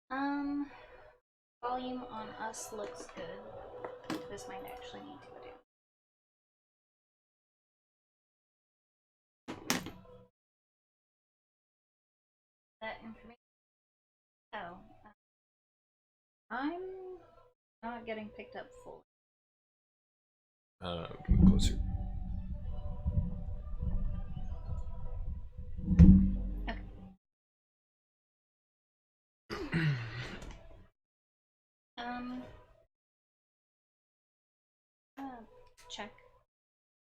Um, volume on us looks good. This might actually need to go down. That information. Oh, I'm not getting picked up fully. Come closer. Okay. Check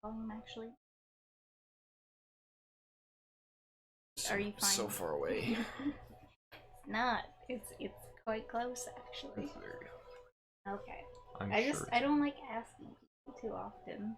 volume actually. Are you fine? So far away. It's not. It's quite close actually. There we go. Okay. I'm I don't like asking people too often.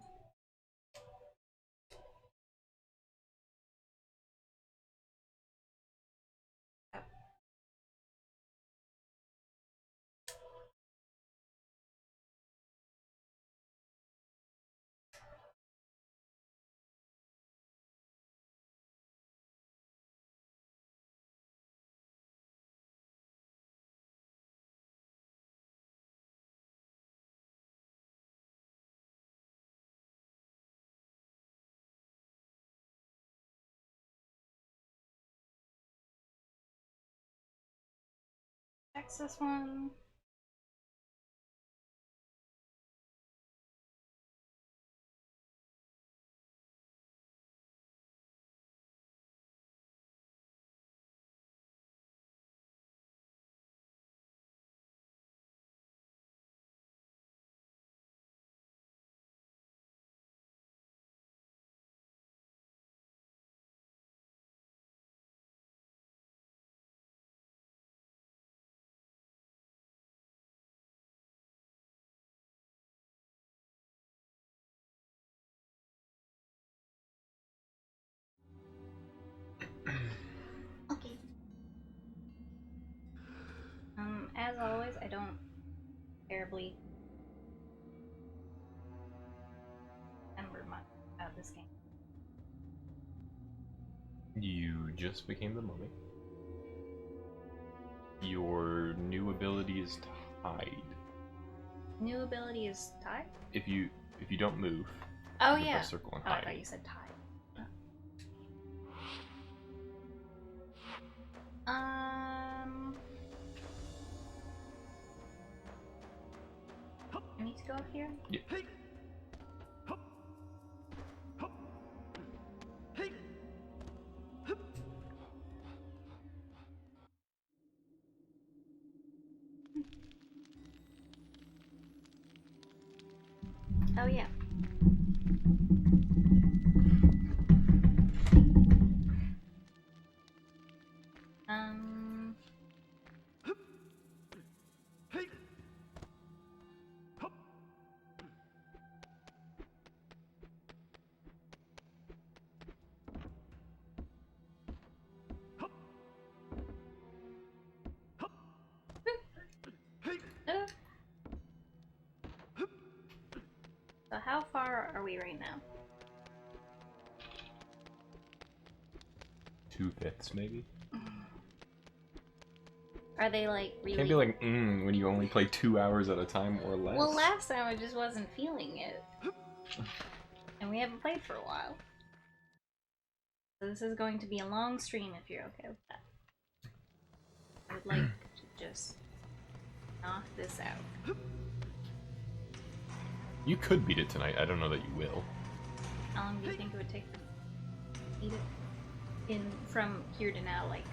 Texas one. Okay. As always, I don't terribly remember much about this game. You just became the mummy. Your new ability is hide. New ability is tie? If you don't move, Oh you yeah. press circle and Oh, I hide. thought you said tie. I need to go up here? Yeah. Oh yeah. Um. So how far are we right now? 2/5 maybe. Are they like really? Can't be like when you only play 2 hours at a time or less. Well, last time I just wasn't feeling it, and we haven't played for a while. So this is going to be a long stream if you're okay with that. I would like to just knock this out. You could beat it tonight. I don't know that you will. How long do you think it would take to beat it in from here to now? Like,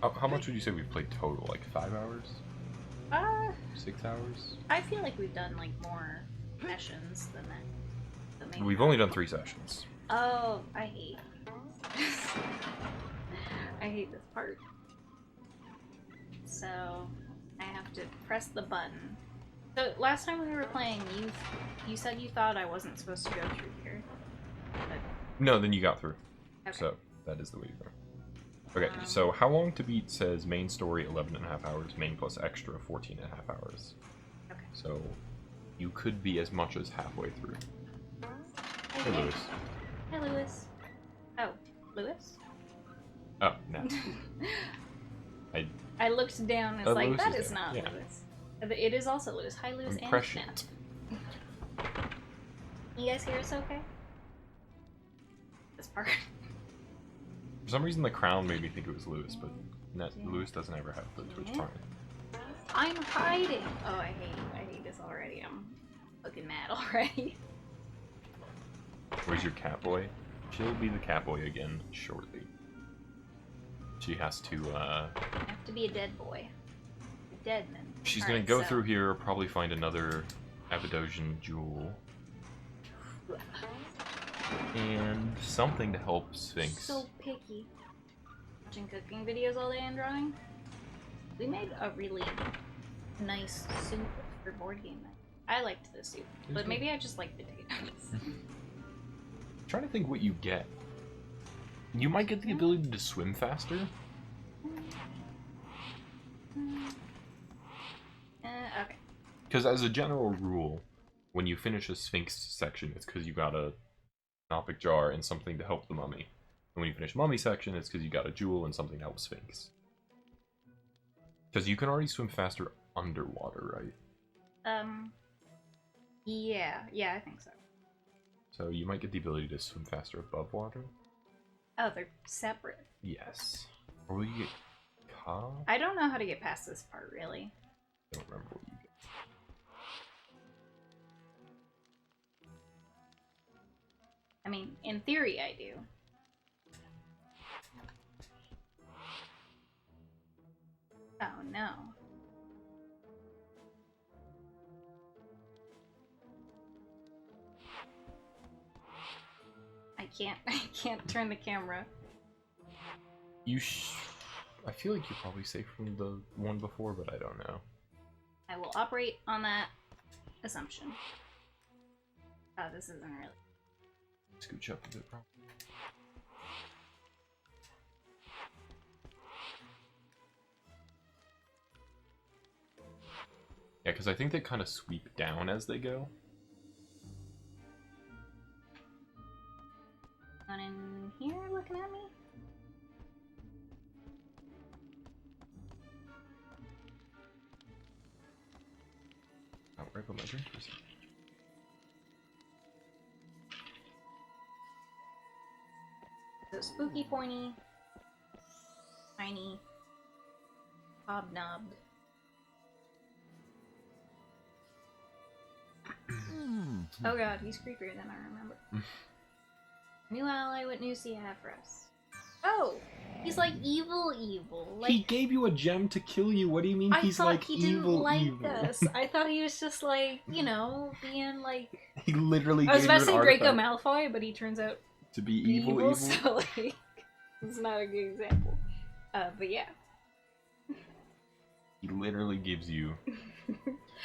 How much would you say we've played total? Like 5 hours? 6 hours? I feel like we've done like more sessions than that. So maybe We've not. only done 3 sessions. Oh, I hate. I hate this part. So I have to press the button. So last time we were playing, you said you thought I wasn't supposed to go through here. But... No, then you got through. Okay. So that is the way to go. Okay, so how long to beat says main story 11.5 hours, main plus extra 14.5 hours. Okay. So you could be as much as halfway through. Okay. Hey, Lewis. Hi, Lewis. Oh, Lewis? Oh, no. I I looked down and it's like, Lewis that is is there, not yeah. Lewis. It is also Lewis. Hi, Lewis and Impressioned. Snap. You guys hear us okay? This part. For some reason, the crown made me think it was Lewis, but Yeah. Lewis doesn't ever have the Twitch Yeah. Prime. I'm hiding! Oh, I hate this already. I'm fucking mad already. Where's your Catboy? She'll be the Catboy again shortly. She has to, I have to be a dead boy. A dead man. She's Alright, gonna go so- through here, probably find another Abadosian jewel. And something to help Sphinx. So picky. Watching cooking videos all day and drawing. We made a really nice soup for board game night. I liked the soup, but maybe I just like potatoes. Trying to think what you get. You might get the ability to swim faster. Okay. Because as a general rule, when you finish a Sphinx section, it's because you got a Gnopic jar and something to help the mummy. And when you finish mummy section, it's because you got a jewel and something to help Sphinx. Because you can already swim faster underwater, right? Yeah, I think so. So you might get the ability to swim faster above water? Oh, they're separate. Yes. Or will you get Ka? I don't know how to get past this part, really. I don't remember what you get. I mean, in theory, I do. Oh, no. I can't turn the camera. I feel like you're probably safe from the one before, but I don't know. I will operate on that assumption. Oh, this isn't really... Scooch up a bit, probably. Yeah, because I think they kind of sweep down as they go. Not in here looking at me? Oh, right by my drink for a second. So spooky, pointy, tiny, hobnobbed. Oh god, he's creepier than I remember. New ally, what news do you have for us? Oh! He's like evil. Like, He gave you a gem to kill you. What do you mean I he's thought like he didn't evil? like Evil? us. I thought he was just like, you know, being like... He literally I was gave about to you say an Draco artifact Malfoy, but he turns out to be evil. so like... It's not a good example. But yeah. He literally gives you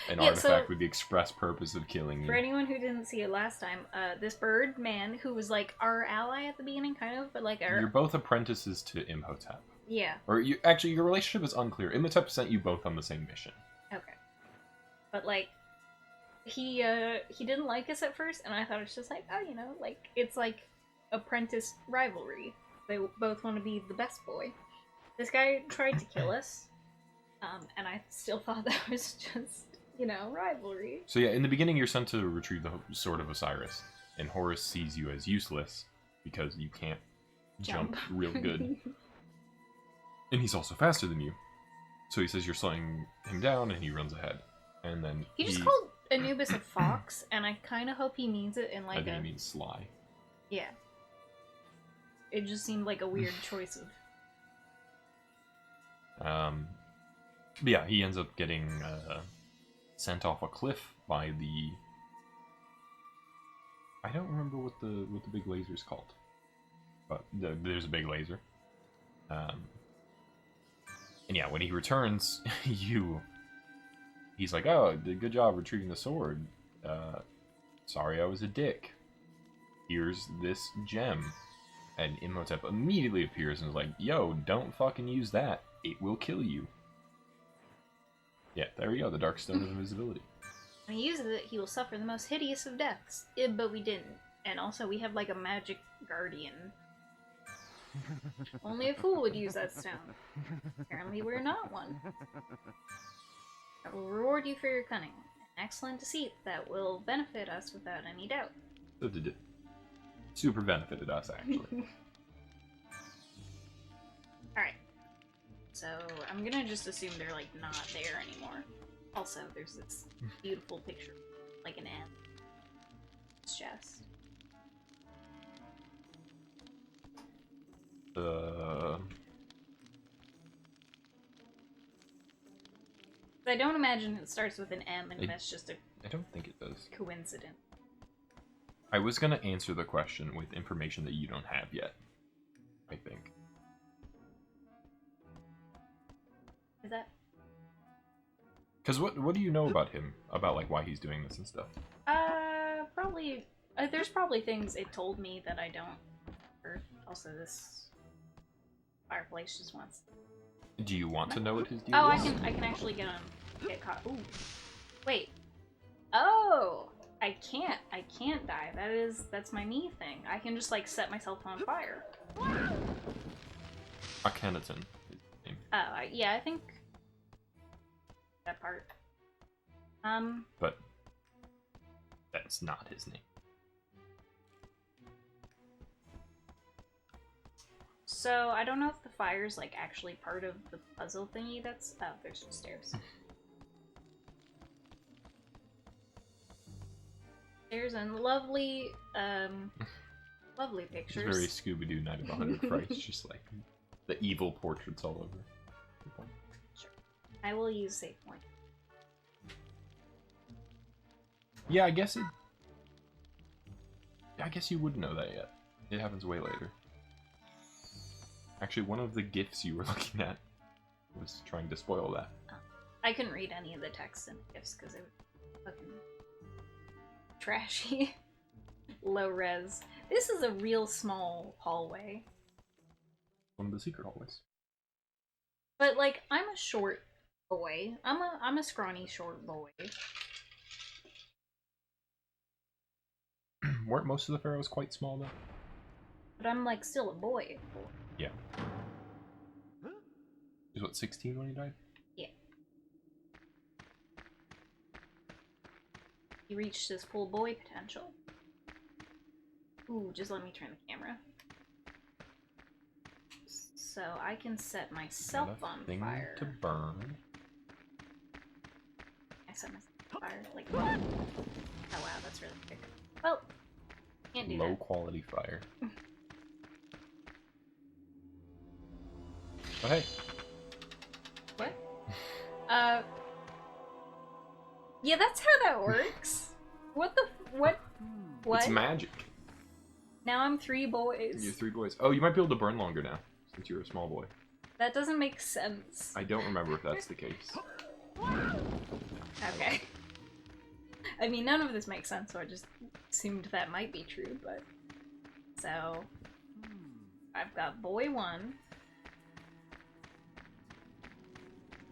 an Yeah, artifact so- with the express purpose of killing For you. anyone who didn't see it last time, this bird man who was like our ally at the beginning, kind of, but like our... You're both apprentices to Imhotep. Yeah, Or you actually, your relationship is unclear. Imhotep sent you both on the same mission. okay. But like, he didn't like us at first, and I thought it's just like, oh, you know, like, it's like apprentice rivalry. They both want to be the best boy. This guy tried to kill us, and I still thought that was just, you know, rivalry. So yeah, in the beginning, you're sent to retrieve the Sword of Osiris, and Horus sees you as useless because you can't jump real good. And he's also faster than you. So he says you're slowing him down, and he runs ahead. And then He just called Anubis a fox, and I kind of hope he means it in like I think a... he means sly. Yeah. It just seemed like a weird choice of... But yeah, he ends up getting sent off a cliff by the... I don't remember what the big laser's called. But there's a big laser. And yeah, when he returns, he's like, oh, good job retrieving the sword. Sorry I was a dick. Here's this gem. And Imhotep immediately appears and is like, yo, don't fucking use that. It will kill you. Yeah, there we go, the Dark Stone of Invisibility. When he uses it, he will suffer the most hideous of deaths. But we didn't. And also, we have like a magic guardian Only a fool would use that stone. Apparently we're not one. I will reward you for your cunning. An excellent deceit that will benefit us without any doubt. It super benefited us, actually. Alright. So, I'm gonna just assume they're, like, not there anymore. Also, there's this beautiful picture, like an M. It's just... I don't imagine it starts with an M, and that's just a... I don't think it does. Coincidence. I was gonna answer the question with information that you don't have yet. I think. Is that... Because what do you know about him? About, like, why he's doing this and stuff? Probably... there's probably things it told me that I don't... Or also, this fireplace just wants... Do you want to know what his deal Oh, is? I can actually get caught. Ooh. Wait. Oh! I can't die. That's my me thing. I can just, like, set myself on fire. Akhenaten is his name. Yeah, I think... that part. But that's not his name. So, I don't know if the fire's, like, actually part of the puzzle thingy that's... Oh, there's some stairs. There's a lovely, lovely pictures. It's very Scooby-Doo Night of 100 Frights, just like the evil portraits all over. Sure. I will use save point. Yeah, I guess you wouldn't know that yet. It happens way later. Actually, one of the GIFs you were looking at was trying to spoil that. Oh. I couldn't read any of the text in the GIFs because it was fucking trashy. Low res. This is a real small hallway. One of the secret hallways. But, like, I'm a short boy. I'm a scrawny short boy. Weren't most of the pharaohs quite small though? But I'm, like, still a boy. Yeah. He was what, 16 when he died? Yeah. He reached his full boy potential. Ooh, just let me turn the camera. So I can set myself on fire. To burn. I set myself on fire. Like, oh wow, that's really quick. Well, can't do that. Low quality fire. Oh hey. What? Yeah, that's how that works. What the? What? It's magic. Now I'm 3 boys. You're 3 boys. Oh, you might be able to burn longer now, since you're a small boy. That doesn't make sense. I don't remember if that's the case. Okay. I mean, none of this makes sense, so I just assumed that might be true, but... So... I've got boy 1.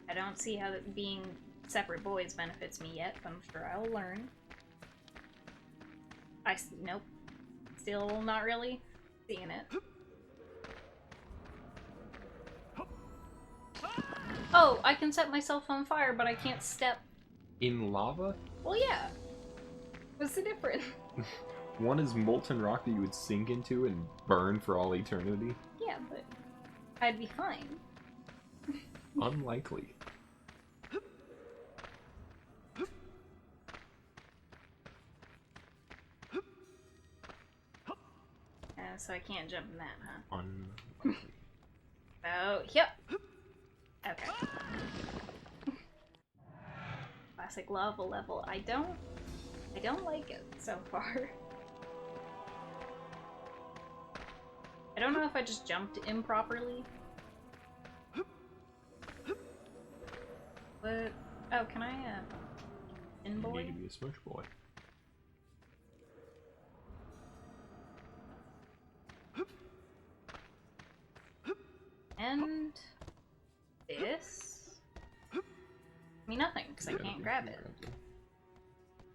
I don't see how being separate boys benefits me yet, but I'm sure I'll learn. Nope. Still not really seeing it. Oh, I can set myself on fire, but I can't step. In lava? Well, yeah. What's the difference? One is molten rock that you would sink into and burn for all eternity. Yeah, but I'd be fine. Unlikely. So I can't jump in that, huh? Unlikely. Oh, yep. Okay. Classic lava level. I don't like it so far. I don't know if I just jumped improperly. But oh, can I in boy? You need to be a smush boy. And this? I mean nothing, because I can't grab it.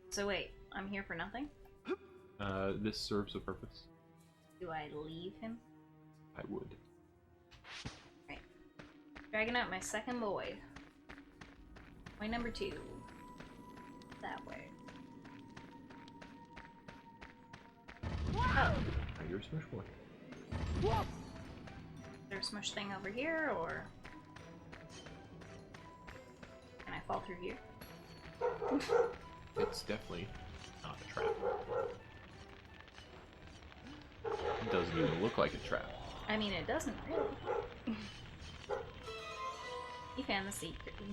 So wait, I'm here for nothing? This serves a purpose. Do I leave him? I would. Right. Dragging out my second boy. Boy number 2. That way. Oh. Now you're a smush boy. Is there a smush thing over here, or can I fall through here? It's definitely not a trap. It doesn't even look like a trap. I mean, it doesn't really. You found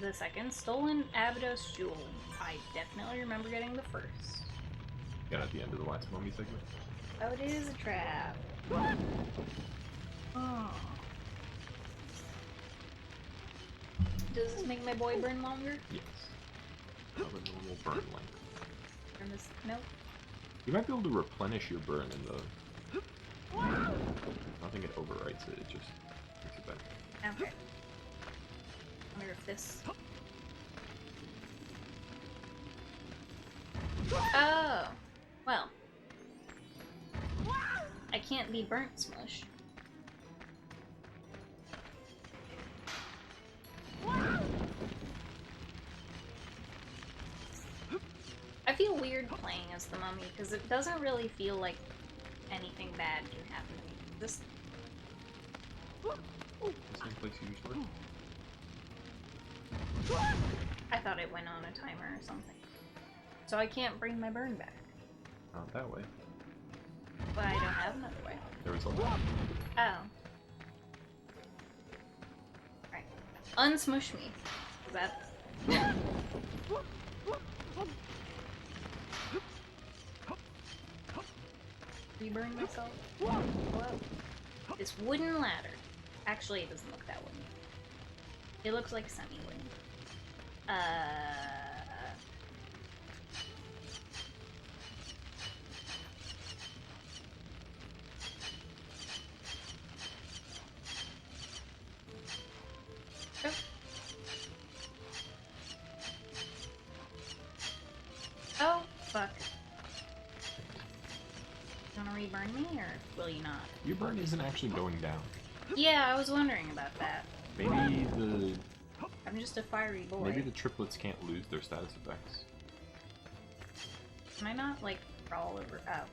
the second stolen Abydos jewel. I definitely remember getting the first. Yeah, at the end of the last mummy segment. Oh, it is a trap. Oh. Does this make my boy burn longer? Yes. Of a normal burn length. Burn this? Nope. You might be able to replenish your burn in the... I don't think it overwrites it, it just makes it better. Okay. I wonder if this... Oh! Well. I can't be burnt smush. I feel weird playing as the mummy because it doesn't really feel like anything bad can happen to me. This The same place you usually. I thought it went on a timer or something. So I can't bring my burn back. Not that way. But I don't have another way. There was a Oh. Right. Unsmush me. Is that... Reburn myself? Hello? This wooden ladder. Actually, it doesn't look that wooden. It looks like semi-wooden. Oh, fuck. You wanna reburn me, or will you not? Your burn isn't actually going down. Yeah, I was wondering about that. Maybe the I'm just a fiery boy. maybe the triplets can't lose their status effects. Can I not, like, crawl over? Oh.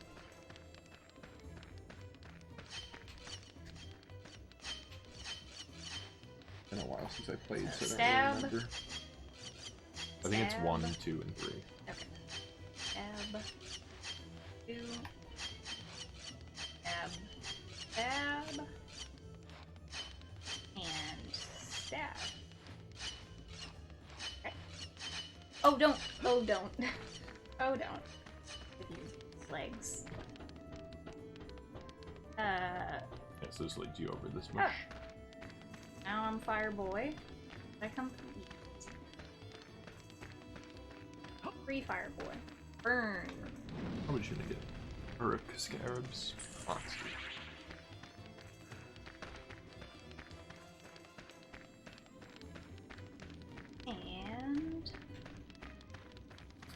It's been a while since I played, so I Stab. don't really remember. I think it's 1, 2, and 3. Okay. Stab. 2. Stab. Stab. And stab. Okay. Oh, don't! Oh, don't. Oh, don't. With your legs. Yeah, so this leads you over this much. Now I'm Fire Boy. I come free Fire Boy. Burn. How much should I get? Uruk scarabs. Lots. And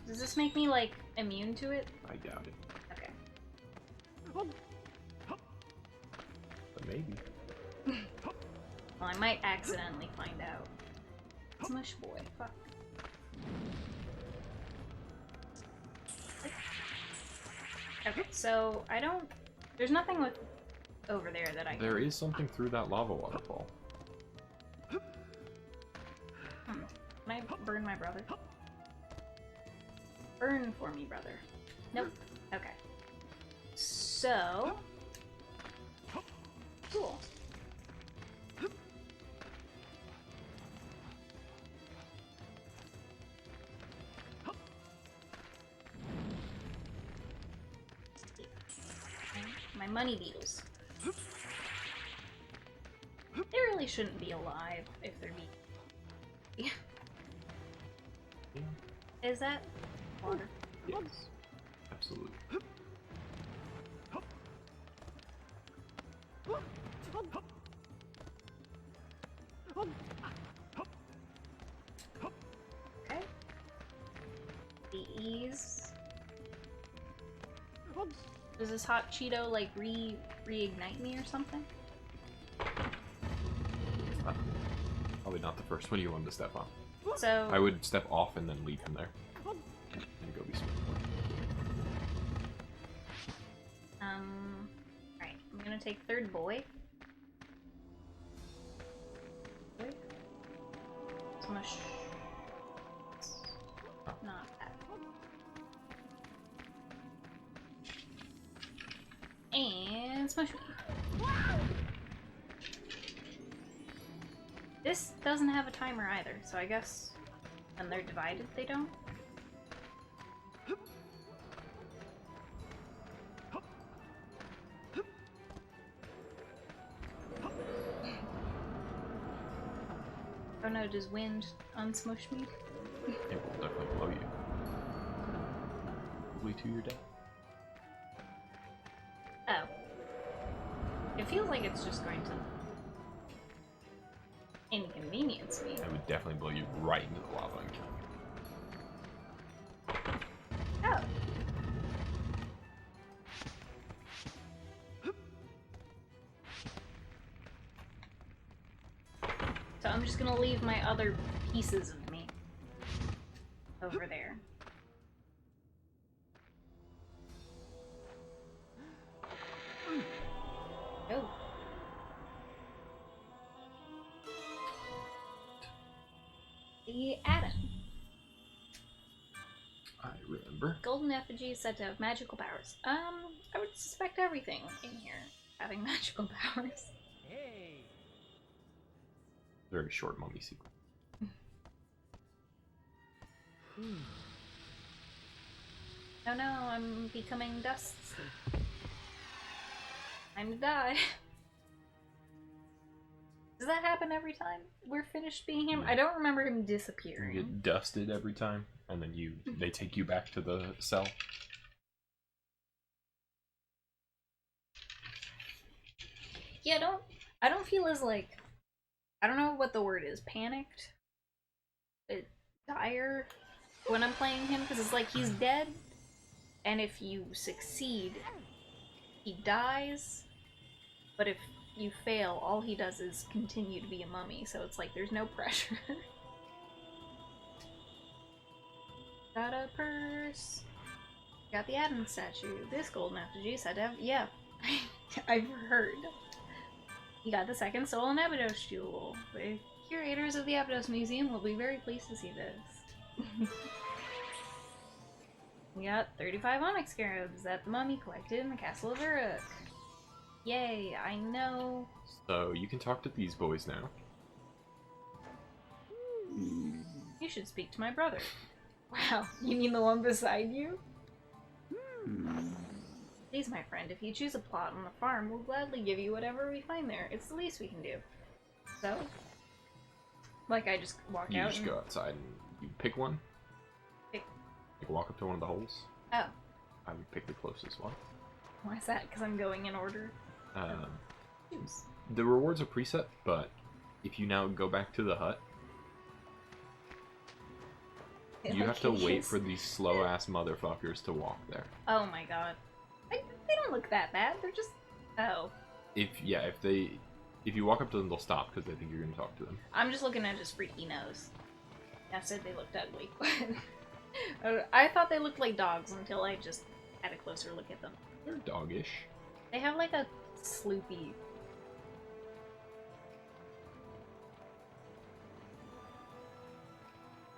does this make me like immune to it? I doubt it. Okay. But maybe. Well, I might accidentally find out. Smush boy. Fuck. Okay, so I don't. There's nothing with over there that I. There is something through that lava waterfall. Can I burn my brother? Burn for me, brother. Nope. Okay. So. Cool. My money beetles. They really shouldn't be alive if they're beetles. Is that water? Yes. Absolutely. Okay. The ease. Does this hot Cheeto like reignite me or something? probably not the first one you wanted to step on. So I would step off and then leave him there. And go be smart. Right, I'm gonna take third boy. Smush. Not that. And smush me. This doesn't have a timer either, so I guess when they're divided, they don't. Oh no, does wind unsmush me? It will definitely blow you. Probably to your death. Oh. It feels like it's just going to inconvenience me. It would definitely blow you right into the lava and kill you. Oh. So I'm just gonna leave my other pieces of me over there. Oh. The atom. I remember. Golden effigy is said to have magical powers. I would suspect everything in here having magical powers. Hey. Very short mummy sequence. Oh no, I'm becoming dust. Time to die. Does that happen every time we're finished being him? Yeah. I don't remember him You disappearing. get dusted every time, and then they take you back to the cell. Yeah, I don't feel as like, I don't know what the word is, panicked? Dire when I'm playing him, because it's like he's dead, and if you succeed, he dies, but if you fail, all he does is continue to be a mummy, so it's like there's no pressure. Got a purse. Got the Adam statue. This golden effigy said to have, yeah, I've heard. You got the second soul and Abydos jewel. The curators of the Abydos Museum will be very pleased to see this. We got 35 onyx scarabs that the mummy collected in the castle of Uruk. Yay, I know. So you can talk to these boys now. You should speak to my brother. Wow, you mean the one beside you? Please, my friend, if you choose a plot on the farm, we'll gladly give you whatever we find there. It's the least we can do. So? Like, I just walk You out just and... go outside and you pick one. Pick... Like walk up to one of the holes. Oh. I would pick the closest one. Why is that? Because I'm going in order? Choose. The rewards are preset, but if you now go back to the hut, you have to wait for these slow-ass motherfuckers to walk there. Oh my god. They don't look that bad. They're just... Oh. If you walk up to them, they'll stop because they think you're going to talk to them. I'm just looking at his freaky nose. I said they looked ugly. I thought they looked like dogs until I just had a closer look at them. They're doggish. They have like a sloopy...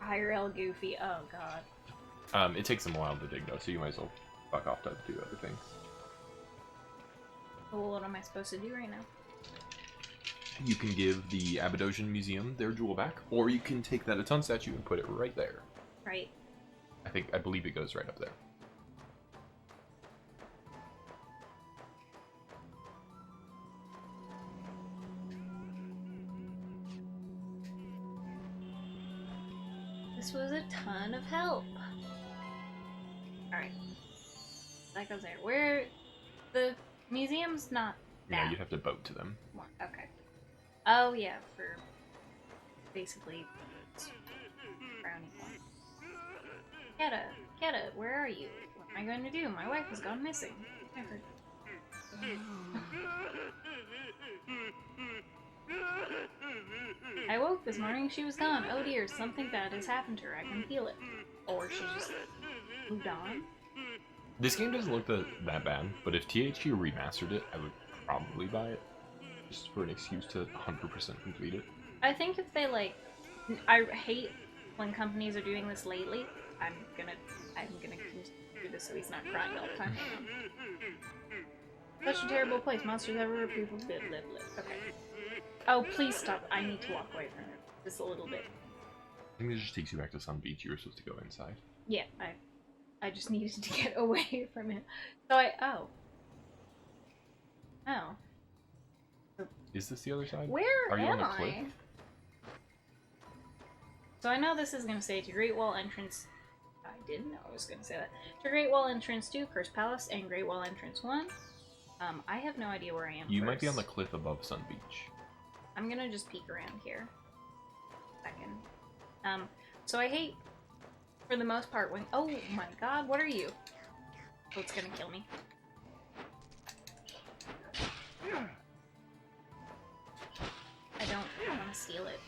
IRL goofy. Oh god. It takes them a while to dig though, so you might as well fuck off to do other things. Well, what am I supposed to do right now? You can give the Abydosian Museum their jewel back, or you can take that Atun statue and put it right there. Right. I believe it goes right up there. This was a ton of help. Alright. That goes there. Where... The museum's not that. No, you have to boat to them. Okay. Oh yeah, for... basically... brownie point. Keta, where are you? What am I going to do? My wife has gone missing. I heard... I woke this morning, she was gone. Oh dear, something bad has happened to her. I can feel it. Or she just moved on. This game doesn't look that bad, but if THQ remastered it, I would probably buy it. Just for an excuse to 100% complete it. I think if they, like... I hate when companies are doing this lately. I'm gonna do this so he's not crying all the time. Such a terrible place. Monsters everywhere. People live. Okay. Oh, please stop. I need to walk away from it just a little bit. I think this just takes you back to Sun Beach. You were supposed to go inside. Yeah, I just needed to get away from it. So oh. Is this the other side? Where Are you on am the cliff? I? So I know this is going to say to Great Wall Entrance... I didn't know I was going to say that. To Great Wall Entrance 2, Cursed Palace, and Great Wall Entrance 1. I have no idea where I am You first. might be on the cliff above Sun Beach. I'm going to just peek around here. Second. So I hate, for the most part, when... Oh my god, what are you? Oh, it's going to kill me. I don't want to steal it.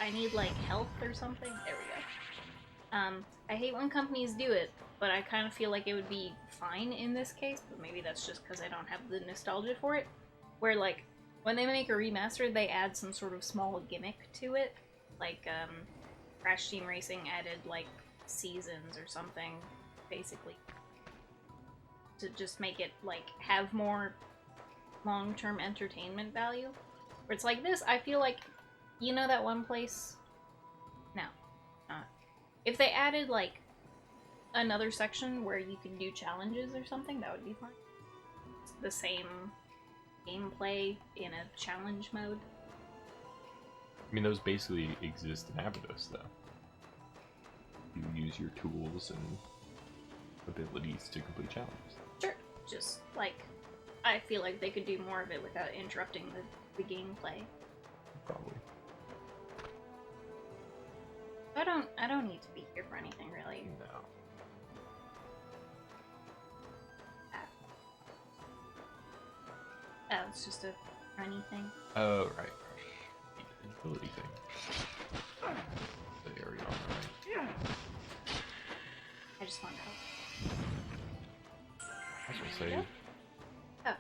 I need, like, health or something. There we go. I hate when companies do it, but I kind of feel like it would be fine in this case, but maybe that's just because I don't have the nostalgia for it. Where, like, when they make a remaster, they add some sort of small gimmick to it. Like, Crash Team Racing added, like, seasons or something, basically. To just make it, like, have more long-term entertainment value. Where it's like this, I feel like, you know that one place? No, not. If they added, like, another section where you can do challenges or something, that would be fine. It's the same gameplay in a challenge mode. I mean, those basically exist in Abydos, though. You use your tools and abilities to complete challenges. Sure, just, like, I feel like they could do more of it without interrupting the gameplay. Probably. I don't need to be here for anything, really. No. Oh, it's just a runny thing. Oh, right. The ability thing. The area on the right. I just want help. I was gonna say. Oh.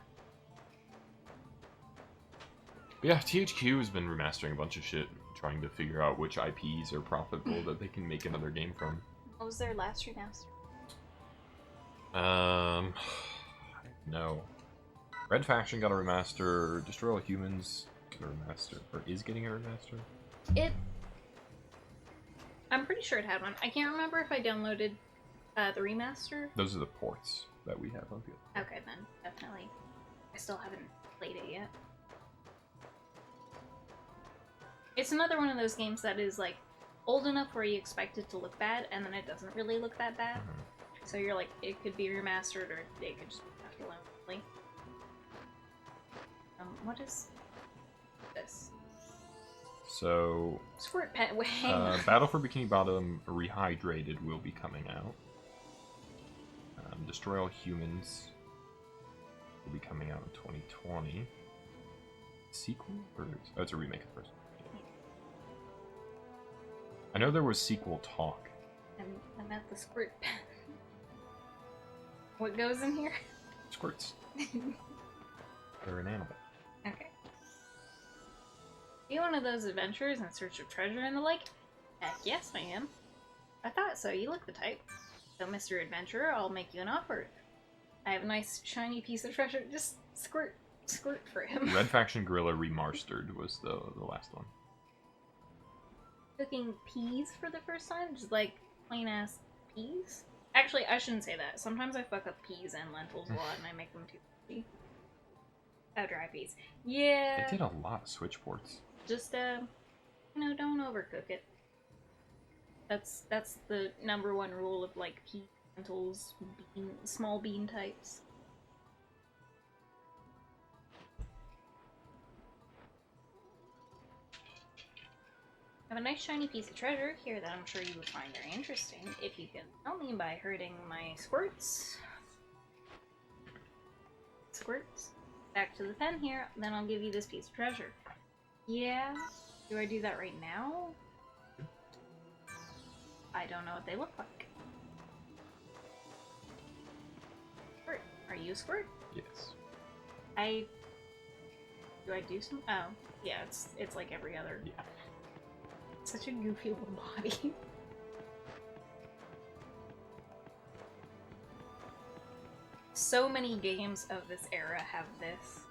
But yeah, THQ has been remastering a bunch of shit, trying to figure out which IPs are profitable that they can make another game from. What was their last remaster? No. Red Faction got a remaster. Destroy All Humans got a remaster, or is getting a remaster. I'm pretty sure it had one. I can't remember if I downloaded the remaster. Those are the ports that we have on field. Okay, then definitely. I still haven't played it yet. It's another one of those games that is, like, old enough where you expect it to look bad, and then it doesn't really look that bad. Mm-hmm. So you're like, it could be remastered, or it could just be left alone. What is this? So, Squirt Pen. Wait, Battle for Bikini Bottom Rehydrated will be coming out. Destroy All Humans will be coming out in 2020. Sequel? Or, oh, it's a remake of the first one. I know there was sequel talk. I'm at the Squirt Pen. What goes in here? Squirts. They're an animal. Okay. Are you one of those adventurers in search of treasure and the like? Heck yes, I am. I thought so. You look the type. So, Mr. Adventurer, I'll make you an offer. I have a nice shiny piece of treasure. Just squirt for him. Red Faction Gorilla Remastered was the last one. Cooking peas for the first time? Just like plain ass peas? Actually, I shouldn't say that. Sometimes I fuck up peas and lentils a lot and I make them too crispy. Oh, dry peas. Yeah. They did a lot of Switch ports. Just, you know, don't overcook it. That's the number one rule of, like, peas, lentils, small bean types. I have a nice shiny piece of treasure here that I'm sure you would find very interesting if you can help me by hurting my squirts. Squirts. Back to the pen here, then I'll give you this piece of treasure. Yeah. Do I do that right now? I don't know what they look like. Squirt. Are you a Squirt? Yes. Do I do some? Oh, yeah, it's like every other. Yeah. Such a goofy little body. So many games of this era have this.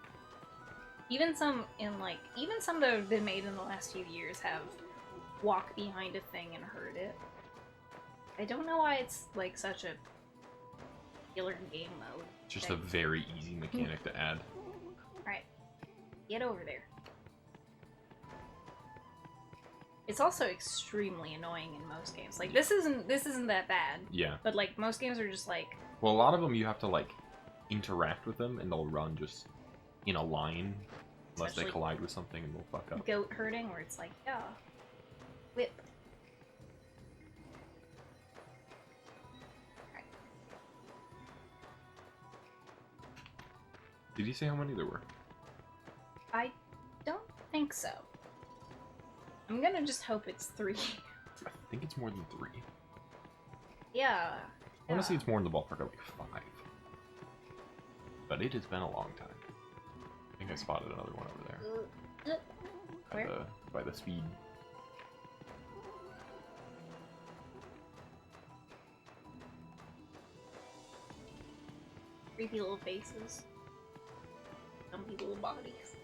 Even some that have been made in the last few years have walk behind a thing and hurt it. I don't know why it's like such a killer game mode. Just a very easy mechanic to add. Alright. Get over there. It's also extremely annoying in most games. Like this isn't that bad. Yeah. But like most games are just like, well, a lot of them you have to like interact with them and they'll run just in a line unless they collide with something and they'll fuck up. Goat herding where it's like, yeah. Whip. Right. Did you say how many there were? I don't think so. I'm gonna just hope it's 3. I think it's more than 3. Yeah. Honestly, it's more in the ballpark of like 5. But it has been a long time. I think I spotted another one over there. Where? By the speed. Creepy little faces. Dumpy little bodies.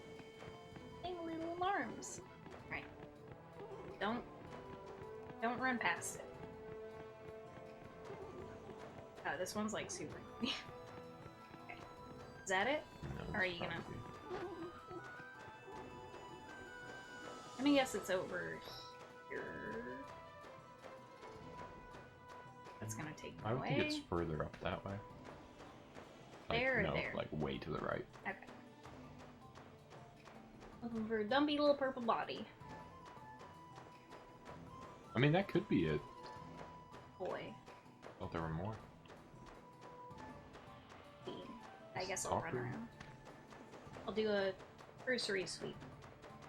Dangly little arms. Right. Don't run past it. Oh, this one's like super. Okay. Is that it? No, Or are you gonna? probably. Let me guess it's over here. That's gonna take me I would away. think it's further up that way. Like, There or no, there? like way to the right. Okay. Looking for a dumpy little purple body. I mean, that could be it. Boy. I thought there were more. I guess I'll run around. I'll do a cursory sweep.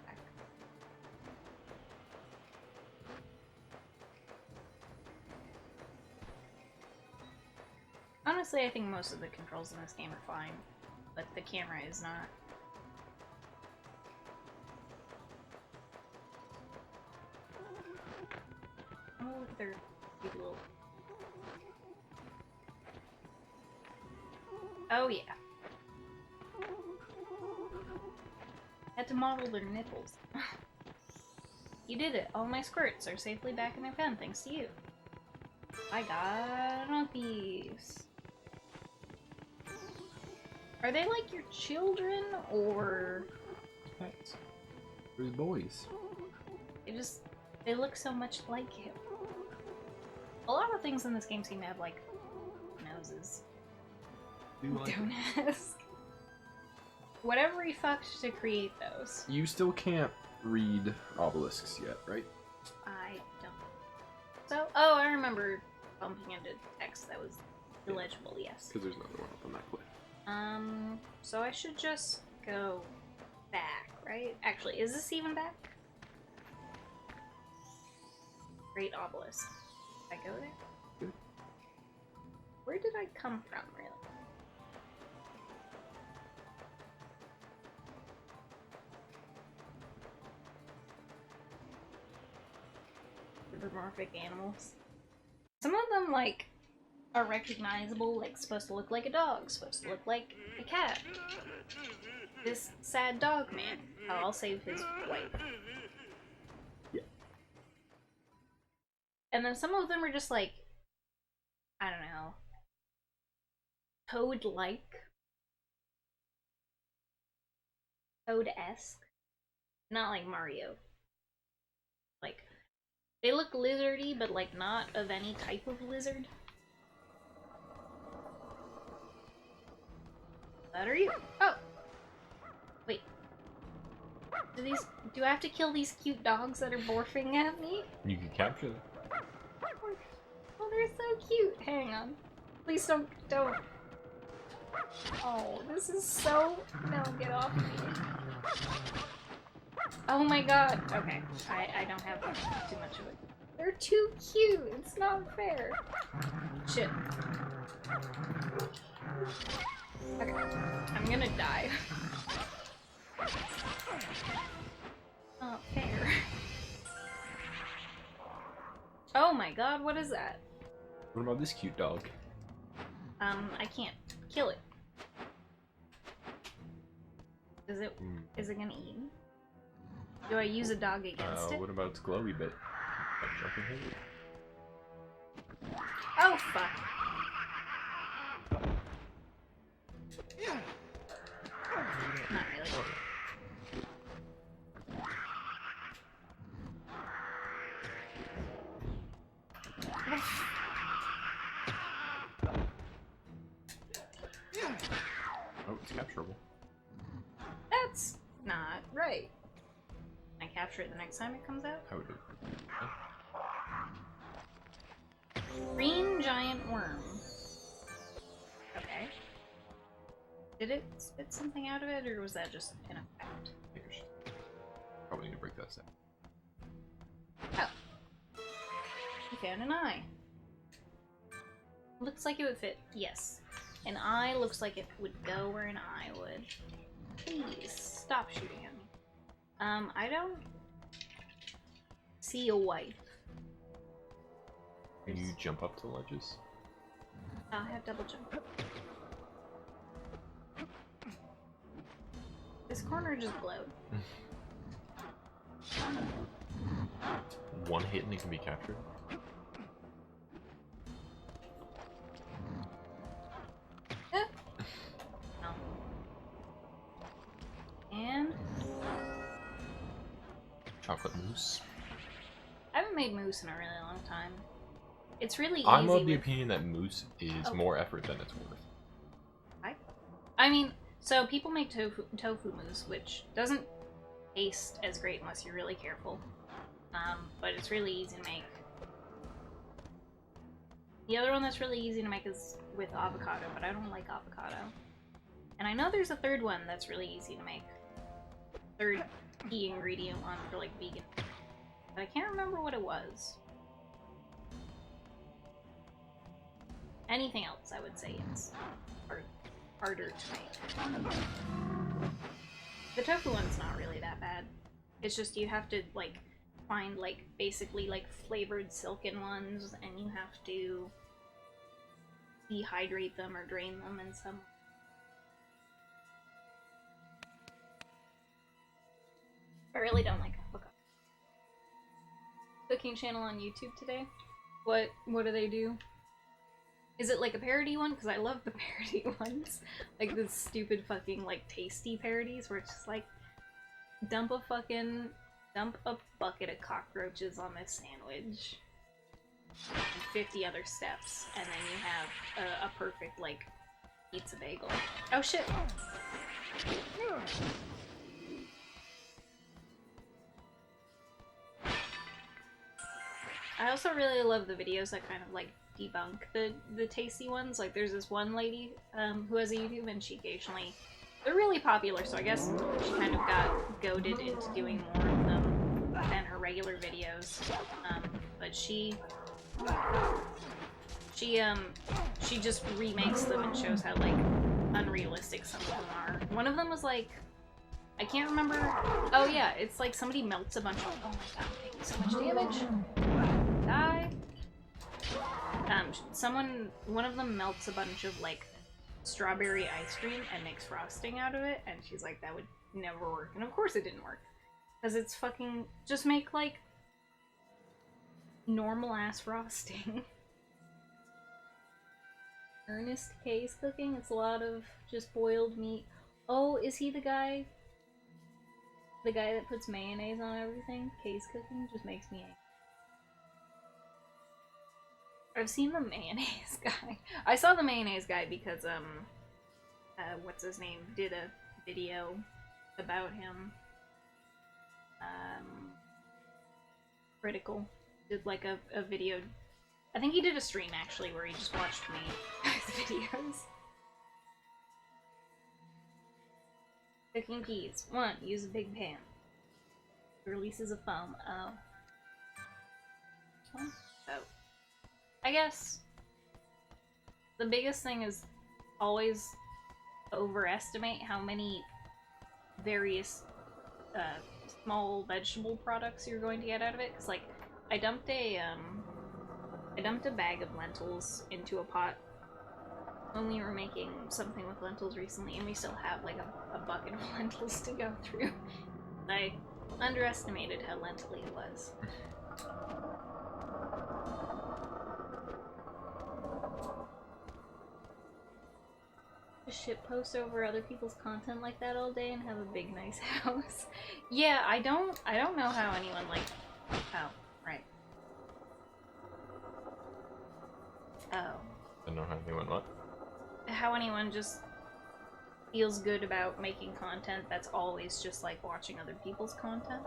Back. Honestly, I think most of the controls in this game are fine, but the camera is not. Oh, look at their cute little. Oh yeah. Had to model their nipples. You did it. All my squirts are safely back in their pen thanks to you. I got monkeys. Are they like your children or Pets. There's boys. they look so much like him. A lot of things in this game seem to have like noses. Do you like Don't ask. Whatever he fucked to create those. You still can't read obelisks yet, right? I don't. So, oh, I remember bumping into text that was illegible, yes. Because there's another one up on that cliff. So I should just go back, right? Actually, is this even back? Great obelisk. Did I go there? Good. Where did I come from, really? Anthropomorphic animals. Some of them, like, are recognizable, like, supposed to look like a dog, supposed to look like a cat. This sad dog man. Oh, I'll save his wife. Yeah. And then some of them are just like, I don't know, Toad-like. Toad-esque. Not like Mario. Like, they look lizardy, but like not of any type of lizard. That are you? Oh! Wait. Do I have to kill these cute dogs that are morphing at me? You can capture them. Oh, they're so cute. Hang on. Please don't. Oh, this is so. No, get off me. Oh my god. Okay, I don't have too much of it. They're too cute. It's not fair. Shit. Okay, I'm gonna die. Not fair. Oh my god, what is that? What about this cute dog? I can't kill it. Is it gonna eat me? Do I use a dog against it? What about its glowy bit? Oh fuck. Not really. Oh, it's capturable. That's not right. Can I capture it the next time it comes out? How would it? Green giant worm. Okay. Did it spit something out of it, or was that just an effect? Probably need to break that set. Oh. You found an eye. Looks like it would fit. Yes. An eye looks like it would go where an eye would. Please, stop shooting at me. I don't see a wife. Can you jump up to ledges? I'll have double jump. This corner just glowed. One hit and it can be captured? No. And Chocolate mousse. I haven't made mousse in a really long time. It's really easy. I'm of the opinion that mousse is more effort than it's worth. I mean, so people make tofu mousse, which doesn't taste as great unless you're really careful. But it's really easy to make. The other one that's really easy to make is with avocado, but I don't like avocado. And I know there's a third one that's really easy to make. Third key ingredient one for like vegan. But I can't remember what it was. Anything else, I would say it's harder to make. The tofu one's not really that bad. It's just you have to like find like basically like flavored silken ones, and you have to dehydrate them or drain them in some. I really don't like avocado. Cooking channel on YouTube today. What do they do? Is it like a parody one? Because I love the parody ones. Like the stupid fucking like tasty parodies where it's just like dump a bucket of cockroaches on this sandwich. And 50 other steps, and then you have a perfect like pizza bagel. Oh shit! I also really love the videos that kind of like debunk the tasty ones. Like there's this one lady who has a YouTube, and she occasionally, they're really popular, so I guess she kind of got goaded into doing more of them than her regular videos. But she just remakes them and shows how like unrealistic some of them are. One of them was like, I can't remember. Oh yeah, it's like somebody melts a bunch of. Oh my god, I'm taking so much damage. Die. One of them melts a bunch of like strawberry ice cream and makes frosting out of it, and she's like, that would never work. And of course it didn't work. Because it's fucking, just make like normal ass frosting. Ernest K's cooking, it's a lot of just boiled meat. Oh, is he the guy? The guy that puts mayonnaise on everything? K's cooking just makes me angry. I've seen the mayonnaise guy. I saw the mayonnaise guy because, what's his name, did a video about him. Critical. Did like a video. I think he did a stream actually where he just watched me guys' videos. Cooking peas. 1. Use a big pan. Releases of foam. Oh. Oh. I guess the biggest thing is always overestimate how many various small vegetable products you're going to get out of it. Because, like, I dumped a bag of lentils into a pot when we were making something with lentils recently, and we still have, like, a bucket of lentils to go through. I underestimated how lentily it was. Shit post over other people's content like that all day and have a big nice house. Yeah, I don't know how anyone like oh, right. Oh. I don't know how anyone what? How anyone just feels good about making content that's always just like watching other people's content.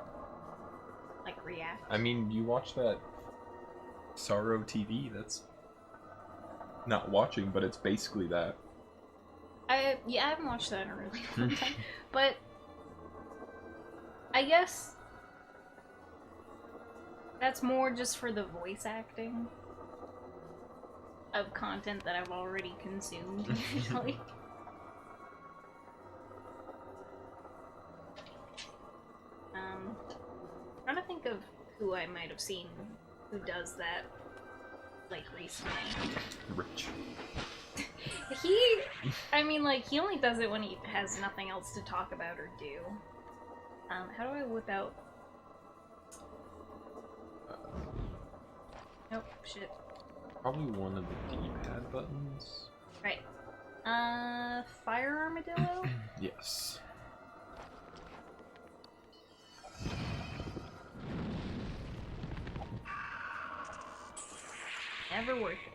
Like react. I mean, you watch that Sorrow TV, that's not watching, but it's basically that. I haven't watched that in a really long time, but I guess that's more just for the voice acting of content that I've already consumed, usually. Trying to think of who I might have seen who does that, like, recently. Rich. I mean, like, he only does it when he has nothing else to talk about or do. How do I whip out... Nope, shit. Probably one of the D-pad buttons. Right. Fire Armadillo? Yes. Never worth it.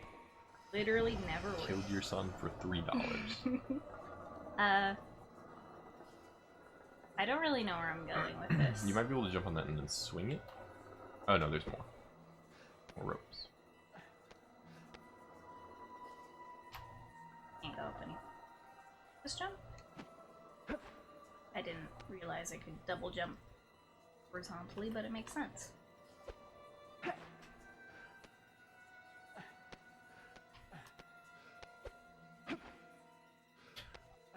Literally never worth it. Killed your son for $3. I don't really know where I'm going with this. You might be able to jump on that and then swing it. Oh no, there's more. More ropes. Can't go up any. This jump? I didn't realize I could double jump horizontally, but it makes sense.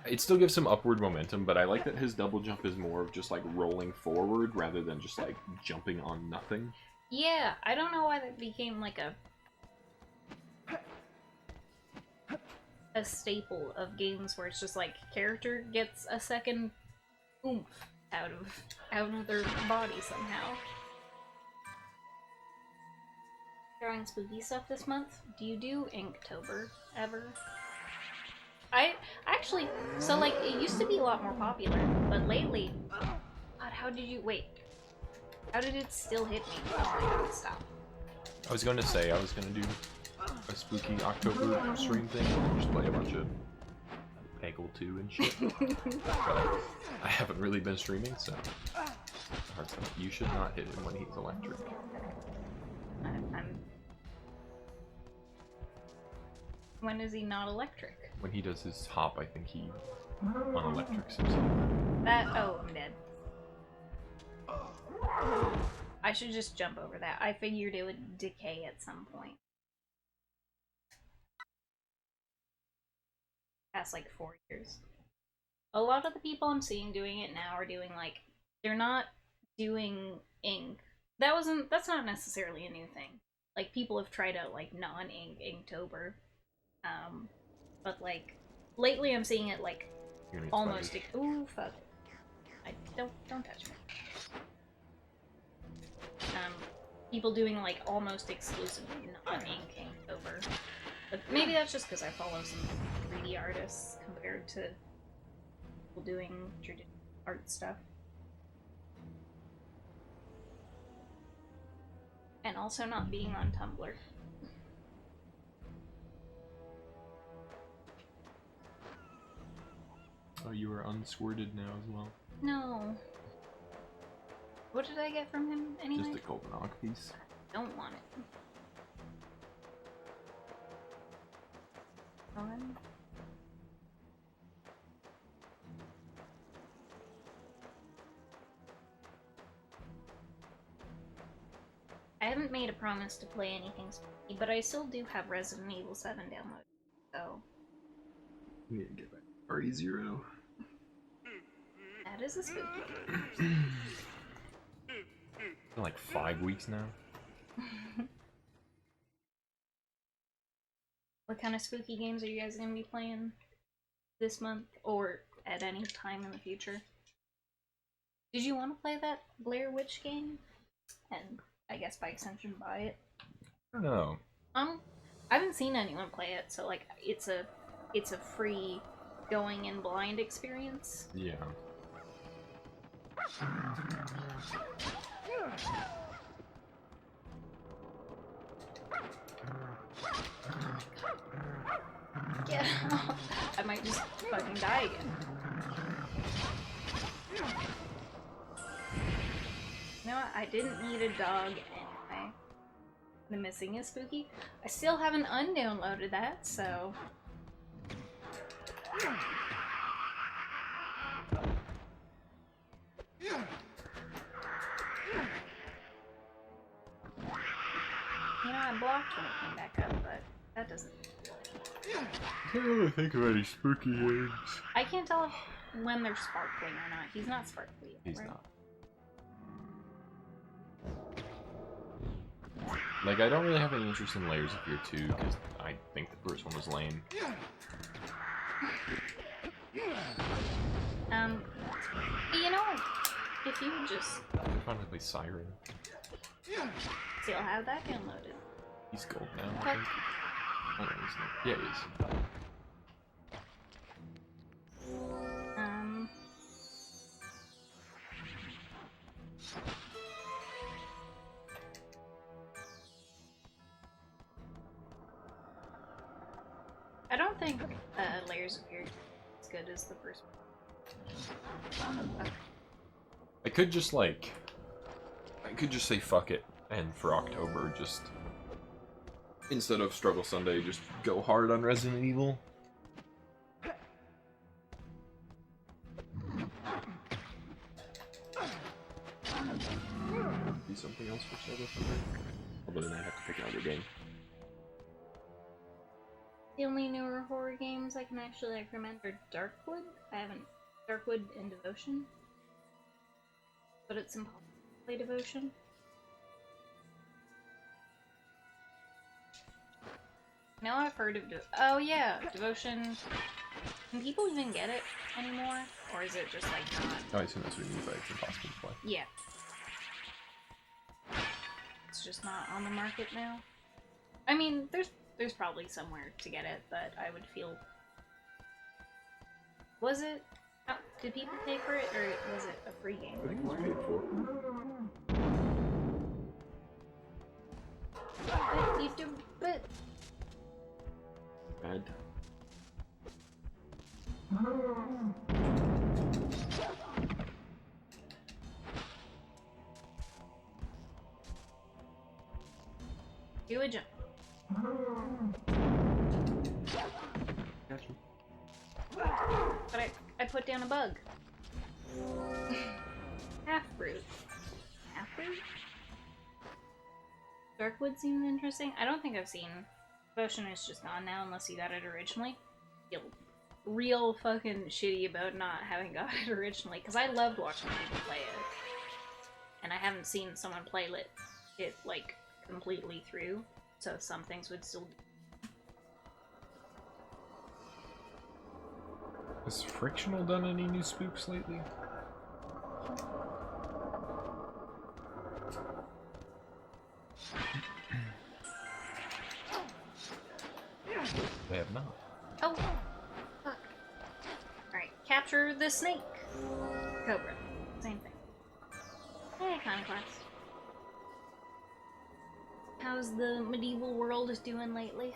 It still gives some upward momentum, but I like that his double jump is more of just like rolling forward rather than just like jumping on nothing. Yeah, I don't know why that became like a staple of games where it's just like character gets a second oomph out of their body somehow. Drawing spooky stuff this month? Do you do Inktober ever? I actually, so like, it used to be a lot more popular, but lately, God, how did it still hit me? Oh my God, stop. I was going to say, I was going to do a spooky October stream thing and just play a bunch of Peggle 2 and shit. But I haven't really been streaming, so hard stuff. You should not hit him when he's electric. When is he not electric? When he does his hop, I think he unelectrics himself. Oh, I'm dead. I should just jump over that. I figured it would decay at some point. Past like 4 years. A lot of the people I'm seeing doing it now are doing like, they're not doing ink. That's not necessarily a new thing. Like, people have tried out like non-ink Inktober. But like, lately I'm seeing it like almost. Ooh, fuck! Don't touch me. People doing like almost exclusively non-ink Inktober. But maybe that's just because I follow some 3D artists compared to people doing traditional art stuff. And also not being on Tumblr. Oh, you are unsquirted now as well. No. What did I get from him anyway? Just a golden hog piece. Don't want it. On. haven't made a promise to play anything spooky, but I still do have Resident Evil 7 downloaded, so... We need to get back to Party Zero. That is a spooky In like 5 weeks now. What kind of spooky games are you guys going to be playing this month, or at any time in the future? Did you want to play that Blair Witch game? And I guess by extension buy it? I don't know. I haven't seen anyone play it, so like it's a free going in blind experience. Yeah. Get out. I might just fucking die again. You know what? I didn't need a dog anyway. The missing is spooky. I still haven't undownloaded that, so... You know, I blocked when it came back up, but that doesn't... I don't really think of any spooky games. I can't tell if when they're sparkling or not. He's not sparkly yet, He's right? not. Like, I don't really have any interest in Layers of Fear 2, because I think the first one was lame. You know, if you would just... I finally play Siren. Still have that downloaded. He's gold now, I Okay. think. Oh, no, he's not. Yeah, he is. I don't think Layers of Fear is as good as the first one. I could just, like... I could just say fuck it, and for October, just... Instead of Struggle Sunday, just go hard on Resident Evil. Be something else for Struggle Sunday. Although then I have to pick another game. The only newer horror games I can actually recommend are Darkwood. I haven't... Darkwood and Devotion. But it's impossible to play Devotion. Now I've heard of oh yeah, Devotion. Can people even get it anymore? Or is it just like not? Oh, I assume that's what you mean by it's impossible to play. Yeah. It's just not on the market now. I mean, there's probably somewhere to get it, but I would feel... Was it... did people pay for it, or was it a free game? I think it was paid for. But you do... But... Bad. Do a jump. Gotcha. But I put down a bug. Half-brute. Half-brute? Darkwood seems interesting. I don't think I've seen... Devotion is just gone now unless you got it originally. Feel real fucking shitty about not having got it originally, because I loved watching people play it. And I haven't seen someone play it like, completely through, so some things would still... Has Frictional done any new spooks lately? They have not. Oh! Fuck. Alright, capture the snake! Cobra. Same thing. Hey, Iconoclast. How's the medieval world doing lately?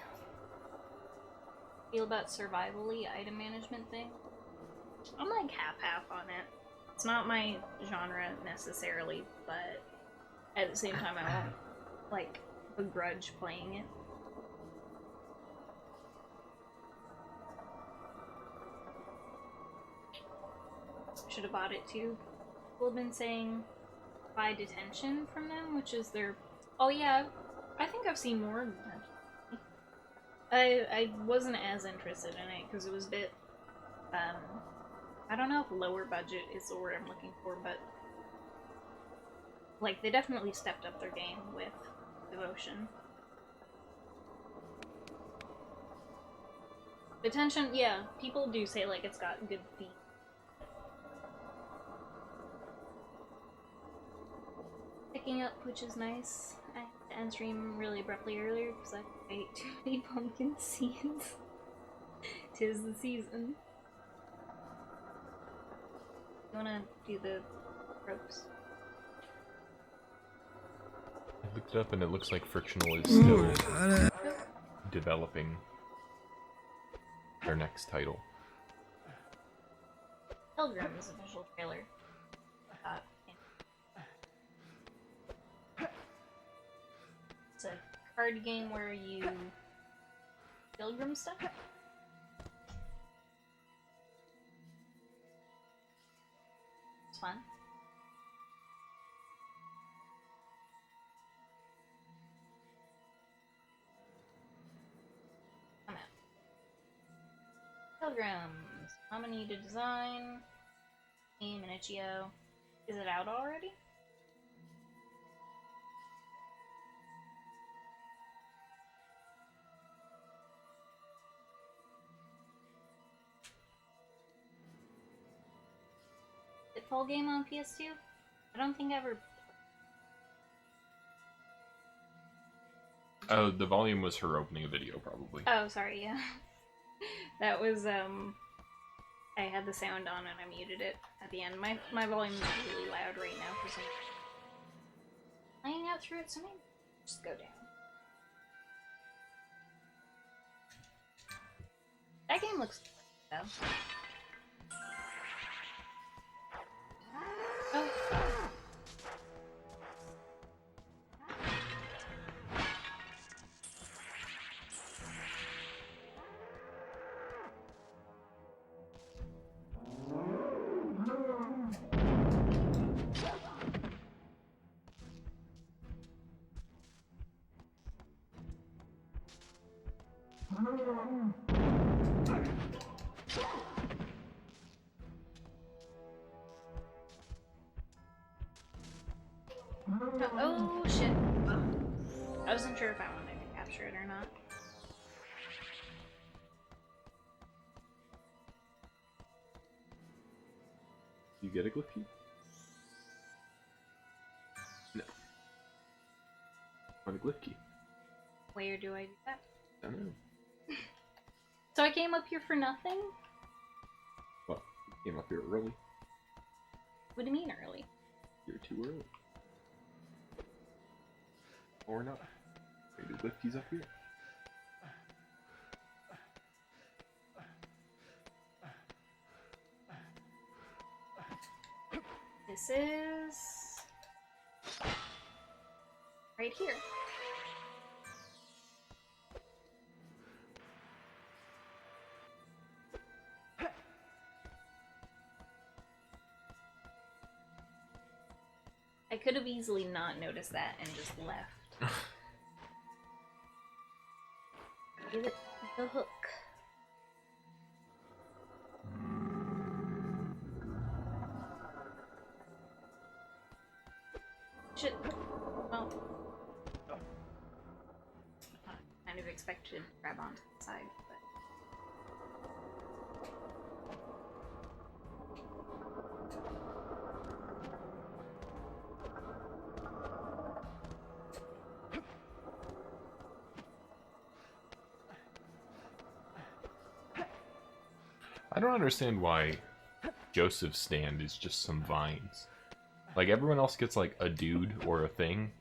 Feel about survival-y item management thing? I'm like half-half on it. It's not my genre necessarily, but at the same time I won't, like, begrudge playing it. Should have bought it too. People have been saying buy Detention from them, which is their Oh yeah, I think I've seen more than that. I wasn't as interested in it because it was a bit, I don't know if lower budget is the word I'm looking for, but like, they definitely stepped up their game with Devotion. The tension, yeah, people do say, like, it's got good themes. Picking up, which is nice. I had to end stream really abruptly earlier because I ate too many pumpkin seeds. 'Tis the season. You wanna do the ropes? I looked it up and it looks like Frictional is still developing their next title. Pilgrim's official trailer. It's a card game where you pilgrim stuff. It's fun. I'm out. Pilgrims. Nominee to design. Team and Itch.io. Is it out already? Full game on PS2? I don't think I ever. Oh, the volume was her opening a video, probably. Oh, sorry, yeah. That was, I had the sound on and I muted it at the end. My volume is really loud right now for some reason. Playing out through it, so maybe just go down. That game looks good, though. Oh. Oh shit. I wasn't sure if I wanted to capture it or not. You get a glyph key? No. Find a glyph key. Where do I do that? I don't know. So I came up here for nothing? Well, you came up here early. What do you mean early? You're too early. Or not. Maybe the glyph key's up here. This is right here. I could have easily not noticed that and just left. Give it the hook. Shit. Oh. Kind of expected to grab onto the side, but. I don't understand why Joseph's stand is just some vines. Like, everyone else gets, like, a dude or a thing,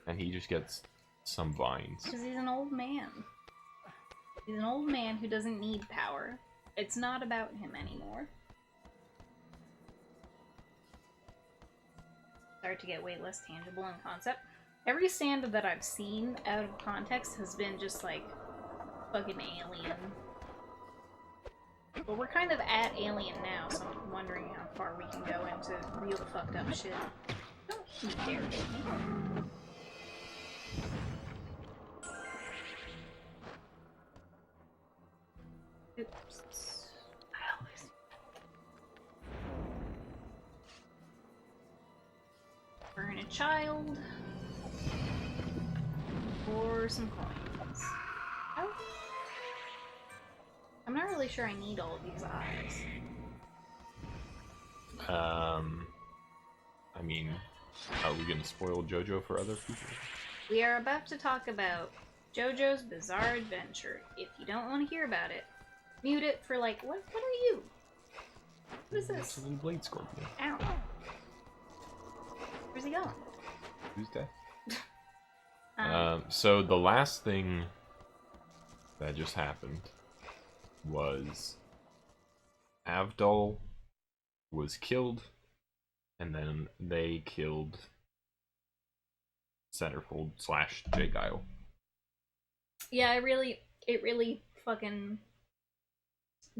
and he just gets some vines. Because he's an old man. He's an old man who doesn't need power. It's not about him anymore. Start to get way less tangible in concept. Every stand that I've seen out of context has been just, like, fucking alien. But we're kind of at Alien now, so I'm wondering how far we can go into real fucked up shit. Don't you dare hit me. child for some coins. Oh. I'm not really sure I need all of these eyes. I mean, are we gonna spoil JoJo for other people? We are about to talk about JoJo's Bizarre Adventure. If you don't want to hear about it, mute it for like, what are you? What is It's this? a little blade scorpion. Ow. Where's he going? Who's dead? So the last thing that just happened was Avdol was killed, and then they killed Centerfold / J. Guile. Yeah, it really fucking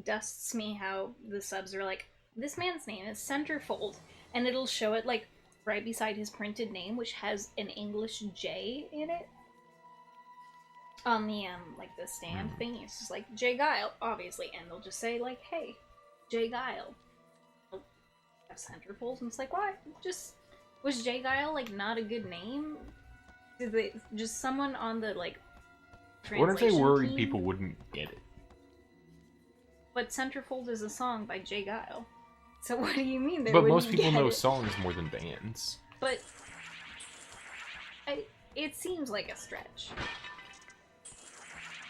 dusts me how the subs are like, this man's name is Centerfold, and it'll show it like right beside his printed name, which has an English J in it. On the like the stand thing, it's just like J. Guile, obviously, and they'll just say like, hey, J. Guile. Centerfold, and it's like, why? Just was J. Guile like not a good name? Did they just someone on the like What if they worried team? people wouldn't get it? But Centerfold is a song by J. Guile. So what do you mean they But wouldn't most people get know it? songs more than bands. But it seems like a stretch.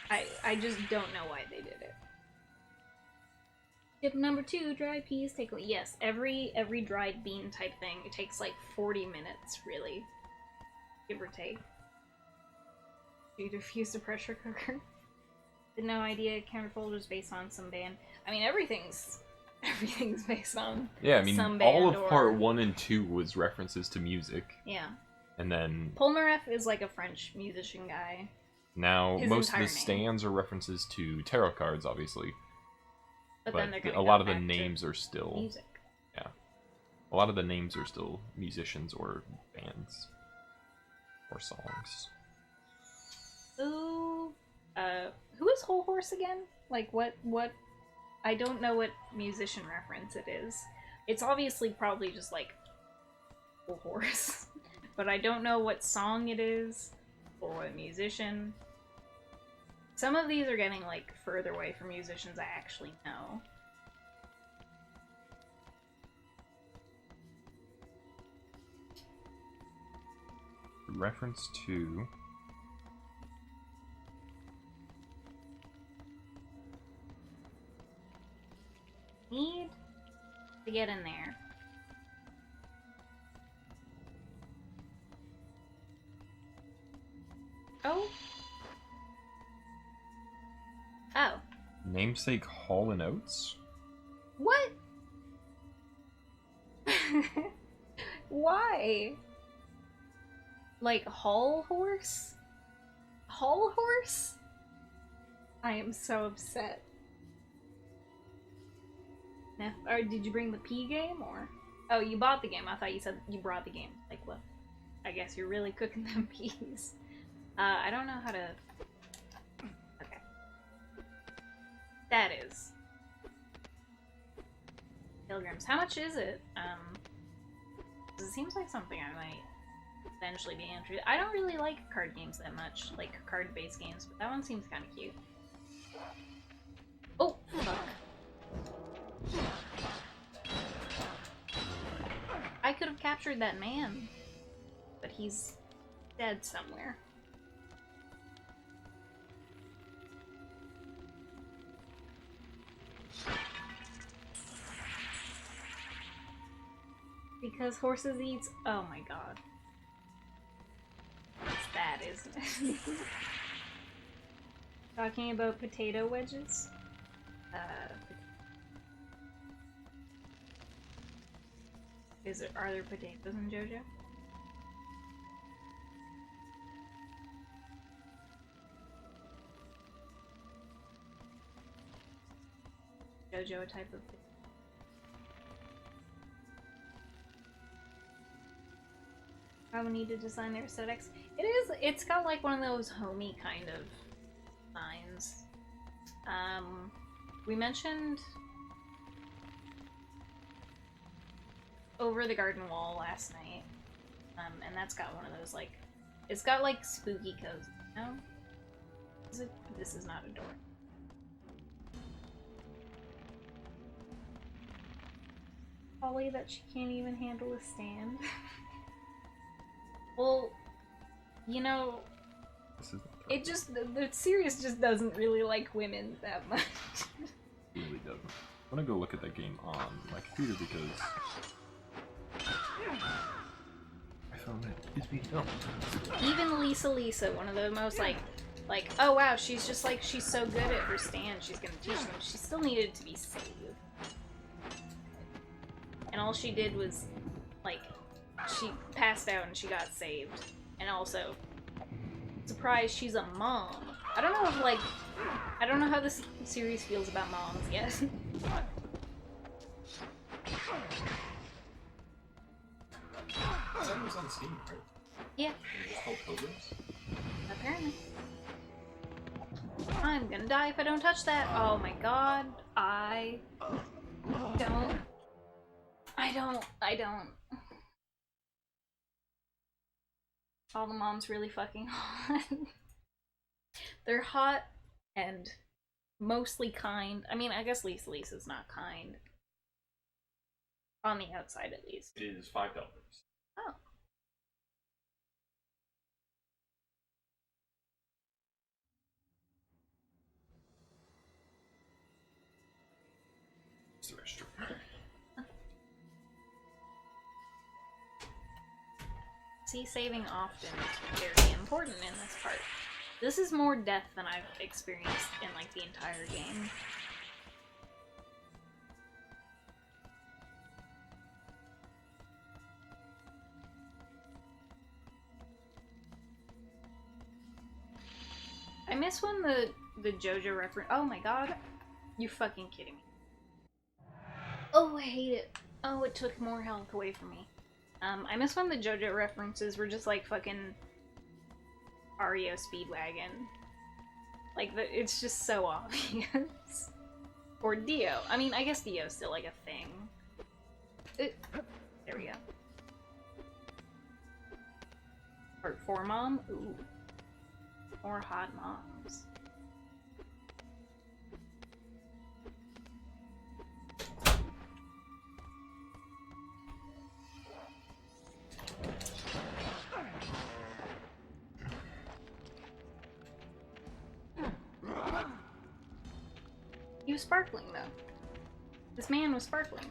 I just don't know why they did it. Tip number 2, dry peas take... Yes, every dried bean type thing, it takes like 40 minutes, really. Give or take. You defused a pressure cooker. Had no idea Counterfold was based on some band. I mean, everything's based on Yeah, I mean, some all band of or... part 1 and 2 was references to music. Yeah. And then... Polnareff is like a French musician guy. Now, His most of the entire name. stands are references to tarot cards, obviously. But But then they're gonna a go lot of the back to names are still... music. Yeah. A lot of the names are still musicians or bands. Or songs. Ooh, who is Whole Horse again? Like, what, I don't know what musician reference it is. It's obviously probably just, like, Whole Horse. But I don't know what song it is, or what musician. Some of these are getting, like, further away from musicians I actually know. Reference to... Need to get in there. Oh. Oh. Namesake Hall & Oates? What? Why? Like Hall Horse? Hall Horse? I am so upset. Or did you bring the P game, or? Oh, you bought the game. I thought you said you brought the game. Like, well, I guess you're really cooking them peas. I don't know how to... Okay. That is. Pilgrims. How much is it? 'Cause it seems like something I might eventually be interested. I don't really like card games that much, like card-based games, but that one seems kind of cute. Oh, fuck. I could have captured that man, but he's dead somewhere. Because horses eat... Oh my god. It's bad, isn't it? Talking about potato wedges? Are there potatoes in JoJo? JoJo a type of potato? I would need to design their aesthetics. It's got like one of those homey kind of signs. We mentioned Over the Garden Wall last night. And that's got one of those, like, it's got, like, spooky codes, you know? This is not a door. Holly that she can't even handle a stand. Well, you know, it just, the series just doesn't really like women that much. It really doesn't. I'm gonna go look at that game on my computer because I found that it's being filmed. Even Lisa, one of the most, like, oh wow, she's just like, she's so good at her stand, she's gonna teach them. She still needed to be saved. And all she did was, like, she passed out and she got saved. And also, surprise, she's a mom. I don't know if, like, I don't know how this series feels about moms yet. That was on Steam, right? Yeah. It's called Pilgrims? Apparently. I'm gonna die if I don't touch that. Oh my god. I don't. All the moms really fucking hot. They're hot and mostly kind. I mean, I guess Lisa's not kind. On the outside, at least. It is $5. Oh. It's the register. See, saving often is very important in this part. This is more death than I've experienced in, like, the entire game. I miss when the JoJo reference. Oh my god. You fucking kidding me. Oh, I hate it. Oh, it took more health away from me. I miss when the JoJo references were just like fucking Ario Speedwagon. Like, it's just so obvious. Or Dio. I mean, I guess Dio's still like a thing. There we go. Or for mom? Ooh. More hot moms. He was sparkling, though. This man was sparkling.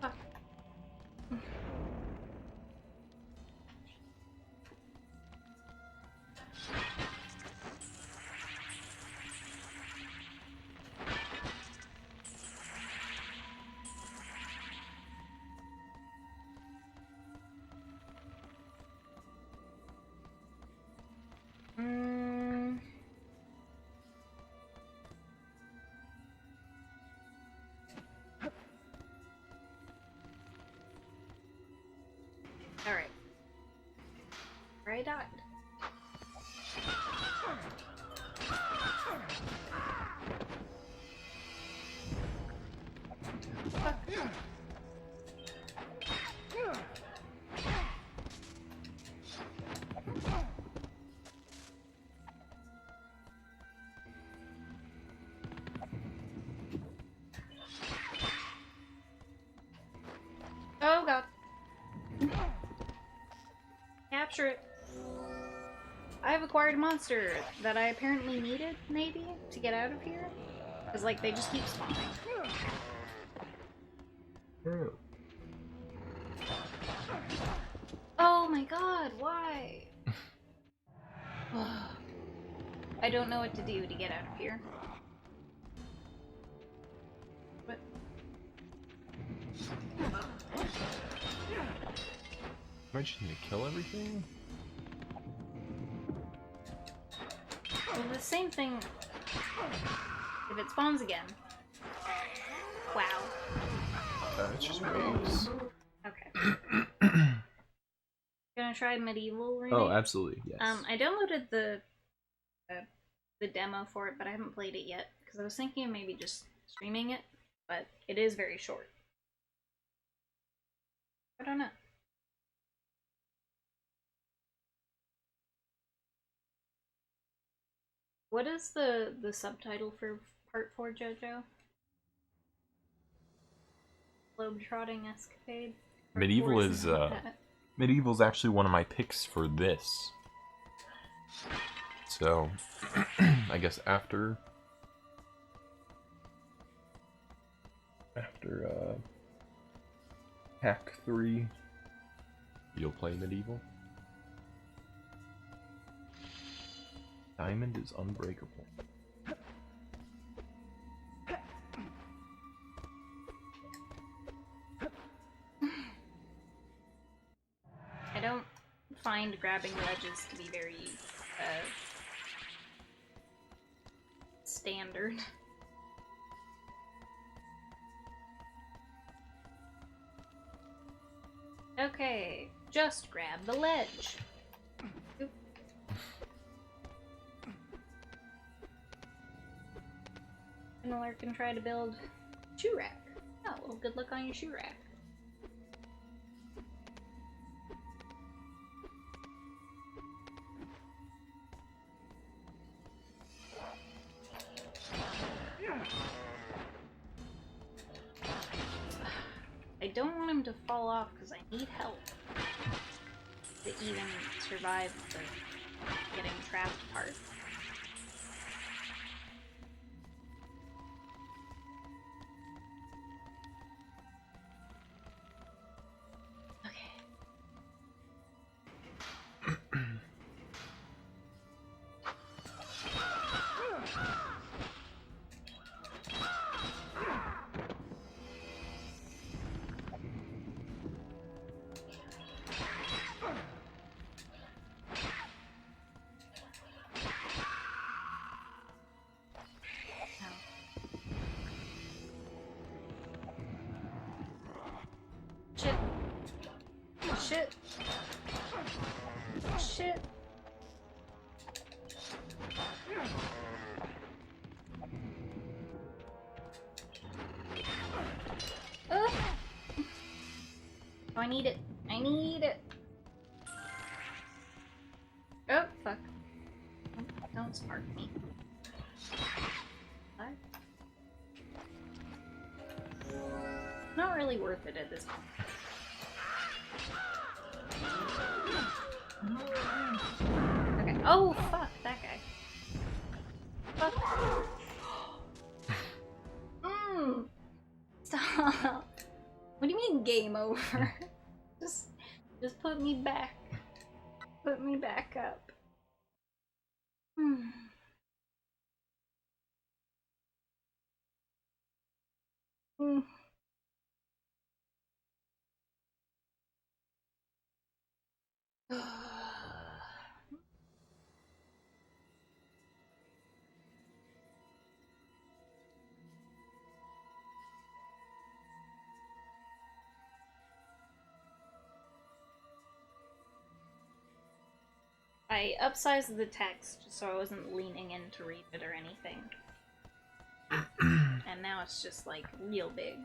Fuck. Alright. Where I died. Oh god. Capture it. I have acquired a monster that I apparently needed, maybe, to get out of here. Because, like, they just keep spawning. Oh my god, why? I don't know what to do to get out of here. What? Might just need to kill everything? Well, the same thing if it spawns again. Wow. It's just waves. Okay. Gonna try medieval remake? Oh, absolutely, yes. I downloaded the the demo for it, but I haven't played it yet because I was thinking of maybe just streaming it, but it is very short. I don't know. What is the subtitle for Part 4, JoJo? Globetrotting Escapade? Medieval is Medieval's actually one of my picks for this. So, I guess after Hack 3, you'll play Medieval. Diamond is unbreakable. I don't find grabbing ledges to be very standard. Okay, just grab the ledge. Oop. And Lurk can try to build shoe rack. Oh, well, good luck on your shoe rack. I don't want him to fall off because I need help to even survive the getting trapped part. Shit. Shit. Oh, I need it. I need it. Oh, fuck. Don't spark me. What? Not really worth it at this point. Okay. Oh, fuck, that guy. Fuck. Stop. What do you mean game over? Just put me back. Put me back up. I upsized the text so I wasn't leaning in to read it or anything. And now it's just like real big.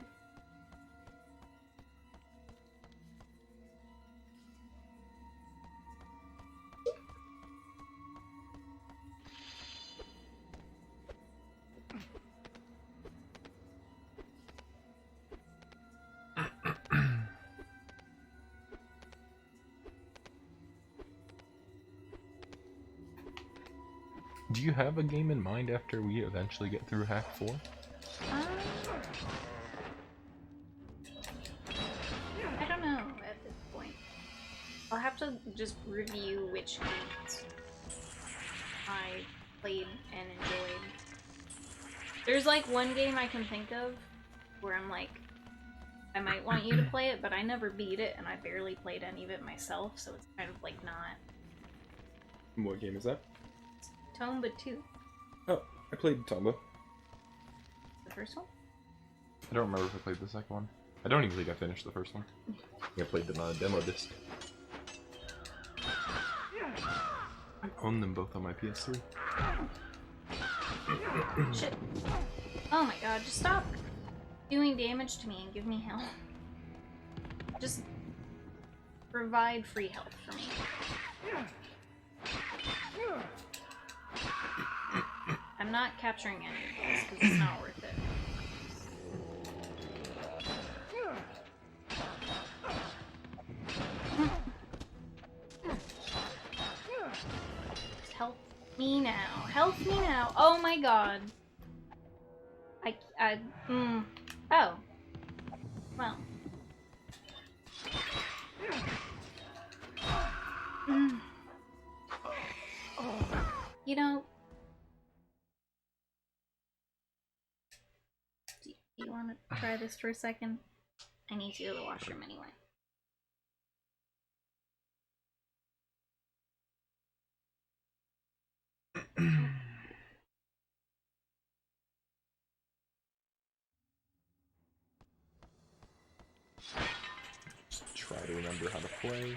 Do you have a game in mind after we eventually get through Hack 4? I don't know at this point. I'll have to just review which games I played and enjoyed. There's like one game I can think of where I'm like, I might want you to play it, but I never beat it and I barely played any of it myself, so it's kind of like not. What game is that? Tomba 2. Oh, I played Tomba. The first one? I don't remember if I played the second one. I don't even think I finished the first one. I played them on a demo disc. I own them both on my PS3. Shit. Oh my god, just stop doing damage to me and give me health. Just provide free health for me. I'm not capturing any of this because it's not worth it. Just help me now. Help me now. Oh my god. Oh. Well. You know... Do you want to try this for a second? I need to go to the washroom anyway. Just try to remember how to play.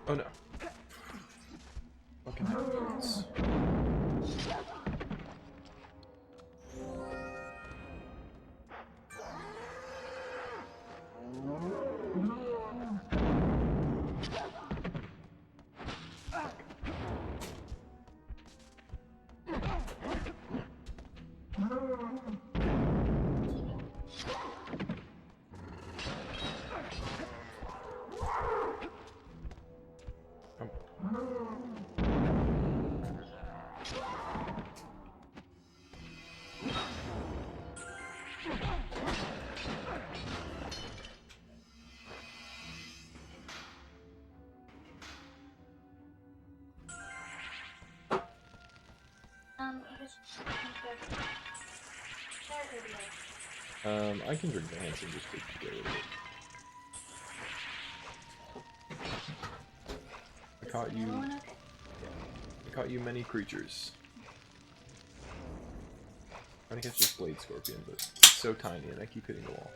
Oh no. Fucking happens. I can drink the Hanson just to get rid of it. I caught you. Yeah, I caught you many creatures. I'm trying to catch this blade scorpion, but it's so tiny and I keep hitting the wall.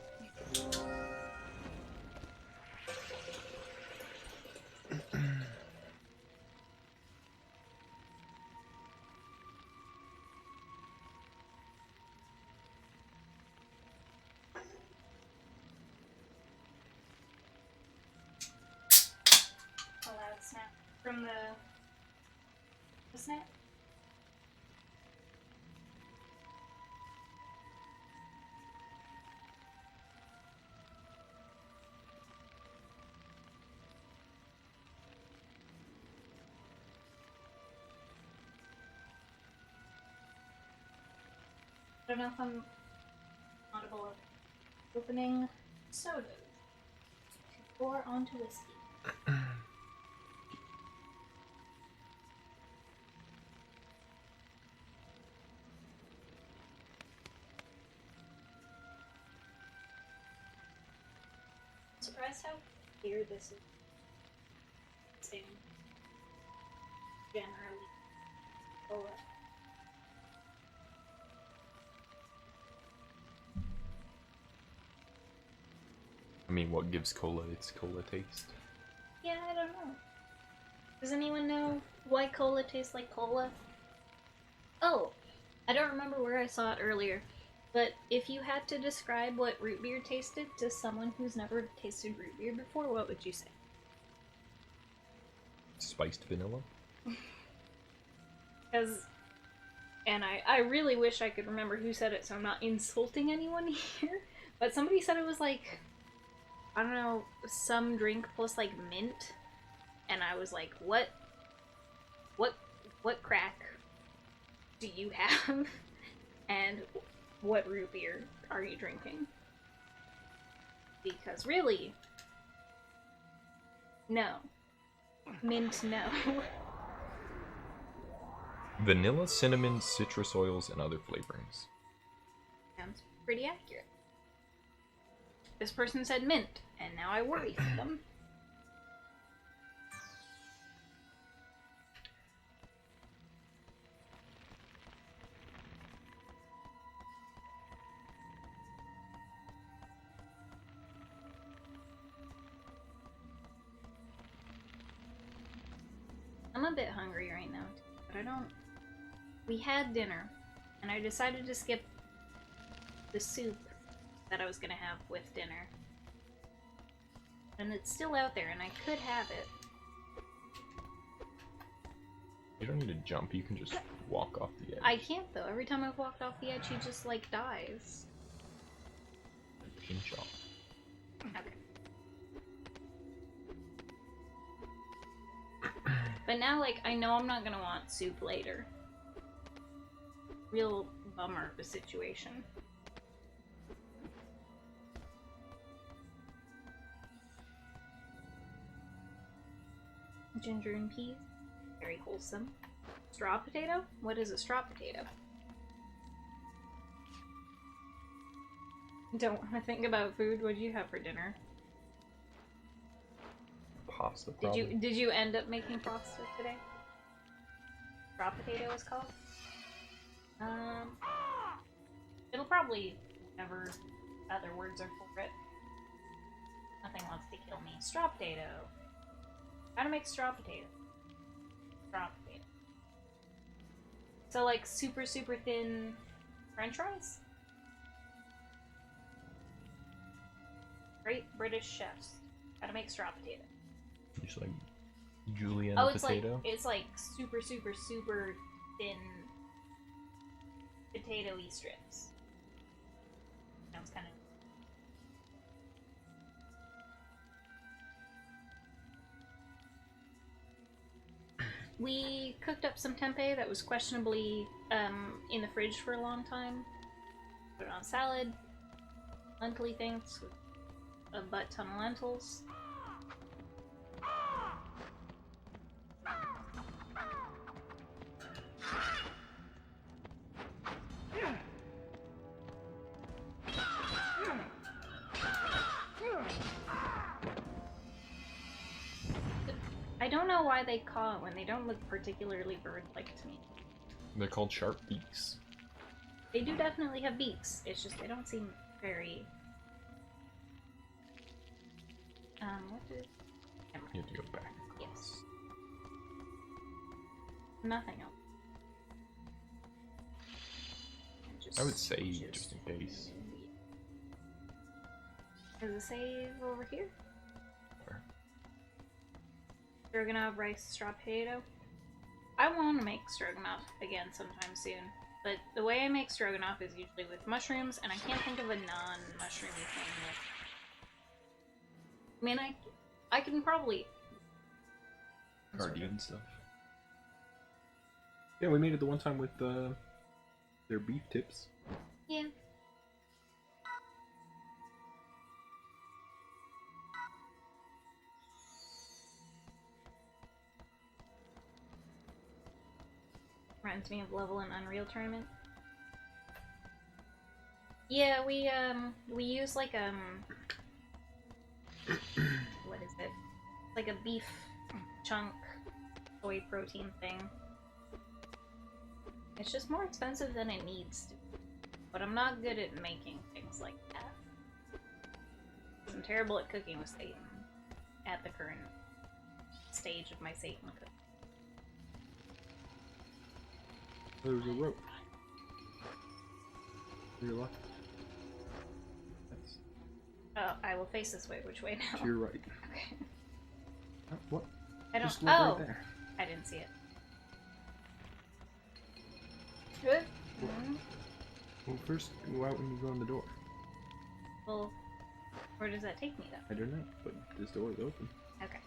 Snap from the snap. don't know if I'm audible of opening sodas to pour onto whiskey. I'm surprised how clear this is. Same. Generally. Cola. I mean, what gives cola its cola taste? Yeah, I don't know. Does anyone know why cola tastes like cola? Oh, I don't remember where I saw it earlier, but if you had to describe what root beer tasted to someone who's never tasted root beer before, what would you say? Spiced vanilla? Because, and I really wish I could remember who said it so I'm not insulting anyone here, but somebody said it was like, I don't know, some drink plus like mint, and I was like, what crack do you have, and what root beer are you drinking? Because really, no. Mint, no. Vanilla, cinnamon, citrus oils, and other flavorings. Sounds pretty accurate. This person said mint, and now I worry for them. I'm a bit hungry right now, but I don't... We had dinner, and I decided to skip the soup that I was gonna have with dinner. And it's still out there, and I could have it. You don't need to jump, you can just walk off the edge. I can't, though. Every time I've walked off the edge, he just, like, dies. Pinch off. Okay. But now, like, I know I'm not gonna want soup later. Real bummer of a situation. Ginger and peas. Very wholesome. Straw potato? What is a straw potato? Don't want to think about food. What did you have for dinner? Pasta, probably. Did you end up making pasta today? Straw potato is called? It'll probably whatever other words are for it. Nothing wants to kill me. Straw potato. How to make straw potato? Straw potato. So like super thin French fries? Great British chefs. How to make straw potato. Just like julienne potato? It's like super thin potato-y strips. Sounds kind of... We cooked up some tempeh that was questionably in the fridge for a long time. Put it on salad, lentil-y things with a butt ton of lentils. I don't know why they call it when they don't look particularly bird-like to me. They're called sharp beaks. They do definitely have beaks, it's just they don't seem very... what did... You have to go back. Yes. Nothing else. I would save just in case. Is a save over here? Where? Stroganoff, rice, straw potato. I want to make stroganoff again sometime soon, but the way I make stroganoff is usually with mushrooms, and I can't think of a non-mushroomy thing with... I mean, I can probably... Guardian stuff. Yeah, we made it the one time with their beef tips. Reminds me of level in Unreal Tournament. Yeah, we use like what is it? Like a beef chunk soy protein thing. It's just more expensive than it needs to be. But I'm not good at making things like that. I'm terrible at cooking with Satan at the current stage of my Satan cooking. There's a rope. To your left. That's Oh, I will face this way. Which way now? to your right. Okay. Oh, what? I don't. Just look Oh, right there. I didn't see it. Good. Well, first go out when you go in the door. Well, where does that take me though? I don't know, but this door is open. Okay.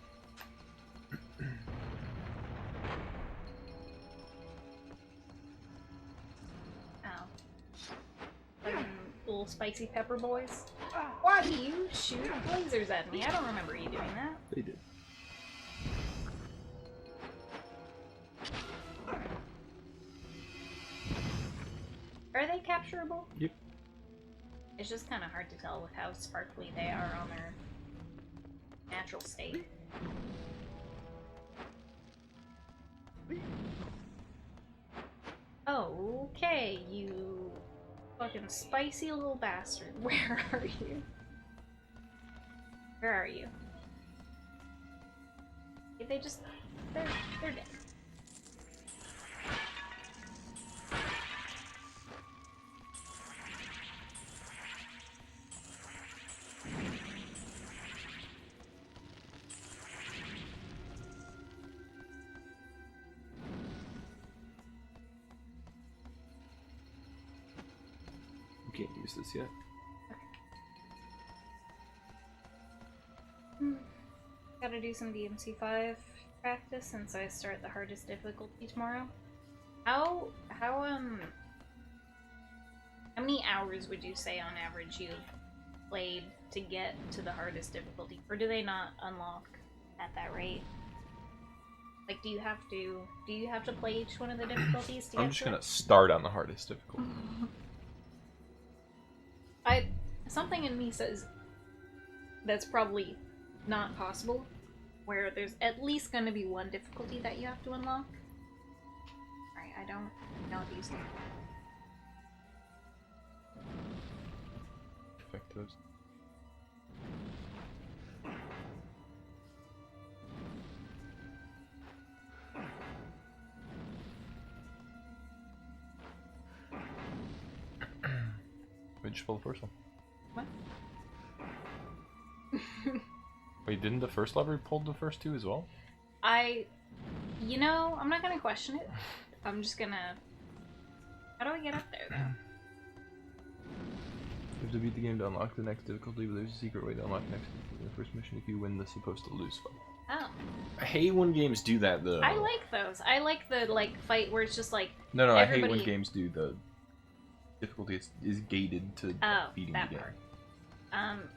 Oh. Fucking little spicy pepper boys. Why do you shoot lasers at me? I don't remember you doing that. They did. Are they capturable? Yep. It's just kind of hard to tell with how sparkly they are on their natural state. Okay, you fucking spicy little bastard. Where are you? Where are you? If they just... They're dead. You can't use this yet. Gotta do some DMC5 practice since I start the hardest difficulty tomorrow. How many hours would you say on average you've played to get to the hardest difficulty? Or do they not unlock at that rate? Like, do you have to play each one of the difficulties to get I'm just to gonna it? start on the hardest difficulty. Something in me says that's probably not possible, where there's at least going to be one difficulty that you have to unlock. Alright, I don't know these things. Effectives. We just pull the first one. What? Wait, didn't the first lever pull the first two as well? You know, I'm not gonna question it. I'm just gonna... How do I get up there, though? You have to beat the game to unlock the next difficulty, but there's a secret way to unlock the next difficulty in the first mission. If you win the supposed to lose fight. Oh. I hate when games do that though. I like those. I like the, fight where it's just like... No, I hate everybody- when games do the difficulty is gated to beating that the game. part.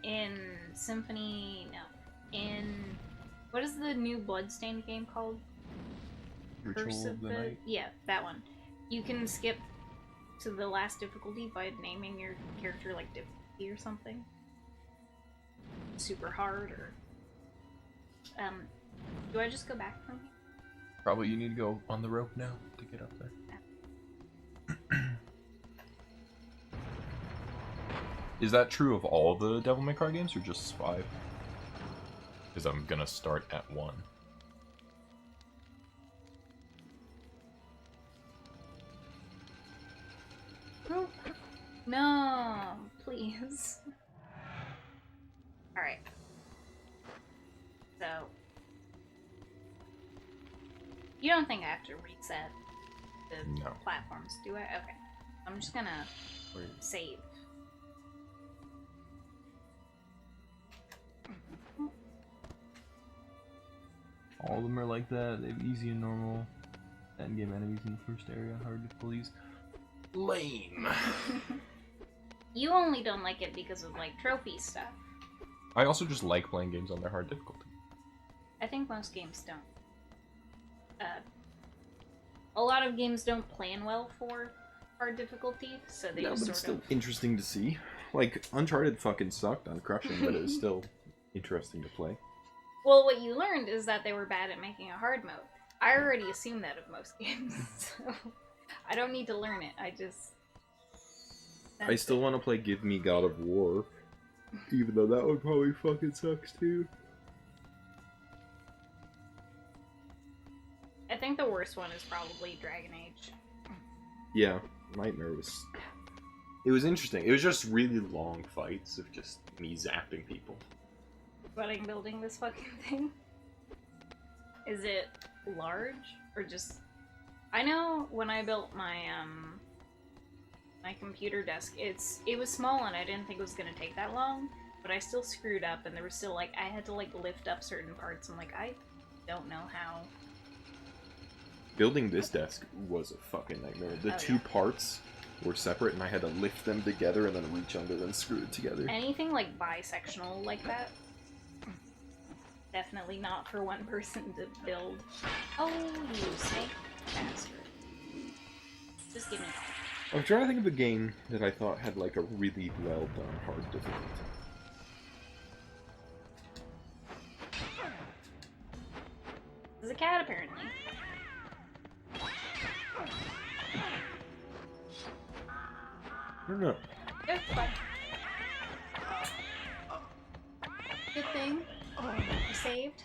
In Symphony... No. In... What is the new Bloodstained game called? Ritual Curse of the Night. Yeah, that one. You can skip to the last difficulty by naming your character like difficulty or something. Super hard or... do I just go back from here? Probably you need to go on the rope now to get up there. Is that true of all the Devil May Cry games or just 5? Because I'm gonna start at 1. No, please. Alright. So... You don't think I have to reset the No. platforms, do I? Okay. I'm just gonna save. All of them are like that. They have easy and normal. Endgame enemies in the first area, hard difficulties. Lame. You only don't like it because of, like, trophy stuff. I also just like playing games on their hard difficulty. I think most games don't. a lot of games don't plan well for hard difficulty, so they No, just but it's sort still of... interesting to see. Like, Uncharted fucking sucked on crushing, but it was still interesting to play. Well, what you learned is that they were bad at making a hard mode. I already assume that of most games, so I don't need to learn it. I just... I still want to play Give Me God of War, even though that one probably fucking sucks too. I think the worst one is probably Dragon Age. Yeah, Nightmare was... It was interesting. It was just really long fights of just me zapping people. Building this fucking thing. Is it large or just? I know when I built my my computer desk, it was small and I didn't think it was gonna take that long, but I still screwed up and there was still like I had to like lift up certain parts. I'm like I don't know how. Building this desk was a fucking nightmare. The two parts were separate and I had to lift them together and then reach under and screw it together. Anything like bisectional like that, definitely not for one person to build. Oh, you snake bastard. Just give me I'm trying to think of a game that I thought had like a really well done hard difficulty. There's a cat apparently. I don't know. Good, bye. Good thing. You saved.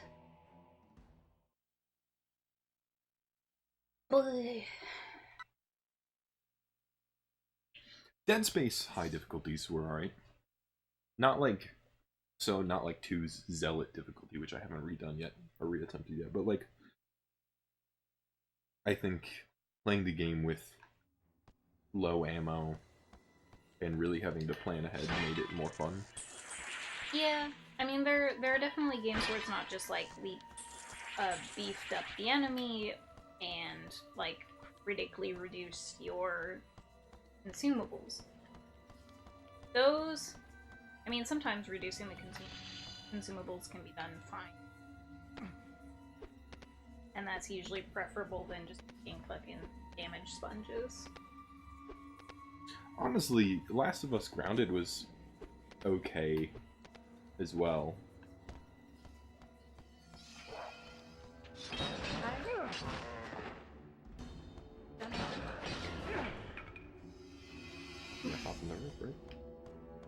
Boy. Dead Space high difficulties were alright. Not like 2's Zealot difficulty, which I haven't redone yet, or reattempted yet, but like, I think playing the game with low ammo and really having to plan ahead made it more fun. Yeah, I mean there are definitely games where it's not just like we beefed up the enemy and like critically reduced your consumables. Those, I mean, sometimes reducing the consumables can be done fine. And that's usually preferable than just being fucking damage sponges. Honestly, Last of Us Grounded was okay as well. Yeah, hop in the roof, right?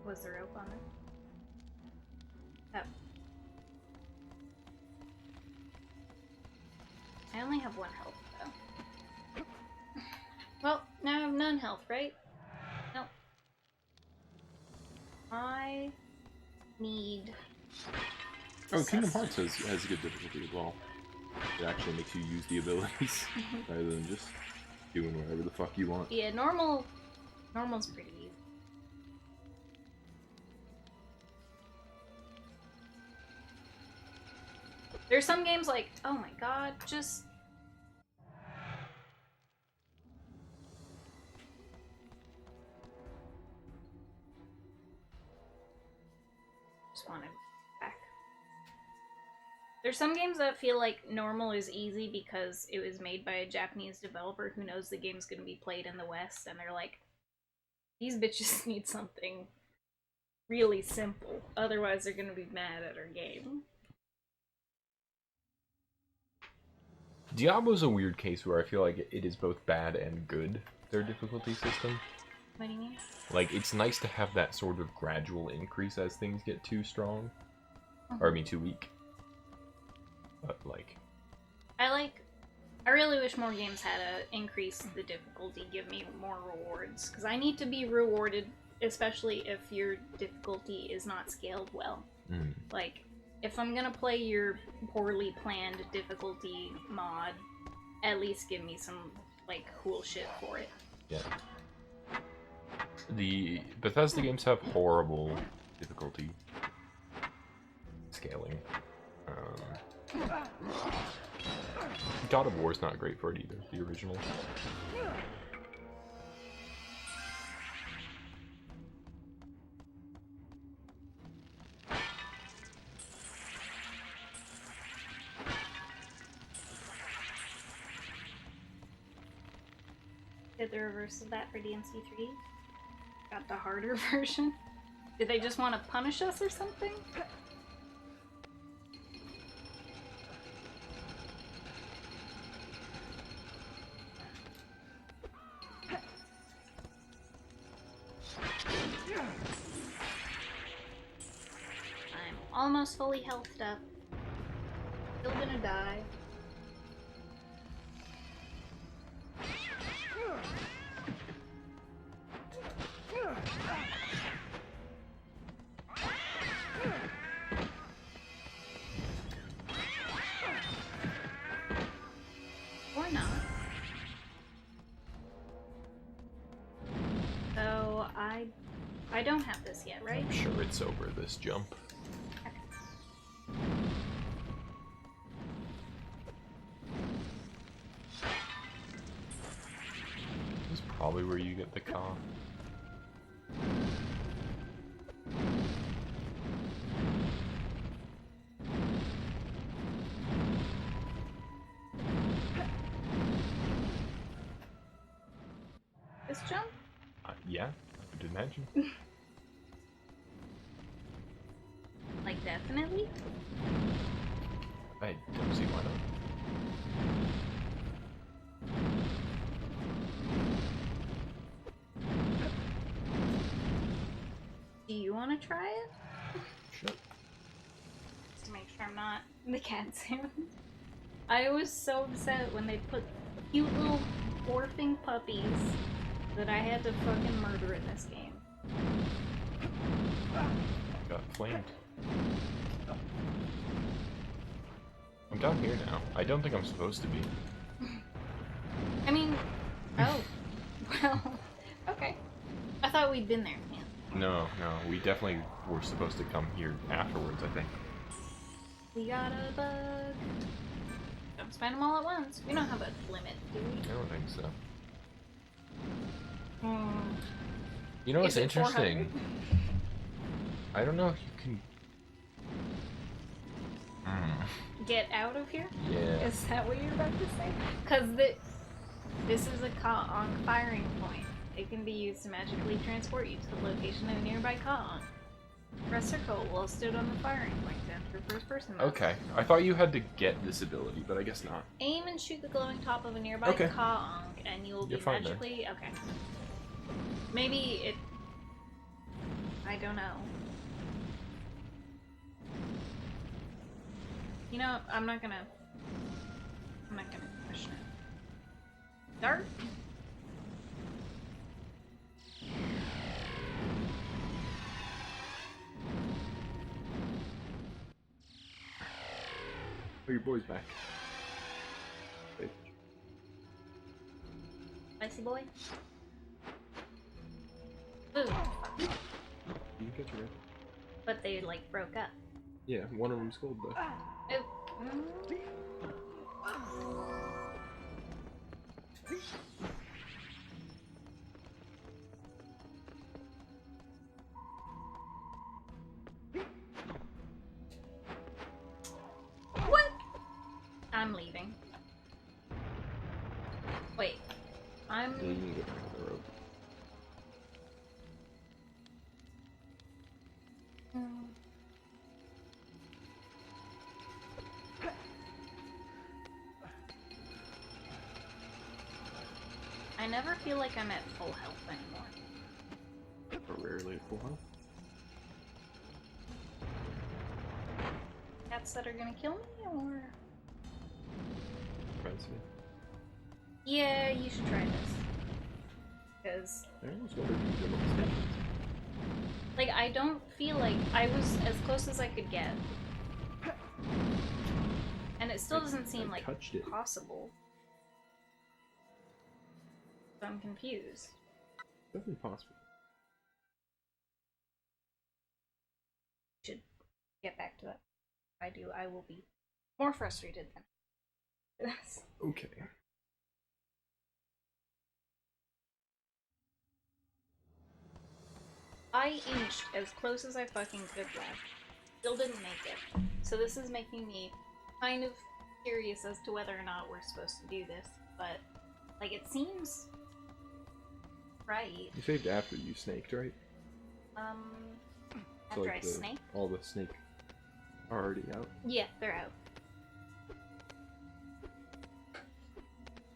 Was the rope on it? Oh. I only have 1 health, though. Well, now I have none health, right? Nope. I need... Oh, Kingdom Hearts has a good difficulty as well. It actually makes you use the abilities rather than just doing whatever the fuck you want. Yeah, normal's pretty easy. There's some games like, oh my god, just wanted back. There's some games that feel like normal is easy because it was made by a Japanese developer who knows the game's gonna be played in the West, and they're like, these bitches need something really simple, otherwise they're gonna be mad at our game. Diablo's a weird case where I feel like it is both bad and good, their difficulty system. What do you mean? Like, it's nice to have that sort of gradual increase as things get too strong. Or, I mean, too weak. But, like... I really wish more games had to increase the difficulty, give me more rewards. Because I need to be rewarded, especially if your difficulty is not scaled well. Mm. Like, if I'm gonna play your poorly planned difficulty mod, at least give me some, like, cool shit for it. Yeah. The Bethesda games have horrible difficulty scaling. God of War is not great for it either, the original. Did the reverse of that for DMC3? Got the harder version? Did they just want to punish us or something? I'm almost fully healthed up. Still gonna die. Or not. So I don't have this yet, right? I'm sure it's over this jump. This is probably where you get the car. This jump? Yeah, I would imagine. Like, definitely? I don't see why not. Do you want to try it? Sure. Just to make sure I'm not the cat sound. I was so upset when they put cute little orphan puppies that I had to fucking murder in this game. Got flamed. I'm down here now. I don't think I'm supposed to be. I mean, oh, well, okay. I thought we'd been there, man. No, we definitely were supposed to come here afterwards, I think. We got a bug. Don't spend them all at once. We don't have a limit, do we? I don't think so. Hmm. You know what's Is it interesting? 400? I don't know if you can... Get out of here? Yeah. Is that what you're about to say? Because this is a Ka-Onk firing point. It can be used to magically transport you to the location of a nearby Ka-Onk. Press circle while stood on the firing point to enter first person mode. Okay, I thought you had to get this ability, but I guess not. Aim and shoot the glowing top of a nearby Okay. Ka-Onk, and you will be You're fine there. magically... Okay. Maybe it... I don't know. You know, I'm not gonna question it. Dart? Oh, your boy's back. Bitch. Spicy boy? Ooh. You can catch her. But they, like, broke up. Yeah, one of them's gold though. Oh. Mm. What? I'm leaving. Wait. Yeah, you can get back on the road. Mm. I never feel like I'm at full health anymore. But rarely at full health. Cats that are gonna kill me, or... Fancy. Yeah, you should try this. Because, I almost wondered if you did on the stage. like, I don't feel like I was as close as I could get. And it still doesn't seem, like, touched it. possible. So I'm confused. Definitely possible. Should get back to that. If I do, I will be more frustrated than this. Okay. I inched as close as I fucking could left. Still didn't make it. So this is making me kind of curious as to whether or not we're supposed to do this. But, like, it seems Right. You saved after you snaked, right? So, After like, I snake? all the snake are already out. Yeah, they're out.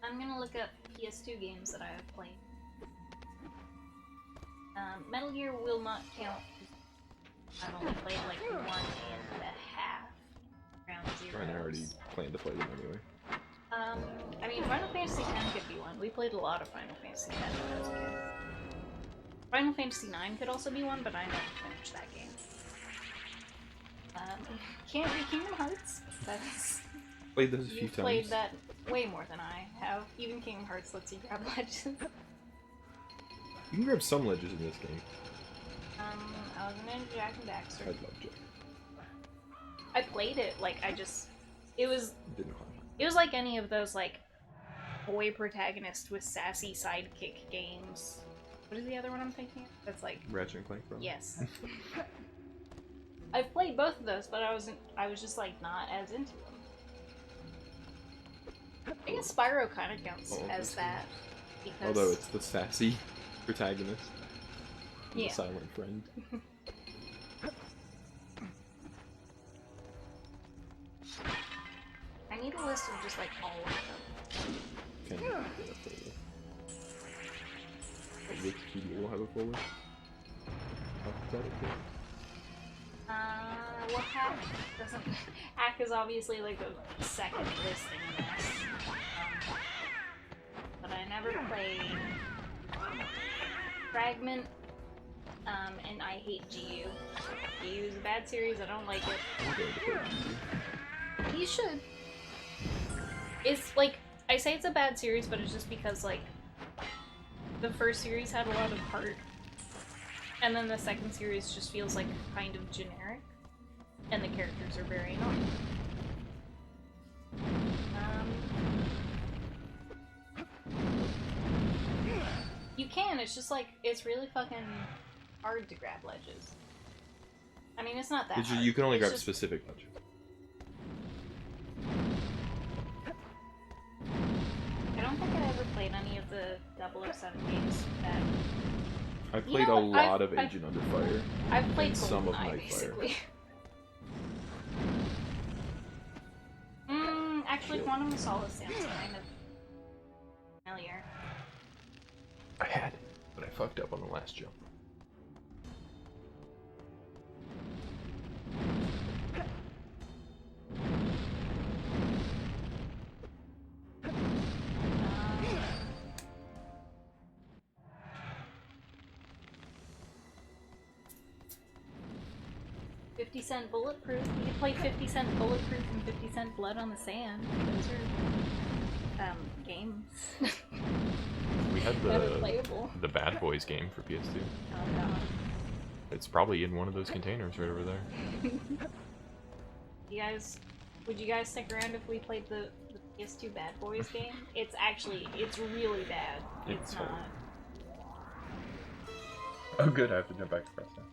I'm gonna look up PS2 games that I have played. Metal Gear will not count. I've only played like 1.5 round zeros. And I already planned to play them anyway. I mean, Final Fantasy X could be one. We played a lot of Final Fantasy X when I was a kid. Final Fantasy IX could also be one, but I never finished that game. Can't be Kingdom Hearts. That's... Played those a few You've times. played that way more than I have. Even Kingdom Hearts lets you grab ledges. You can grab some ledges in this game. I was into Jack and Daxter. I'd love Jack. I played it, like, it was Didn't know how. It was like any of those, like, boy protagonist with sassy sidekick games. What is the other one I'm thinking of? That's like... Ratchet and Clank, bro. Yes. I've played both of those, but I was just, like, not as into them. I guess Spyro kind of counts as that. Because... Although it's the sassy protagonist. And Yeah. the silent friend. I need a list of just, like, all of them. Can you Wikipedia will have a full list? Alphabetically. Well, Hack doesn't... Hack is obviously, like, the second listing in this. But I never played... Fragment, and I hate GU. GU is a bad series, I don't like it. I'm going to play GU. You should. It's, like, I say it's a bad series, but it's just because, like, the first series had a lot of heart. And then the second series just feels, like, kind of generic. And the characters are very annoying. You can, it's just, like, it's really fucking hard to grab ledges. I mean, it's not that hard. You can only It's grab just... specific ledges. I don't think I ever played any of the 007 games that... I've played a lot of Agent Under Fire. I've played and some of GoldenEye, Nightfire. basically. Actually, Shit. Quantum of Solace sounds kind of familiar. I had it, but I fucked up on the last jump. $50 Bulletproof. You could play $50 Bulletproof and $50 Blood on the Sand. Those are games. We had That are playable. the Bad Boys game for PS2. Oh god. It's probably in one of those containers right over there. Would you guys stick around if we played the PS2 Bad Boys game? It's really bad. It's not. Oh good, I have to jump back across now.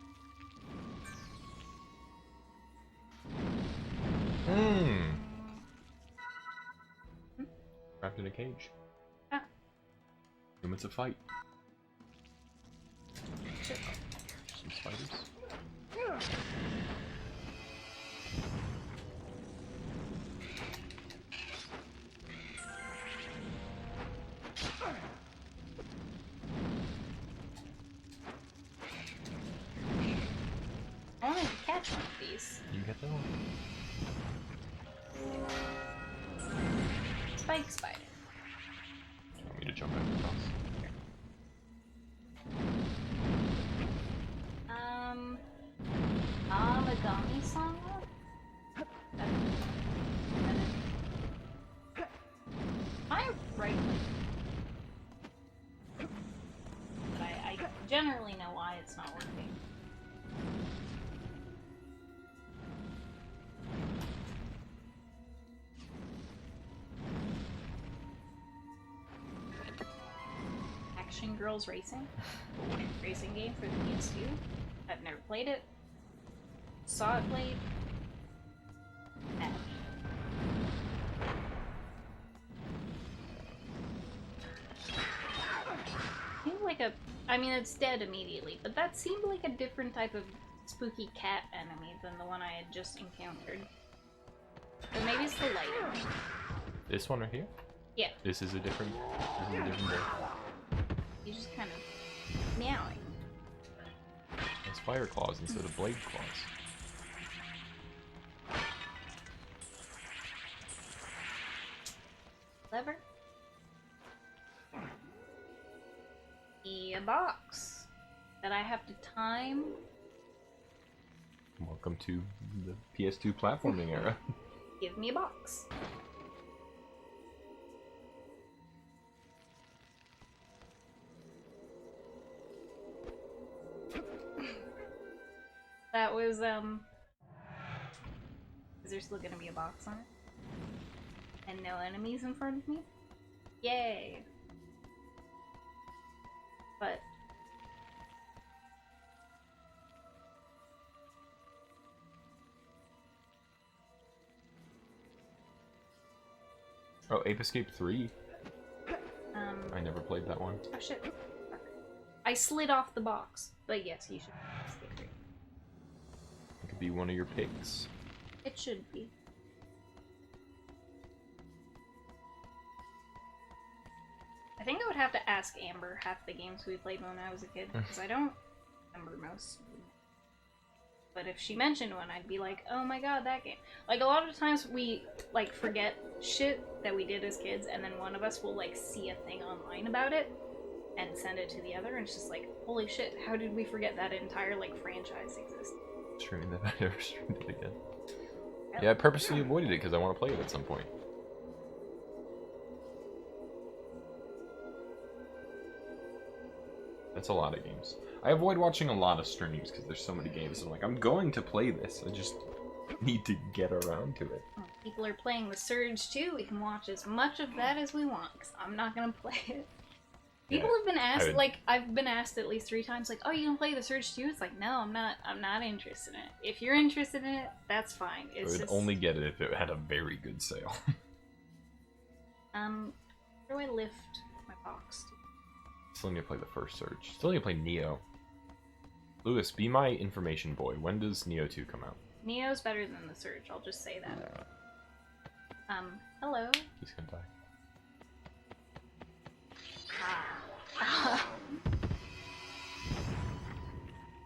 Trapped in a cage. Ah. It's a fight. Shit. Some spiders. I wanted to catch one of these. You can get that one. Spike spider. You want me to jump back across? Amagami song? I'm right. But I generally know why it's not working. Action Girls Racing. Racing game for the PS2. I've never played it. Saw it played. Bad. I feel like like a... I mean, it's dead immediately, but that seemed like a different type of spooky cat enemy than the one I had just encountered. But maybe it's the lighting. This one right here? Yeah. This is a different bird. He's just kind of meowing. It's fire claws instead of blade claws. Lever? A box that I have to time. Welcome to the PS2 platforming era. Give me a box. That was, Is there still gonna be a box on it? And no enemies in front of me? Yay! But... Oh, Ape Escape 3? I I never played that one. Oh shit. Fuck. I slid off the box. But yes, you should skip through. It could be one of your picks. It should be. I think I would have to ask Amber half the games we played when I was a kid, because I don't remember most. But if she mentioned one, I'd be like, oh my god, that game. Like, a lot of times we, like, forget shit that we did as kids, and then one of us will, like, see a thing online about it, and send it to the other, and it's just like, holy shit, how did we forget that entire, like, franchise existed? Streaming that, I never streamed it again. Yeah, I purposely avoided it because I want to play it at some point. That's a lot of games. I avoid watching a lot of streams because there's so many games. I'm like, I'm going to play this. I just need to get around to it. People are playing The Surge too. We can watch as much of that as we want, because I'm not gonna play it. People have been asked, like, I've been asked at least 3 times, like, oh, you gonna play The Surge too? It's like, no, I'm not interested in it. If you're interested in it, that's fine. I It's would just... only get it if it had a very good sale. Where do I lift my box to? Still need to play the first Surge. Still need to play Neo. Lewis, be my information boy. When does Neo 2 come out? Neo's better than The Surge, I'll just say that. Hello? He's gonna die. Ah.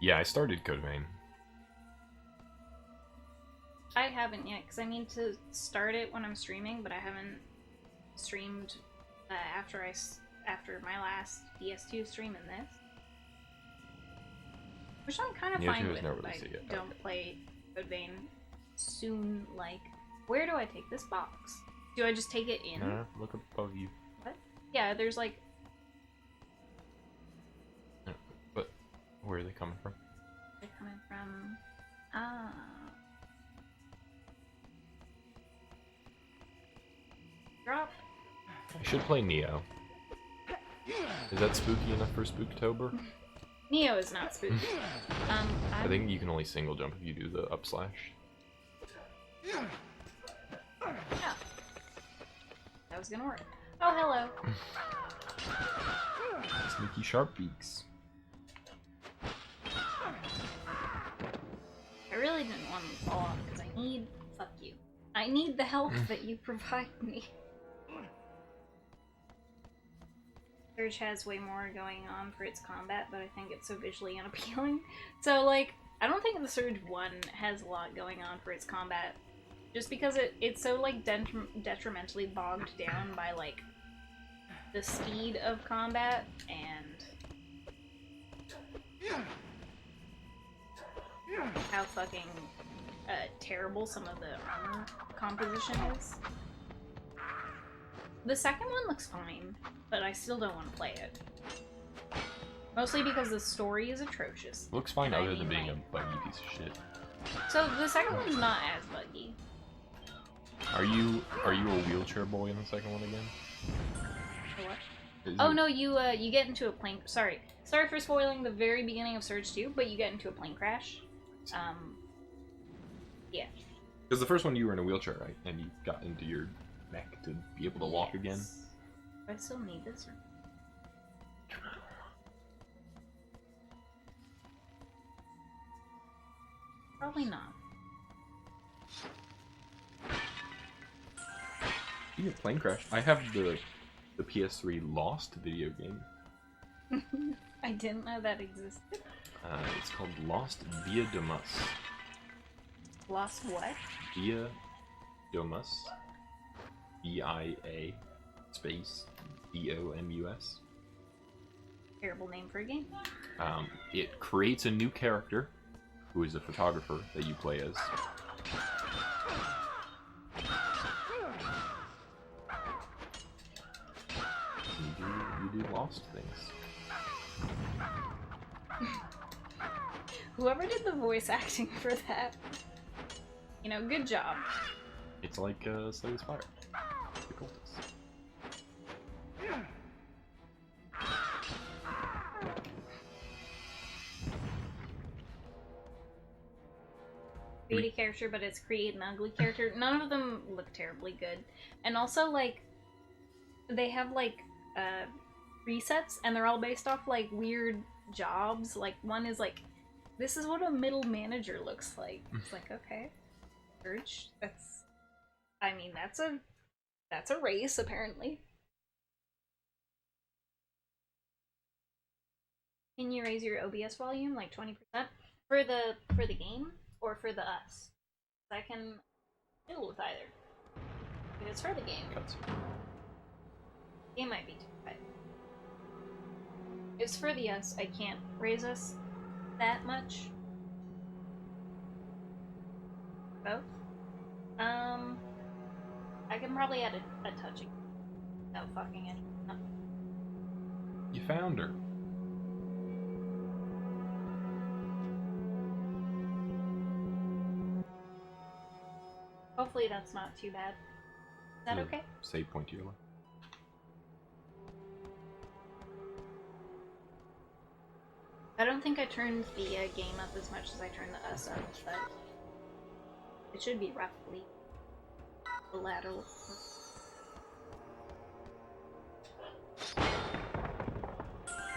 Yeah, I started Code Vein. I haven't yet, because I need to start it when I'm streaming, but I haven't streamed after my last PS2 stream in this. Which I'm kind of Neo fine 2 with has never if I released it yet. don't play Code Vein soon. Like, where do I take this box? Do I just take it in? No, look above you. What? Yeah, there's like... But where are they coming from? They're coming from... Drop. I should play Neo. Is that spooky enough for Spooktober? Neo is not spooky. I think you can only single jump if you do the up slash. Yeah. That was gonna work. Oh, hello. Sneaky sharp beaks. I really didn't want to fall off because I need... Fuck you. I need the help that you provide me. Surge has way more going on for its combat, but I think it's so visually unappealing. So, like, I don't think the Surge 1 has a lot going on for its combat. Just because it's so, like, detrimentally bogged down by, like, the speed of combat and how fucking terrible some of the armor composition is. The second one looks fine, but I still don't want to play it. Mostly because the story is atrocious. Looks fine And other than being like... a buggy piece of shit. So the second one's not as buggy. Are you a wheelchair boy in the second one again? The what? Is Oh it- no, you get into a plane... Sorry for spoiling the very beginning of Surge 2, but you get into a plane crash. Yeah. Because the first one you were in a wheelchair, right? And you got into your mech to be able to walk again. Do I still need this? Or... Probably not. You have Plane Crash. I have the PS3 Lost video game. I didn't know that existed. It's called Lost Via Domus. Lost what? Via Domus. VIA space DOMUS. Terrible name for a game. It creates a new character who is a photographer that you play as. You do lost things. Whoever did the voice acting for that, you know, good job. It's like Slay the Spire. The cultists. Create a character, but it's create an ugly character. None of them look terribly good. And also, like, they have, like, presets, and they're all based off, like, weird jobs. Like, one is, like, this is what a middle manager looks like. It's like, okay. Urge. That's... I mean, that's a race, apparently. Can you raise your OBS volume, like, 20%? For the game? Or for the us? I can fiddle with either. If it's for the game, Cuts. it might be too high. If it's for the us, I can't raise us that much. Both. I can probably add a touching without fucking anything up. You found her. Hopefully that's not too bad. Is that Your okay? Save point to your left. I don't think I turned the game up as much as I turned the us up, but it should be roughly the lateral.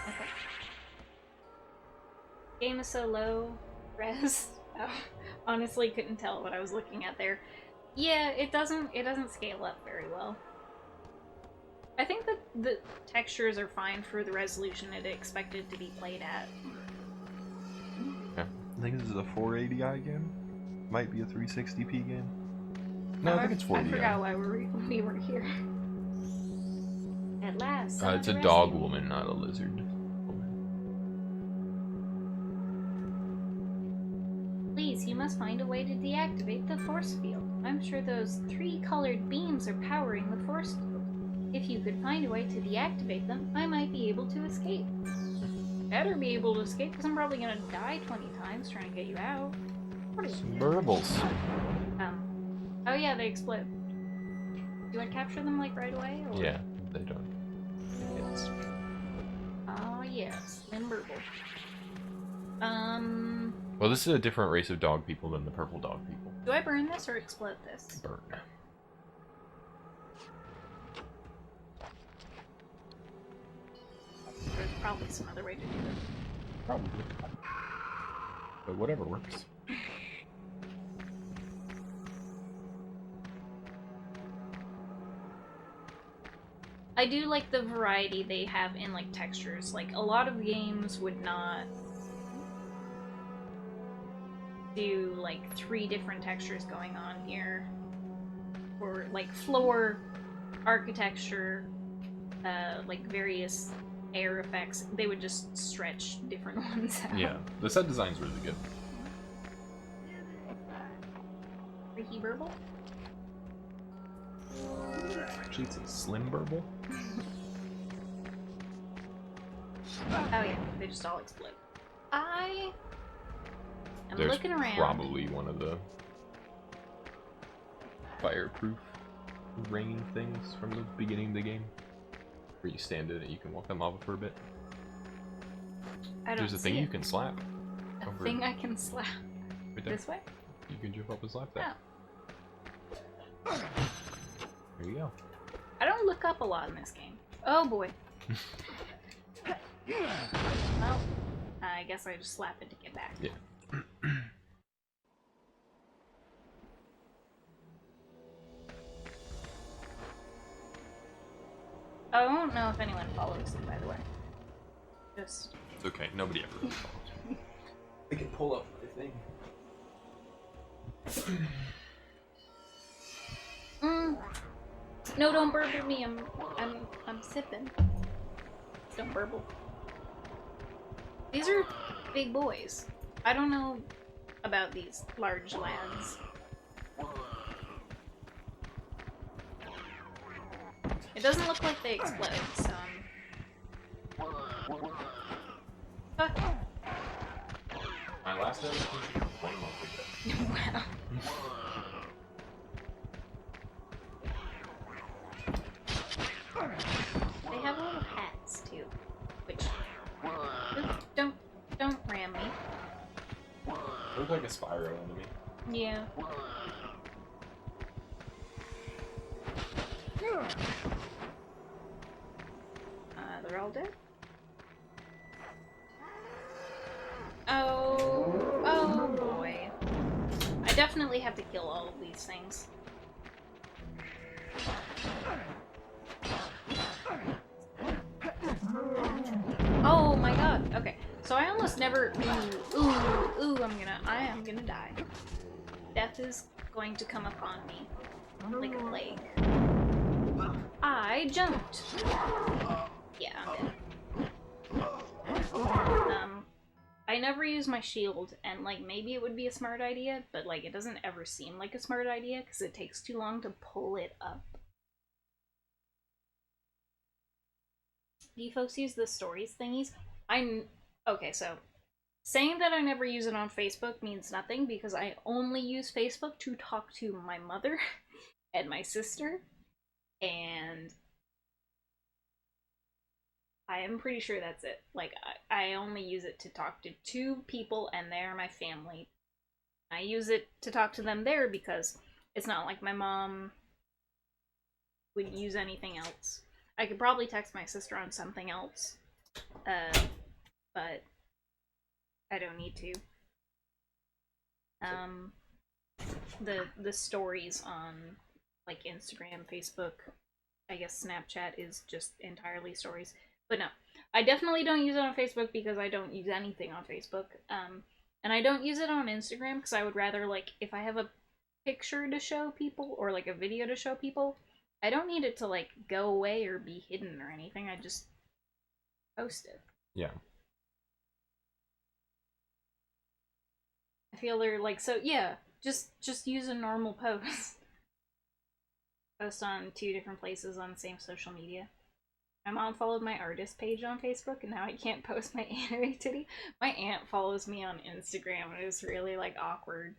Okay. Game is so low res. Oh, honestly, couldn't tell what I was looking at there. Yeah, it doesn't scale up very well. I think that the textures are fine for the resolution it expected to be played at. I think this is a 480i game. Might be a 360p game. No, I think it's 40. I forgot why we were here. At last. It's a dog woman, not a lizard woman. Please, you must find a way to deactivate the force field. I'm sure those 3 colored beams are powering the force field. If you could find a way to deactivate them, I might be able to escape. Better be able to escape, because I'm probably gonna die 20 times trying to get you out. Some burbles. Oh yeah, they explode. Do I capture them, like, right away? Or? Yeah, they don't. It's... Oh yes, Slim Burble. Well, this is a different race of dog people than the purple dog people. Do I burn this or explode this? Burn. There's probably some other way to do it. Probably. But whatever works. I do like the variety they have in, like, textures. Like, a lot of games would not do, like, 3 different textures going on here. Or, like, floor, architecture, like, various air effects. They would just stretch different ones out. Yeah, the set design's really good. Freaky Burble? Actually, it's a slim burble. Oh yeah, they just all explode. I'm There's looking around. probably one of the fireproof ring things from the beginning of the game, where you stand in it and you can walk on lava for a bit. I don't There's a see thing it. you can slap. A over thing I can slap. right there. This way? You can jump up and slap that. Oh. There you go. I don't look up a lot in this game. Oh boy. Well, I guess I just slap it to get back. Yeah. don't know if anyone follows them, by the way. Just... It's okay, nobody ever really follows. I can pull up my thing. No, don't burble me. I'm sipping. Don't burble. These are big boys. I don't know about these large lads. It doesn't look like they explode, so My last episode was 1 month ago. wow. They have little hats too, which oops, don't ram me. They look like a Spyro enemy. Yeah. They're all dead. Oh boy. I definitely have to kill all of these things. Oh my god. Okay. So I almost never ooh, I am gonna die. Death is going to come upon me like a plague. I jumped. Yeah, I'm dead. I never use my shield, and like maybe it would be a smart idea, but like it doesn't ever seem like a smart idea because it takes too long to pull it up. Do you folks use the stories thingies? Okay, so saying that I never use it on Facebook means nothing because I only use Facebook to talk to my mother and my sister, and I am pretty sure that's it. Like, I only use it to talk to 2 people, and they are my family. I use it to talk to them there because it's not like my mom would use anything else. I could probably text my sister on something else, but I don't need to. The stories on, like, Instagram, Facebook, I guess Snapchat is just entirely stories. But no, I definitely don't use it on Facebook because I don't use anything on Facebook. And I don't use it on Instagram because I would rather, like, if I have a picture to show people or, like, a video to show people, I don't need it to, like, go away or be hidden or anything. I just post it. Yeah. I feel they're, like, so, yeah, just use a normal post. Post on 2 different places on the same social media. My mom followed my artist page on Facebook, and now I can't post my anime titty. My aunt follows me on Instagram, and it's really, like, awkward.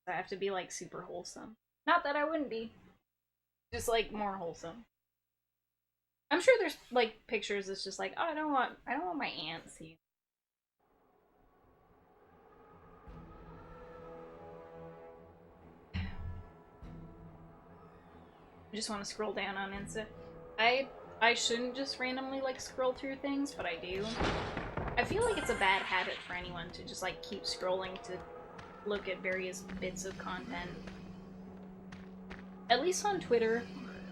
I have to be, like, super wholesome. Not that I wouldn't be. Just, like, more wholesome. I'm sure there's, like, pictures that's just like, oh, I don't want my aunt seeing. I just want to scroll down on Insta. I shouldn't just randomly, like, scroll through things, but I do. I feel like it's a bad habit for anyone to just, like, keep scrolling to look at various bits of content. At least on Twitter,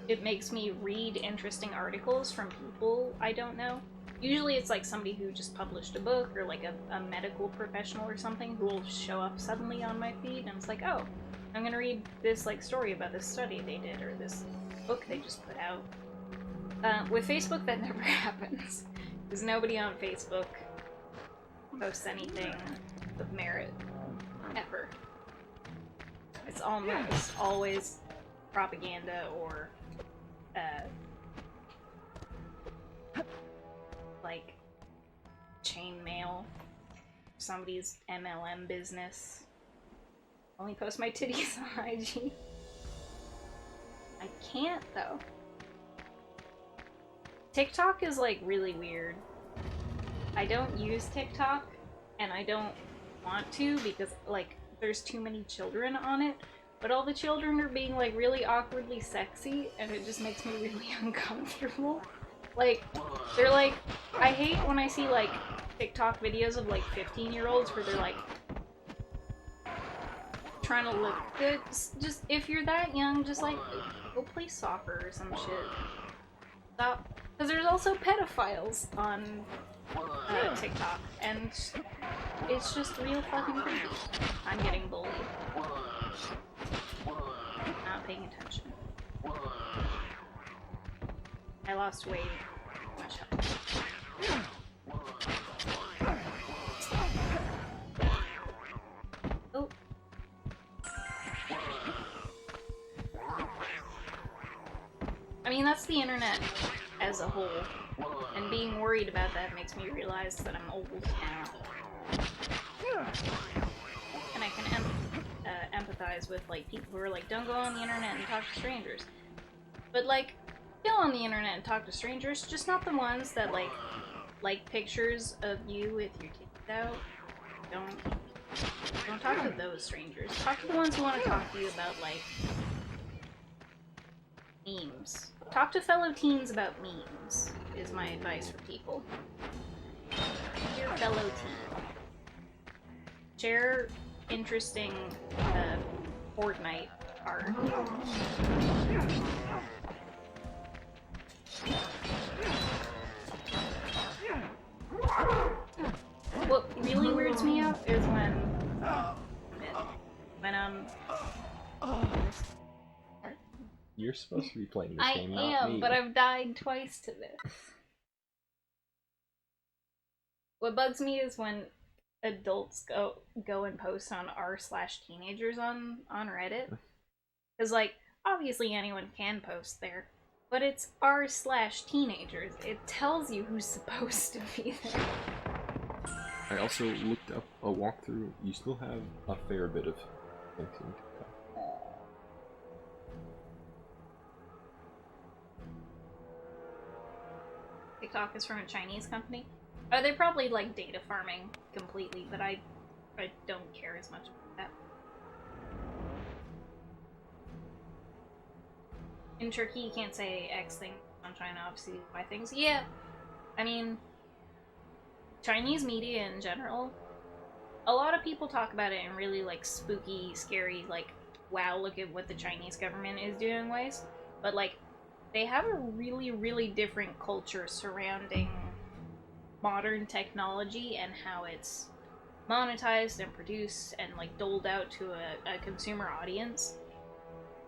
it makes me read interesting articles from people I don't know. Usually it's, like, somebody who just published a book, or, like, a medical professional or something who will show up suddenly on my feed, and it's like, oh, I'm gonna read this, like, story about this study they did, or this book they just put out. With Facebook, that never happens. Because nobody on Facebook posts anything of merit. Ever. It's almost always propaganda or, like, chain mail. Somebody's MLM business. Only post my titties on IG. I can't, though. TikTok is, like, really weird. I don't use TikTok, and I don't want to because, like, there's too many children on it, but all the children are being, like, really awkwardly sexy, and it just makes me really uncomfortable. Like, they're like, I hate when I see, like, TikTok videos of, like, 15-year-olds where they're, like, trying to look good. Just, if you're that young, just, like, Go play soccer or some shit. Stop. Because there's also pedophiles on TikTok, and it's just real fucking creepy. I'm getting bullied. Not paying attention. I lost way too much health. Oh. I mean, that's the internet as a whole, and being worried about that makes me realize that I'm old now. And I can empathize with, like, people who are like, don't go on the internet and talk to strangers. But, like, go on the internet and talk to strangers, just not the ones that, like pictures of you with your titties out. Don't talk to those strangers. Talk to the ones who want to talk to you about, like, memes. Talk to fellow teens about memes, is my advice for people. Your fellow teen. Share interesting Fortnite art. What really weirds me out is when You're supposed to be playing this I game, not am, me. but I've died twice to this. What bugs me is when adults go and post on r/teenagers on Reddit. Because, like, obviously anyone can post there, but it's r/teenagers. It tells you who's supposed to be there. I also looked up a walkthrough. You still have a fair bit of things in TikTok. TikTok is from a Chinese company. Oh, they're probably, like, data farming completely, but I don't care as much about that. In Turkey, you can't say X thing on China, obviously Y things. Yeah, I mean, Chinese media in general, a lot of people talk about it in really, like, spooky, scary, like, wow, look at what the Chinese government is doing ways. But, like, they have a really, really different culture surrounding modern technology and how it's monetized and produced and, like, doled out to a consumer audience.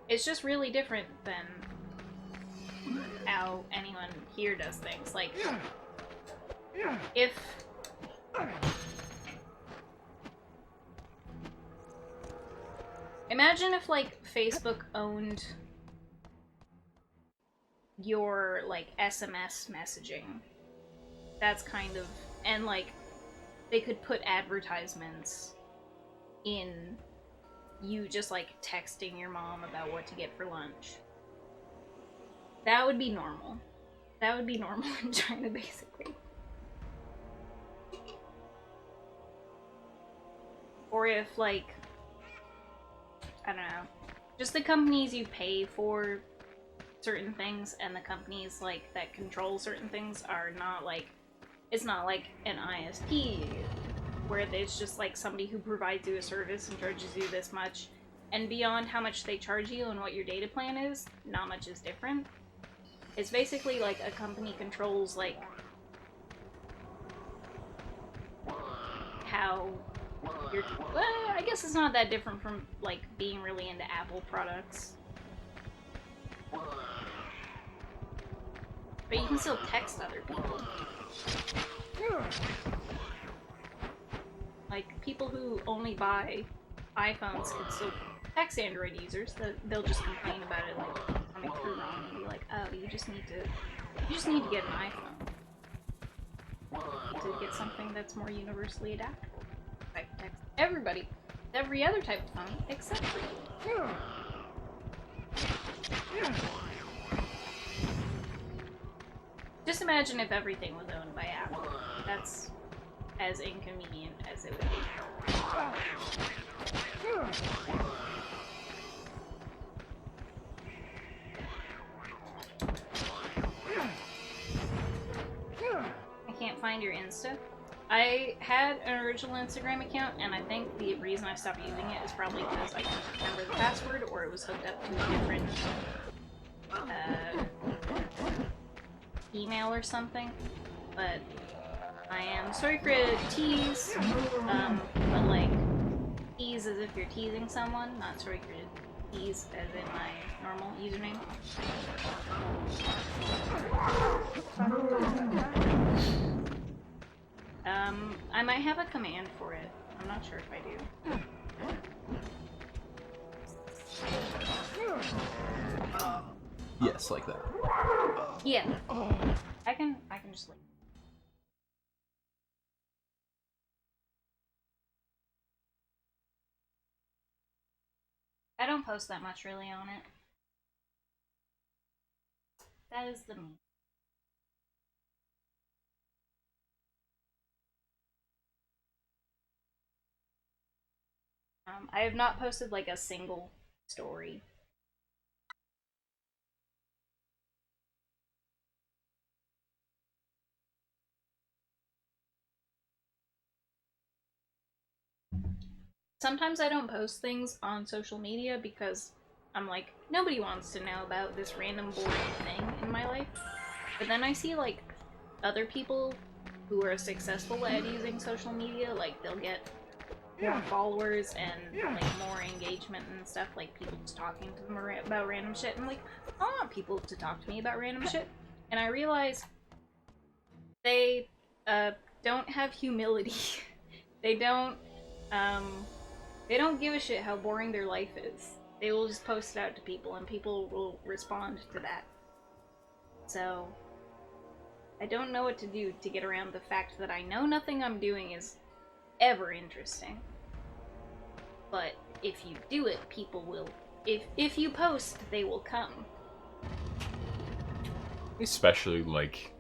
It's just really different than how anyone here does things. Like, if imagine if, like, Facebook owned your, like, SMS messaging. That's kind of, and, like, they could put advertisements in you just, like, texting your mom about what to get for lunch. That would be normal. That would be normal in China, basically. Or if, like, I don't know, just the companies you pay for certain things and the companies, like, that control certain things are not, like, it's not like an ISP where it's just, like, somebody who provides you a service and charges you this much, and beyond how much they charge you and what your data plan is, not much is different. It's basically like a company controls, like, how you're, well, I guess it's not that different from, like, being really into Apple products. But you can still text other people. Like, people who only buy iPhones can still text Android users. They'll just complain about it, like, coming through wrong, and be like, oh, you just need to get an iPhone. You need to get something that's more universally adaptable. I can text everybody, every other type of phone, except for you. Just imagine if everything was owned by Apple. That's as inconvenient as it would be. I can't find your Insta. I had an original Instagram account, and I think the reason I stopped using it is probably because I couldn't remember the password, or it was hooked up to a different email or something, but I am sorry for tease, but like, tease as if you're teasing someone, not sorry for tease as in my normal username. I might have a command for it. I'm not sure if I do. Yes, like that. Yeah. I can just like. I don't post that much really on it. That is the meme. I have not posted like a single story. Sometimes I don't post things on social media because I'm like, nobody wants to know about this random boring thing in my life. But then I see like other people who are successful at using social media, like they'll get more followers and like more engagement and stuff, like people just talking to them about random shit. And like, I want people to talk to me about random shit. And I realize they don't have humility. They don't give a shit how boring their life is. They will just post it out to people and people will respond to that. So I don't know what to do to get around the fact that I know nothing I'm doing is ever interesting. But if you do it, people will. If you post, they will come. Especially, like,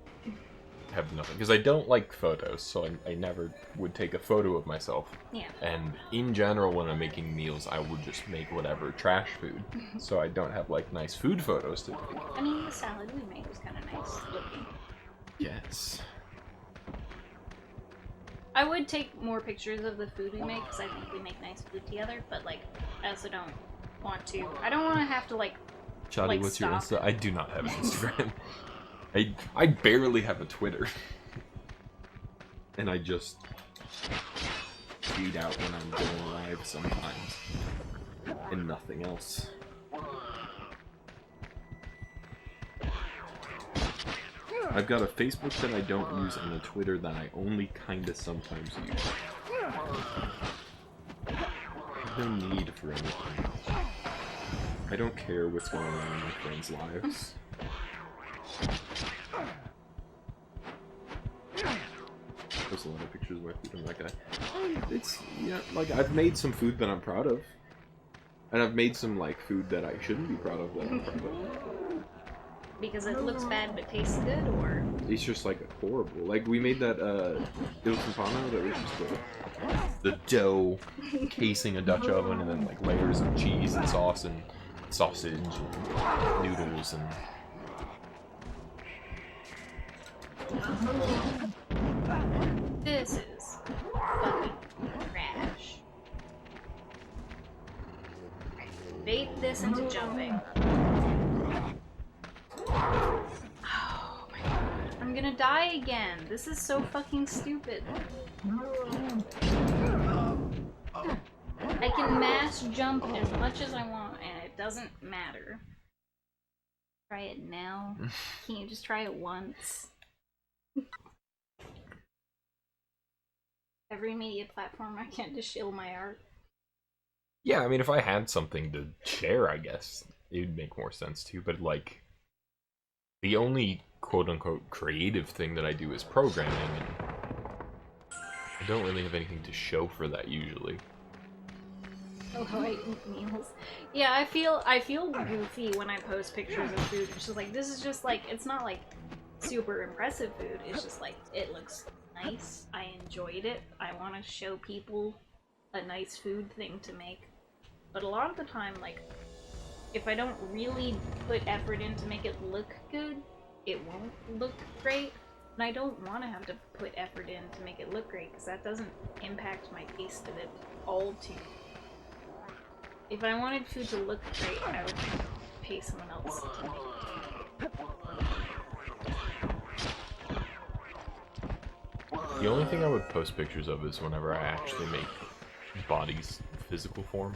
have nothing. Because I don't like photos, so I never would take a photo of myself. Yeah. And in general, when I'm making meals, I would just make whatever trash food. So I don't have, like, nice food photos to take. I mean, the salad we made was kind of nice looking. Yes. I would take more pictures of the food we make, because I think we make nice food together, but, like, I also don't want to. I don't want to have to, like, Chadi, like, what's your stop. Insta? I do not have an Instagram. I barely have a Twitter. And I just tweet out when I'm going live sometimes. And nothing else. I've got a Facebook that I don't use and a Twitter that I only kinda sometimes use. There's no need for anything. I don't care what's going on in my friends' lives. Post a lot of pictures of my food. I'm like, it's, yeah, like, I've made some food that I'm proud of. And I've made some, like, food that I shouldn't be proud of that I'm proud of. Because it looks bad but tastes good, or? It's just, like, horrible. Like, we made that, Il Campano that was just The dough casing a Dutch oven and then, like, layers of cheese and sauce and sausage and noodles and... This is fucking trash. Bait this into jumping. Oh my god. I'm gonna die again. This is so fucking stupid. I can mass jump as much as I want and it doesn't matter. Try it now. Can you just try it once? Every media platform I can to shill my art. Yeah, I mean, if I had something to share, I guess it would make more sense too, but, like, the only quote-unquote creative thing that I do is programming, and I don't really have anything to show for that usually. Oh, how I eat meals. Yeah, I feel goofy when I post pictures of food. It's just like, this is just like, it's not like super impressive food. It's just like, it looks nice. I enjoyed it. I want to show people a nice food thing to make. But a lot of the time, like, if I don't really put effort in to make it look good, it won't look great. And I don't want to have to put effort in to make it look great, because that doesn't impact my taste of it all too. If I wanted food to look great, I would pay someone else to make it. The only thing I would post pictures of is whenever I actually make bodies physical form.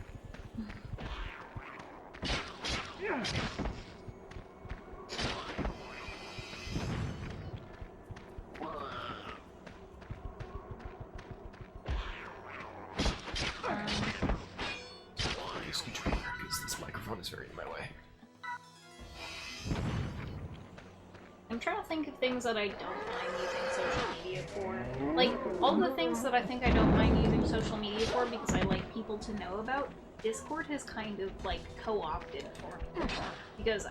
This controller, because this microphone is very in my way. I'm trying to think of things that I don't mind using social media for. Like, all the things that I think I don't mind using social media for because I like people to know about, Discord has kind of, like, co-opted for me. Because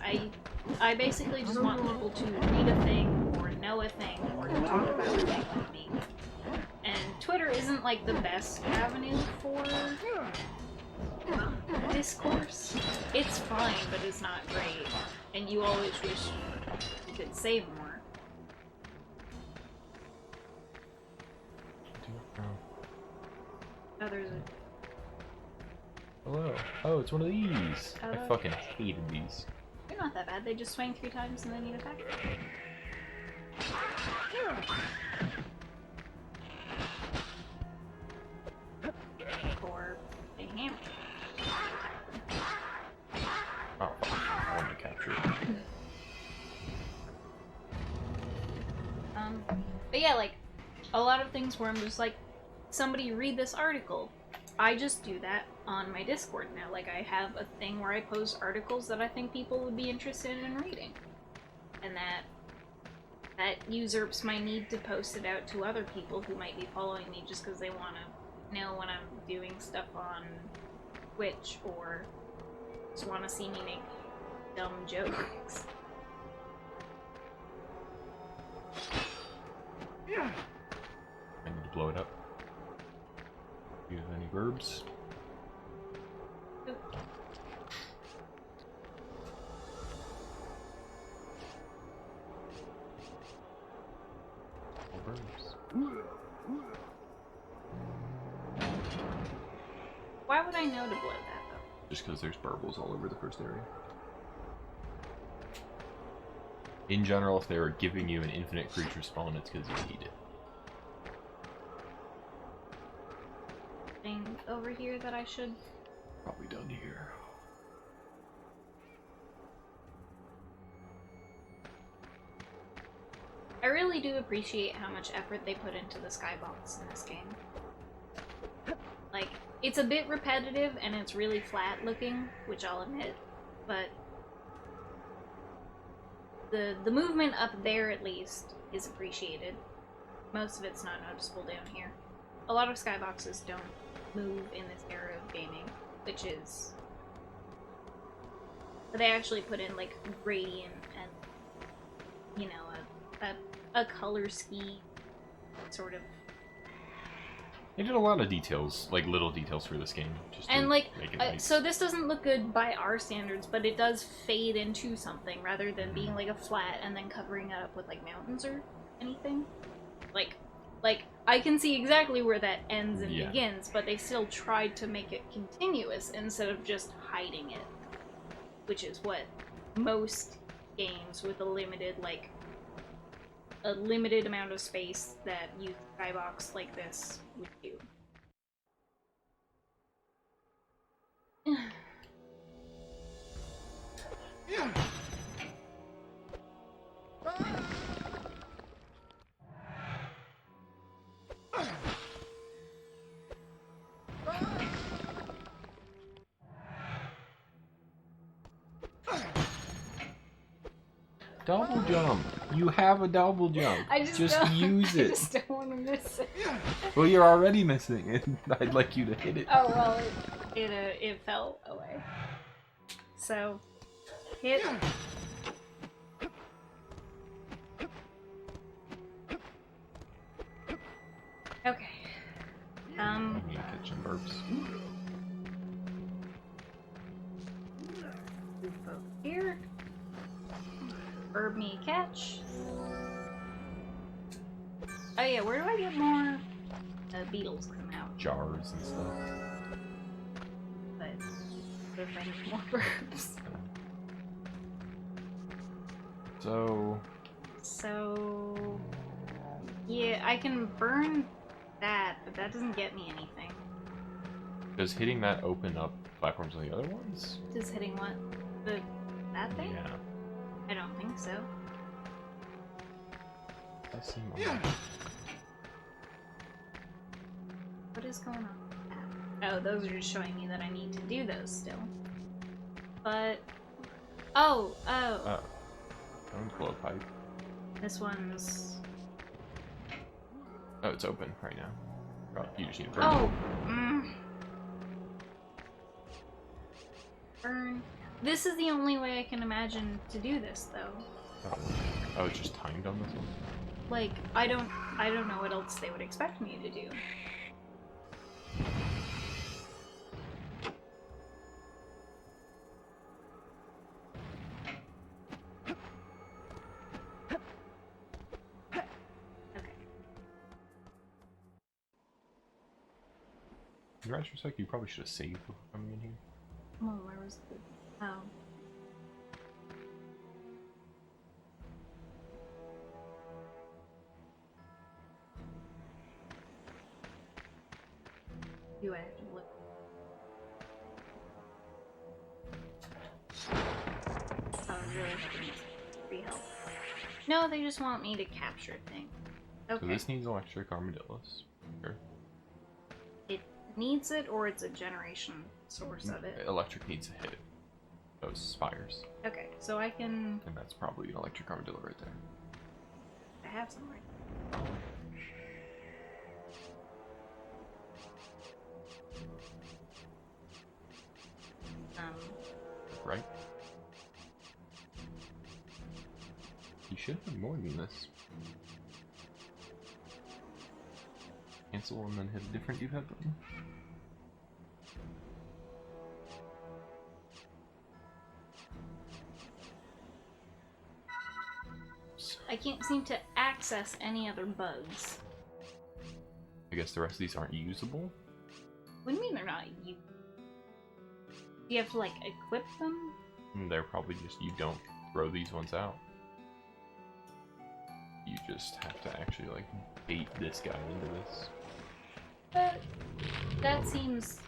I basically just want people to read a thing, or know a thing, or talk about a thing with me. And Twitter isn't, like, the best avenue for discourse. It's fine, but it's not great. And you always wish you could save more. Oh, there's a... Hello. Oh, it's one of these. I Hello. fucking hated these. They're not that bad, they just swing 3 times and then you attack. Or a hammer. Oh, fuck. I wanted to capture it. But yeah, like, a lot of things where I'm just like, somebody read this article. I just do that on my Discord now. Like, I have a thing where I post articles that I think people would be interested in reading. And that usurps my need to post it out to other people who might be following me just because they want to know when I'm doing stuff on Twitch or just want to see me make dumb jokes. I need to blow it up. Do you have any verbs? All verbs. Why would I know to blow that, though? Just because there's burbles all over the first area. In general, if they were giving you an infinite creature spawn, it's because you need it. Thing over here that I should... Probably done here. I really do appreciate how much effort they put into the skybox in this game. Like, it's a bit repetitive and it's really flat looking, which I'll admit, but the movement up there, at least, is appreciated. Most of it's not noticeable down here. A lot of skyboxes don't move in this era of gaming, which is... But they actually put in, like, gradient and, you know, a color scheme, sort of. They did a lot of details, like little details for this game, just to And, like, make it nice. so this doesn't look good by our standards, but it does fade into something rather than being like a flat and then covering it up with like mountains or anything. Like I can see exactly where that ends and Yeah. begins, but they still tried to make it continuous instead of just hiding it, which is what most games with a limited amount of space that use skybox like this would do. Double jump! You have a double jump! I just don't, use I it! just don't want to miss it. Well, you're already missing it. I'd like you to hit it. Oh well, it fell away. So, hit. Okay. I'm gonna catch some burps. Move over here. Herb me a catch. Oh yeah, where do I get more beetles come out? Jars and stuff. But what if I need more herbs? So So... Yeah, I can burn that, but that doesn't get me anything. does hitting that open up platforms on the other ones? Does hitting what? That thing? Yeah. I don't think so. That seem odd. What is going on with that? Oh, those are just showing me that I need to do those still. But... Oh! That one's blow pipe. This one's... Oh, it's open right now. Oh, you just need to burn Oh! Burn. This is the only way I can imagine to do this, though. it. Oh, it's just timed on this one? Like, I don't know what else they would expect me to do. In retrospect, you probably should have saved before coming in here. Oh, where was the... Oh. Do I have to look? I was really hoping this would be helpful. No, they just want me to capture things. Okay. So this needs electric armadillos. Sure. It needs it, or it's a generation source of it. Electric needs to hit those spires. Okay, so I can... And that's probably an electric armadillo right there. I have some right. Right? You should have more than this. Cancel and then hit a different D-pad button. I can't seem to access any other bugs. I guess the rest of these aren't usable. What do you mean they're not? Do you have to, like, equip them? They're probably just, you don't throw these ones out. You just have to actually, like, bait this guy into this. But that seems...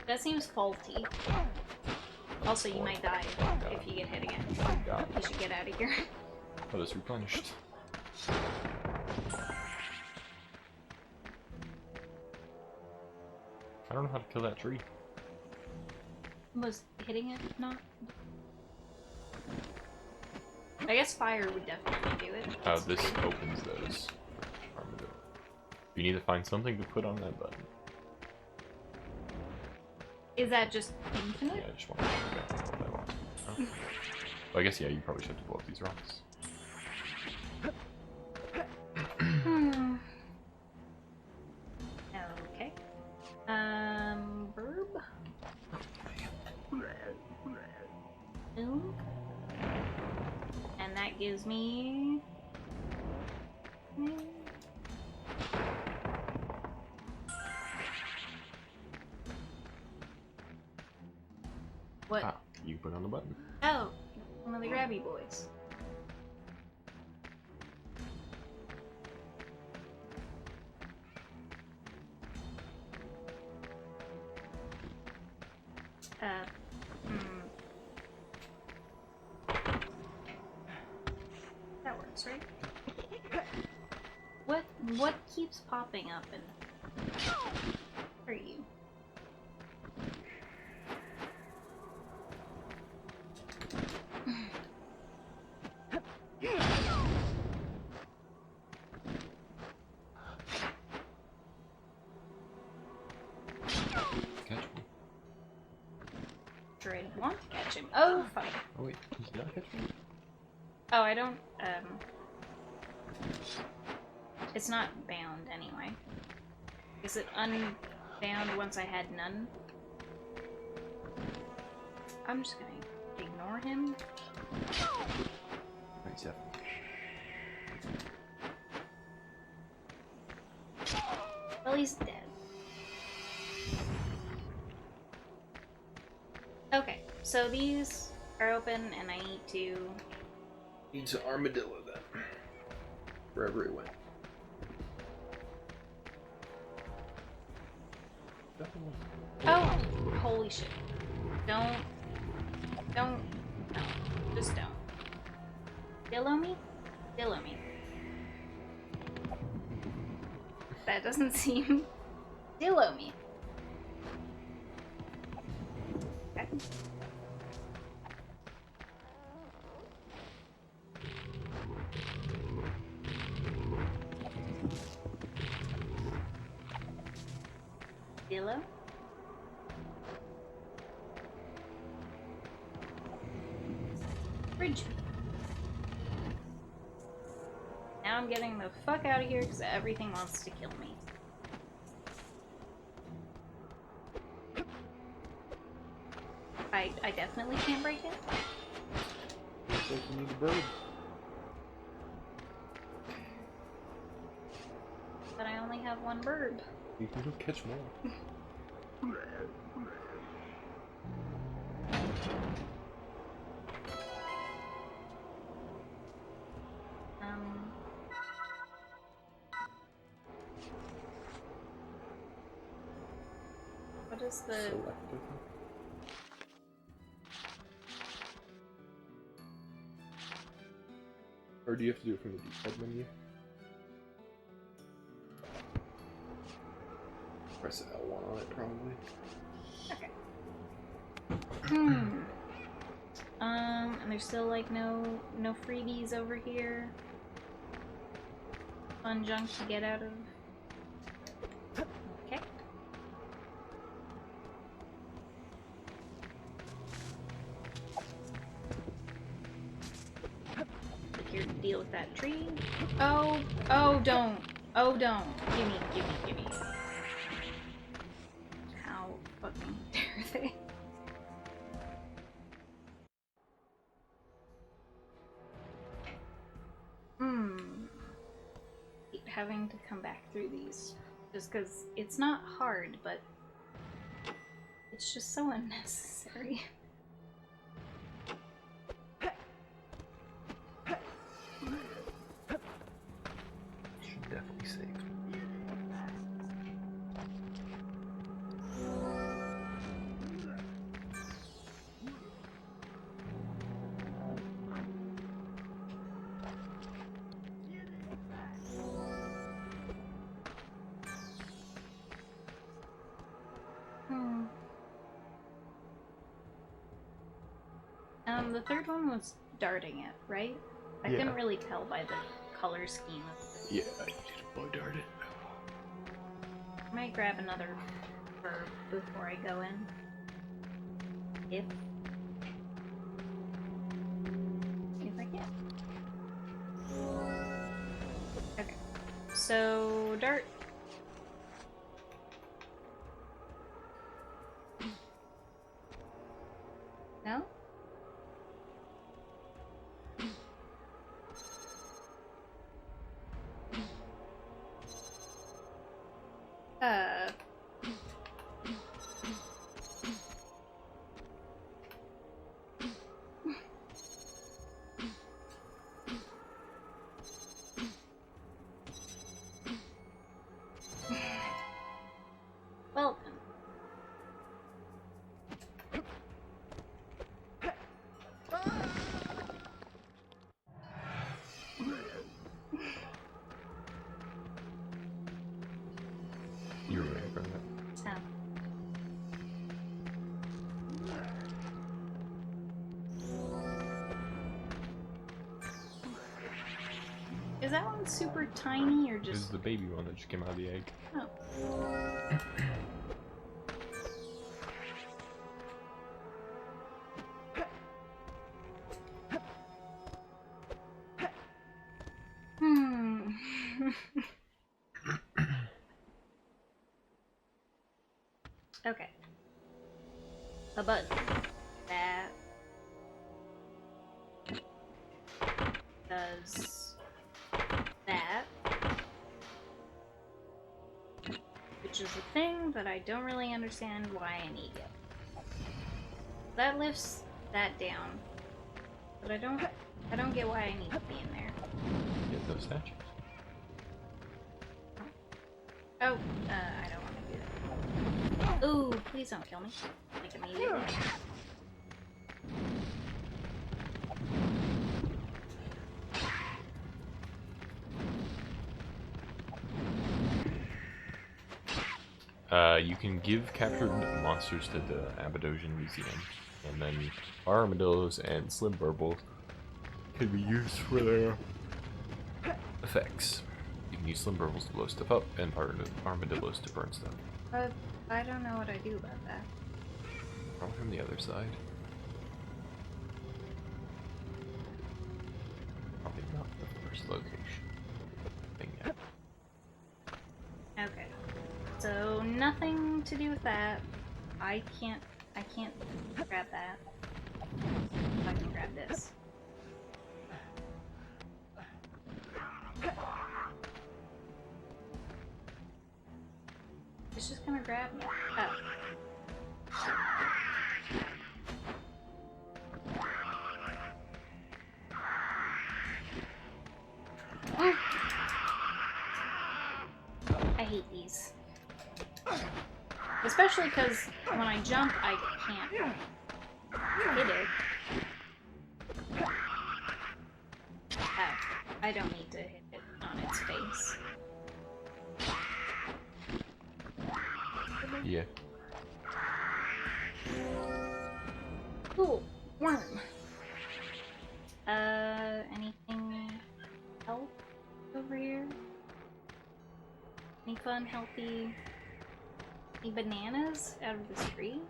that seems faulty. Also, you might die if you get hit again. God. You should get out of here. Oh, it's replenished. I don't know how to kill that tree. Was hitting it not? I guess fire would definitely do it. Oh, this opens those armadillo. You need to find something to put on that button. Is that just infinite? Yeah, I just want to figure out what that was. Oh. Well, I guess, yeah, you probably should have to blow up these rocks. Okay. Verb. Boom. And that gives me... What? Ah, you put on the button. Oh, one of the grabby boys. That works, right? What keeps popping up and... Where are you? Catch me. Sure, I didn't want to catch him. Oh, fuck. Oh wait, did you not catch me? Oh, I don't, it's not bound anyway. Is it unbound once I had none? I'm just gonna ignore him. 97. Well, he's dead. Okay, so these are open, and I need to... Need to armadillo that. Wherever it went. Oh! Holy shit. Don't. No. Just don't. Dillo me? Dillo me. That doesn't seem... Dillo me. Okay. Dillo? Bridge. Now I'm getting the fuck out of here because everything wants to kill me. I definitely can't break it. Looks like you need a bird. But I only have one bird. You can go catch more. What is the... Select, I think. Or do you have to do it from the default menu? Press L1 on it, probably. Okay. And there's still like no freebies over here. Fun junk to get out of. Okay. Click here to deal with that tree. Oh, don't. Oh, don't. Gimme. How fucking dare they? Hate having to come back through these. Just because it's not hard, but it's just so unnecessary. Should definitely save. The third one was darting it, right? I Yeah. couldn't really tell by the color scheme of it. Yeah, I need to bow dart it. I might grab another herb before I go in. If I can. Okay. So, dart. No? Well then. You were ready for that. So. Is that one super tiny or This is just... the baby one that just came out of the egg. Oh. Okay. A bud. That does that. Which is a thing that I don't really understand why I need it. That lifts that down. But I don't get why I need to be in there. Get those statues. Oh, I don't want to do that. Ooh, please don't kill me. Like immediately. You can give captured monsters to the Aberdosian Museum, and then armadillos and slim burbles can be used for their effects. You can use slim burbles to blow stuff up, and armadillos to burn stuff. But I don't know what I do about that. Probably from the other side. Probably not the first location. Thing yet. Okay. So nothing to do with that. I can't grab that. I can grab this. It's just gonna grab me. Oh. I hate these. Especially because when I jump, I can't hit it. Oh, I don't need to hit it on its face. Yeah. Ooh, worm. Anything else over here? Any fun, healthy... Any bananas out of this tree?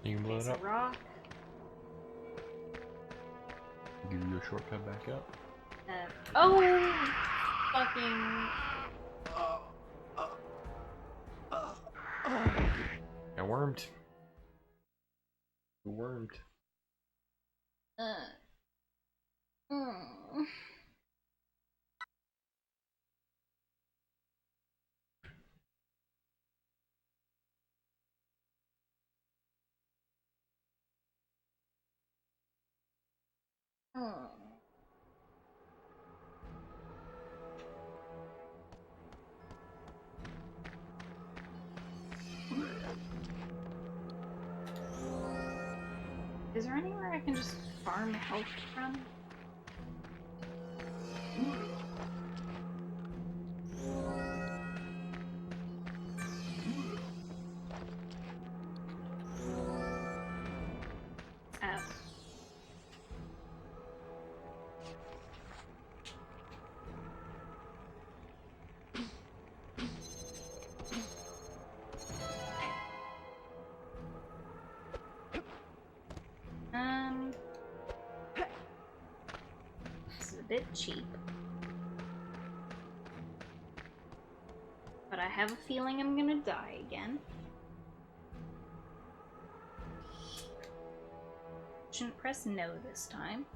You can blow It's it a up. rock. Give you a shortcut back up. Oh! Fucking... I wormed. You wormed. Mm. Oh. Is there anywhere I can just farm health from? Oh. This is a bit cheap. But I have a feeling I'm gonna die again. Shouldn't press no this time.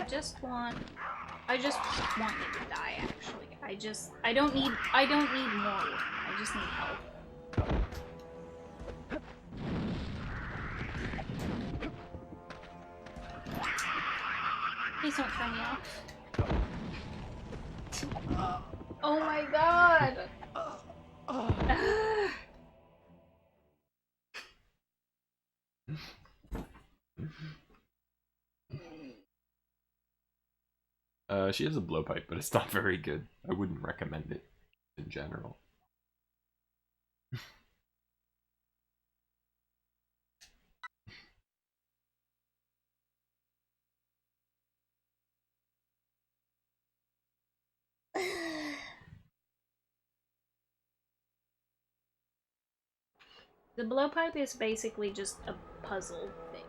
Just right behind I just want you to die, actually. I don't need more. I just need help. Please don't turn me off. Oh my god! She has a blowpipe, but it's not very good. I wouldn't recommend it in general. The blowpipe is basically just a puzzle thing.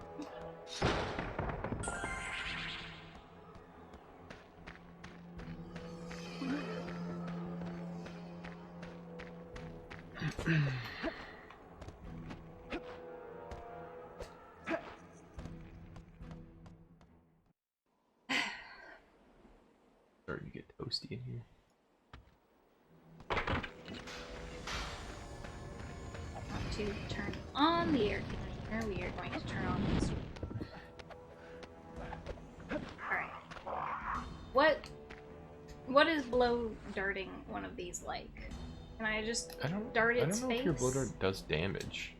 Starting to get toasty in here. To turn on the air conditioner, we are going to turn on this. Alright. What is blow darting one of these like? Can I just dart its face? I don't know if your blow dart does damage.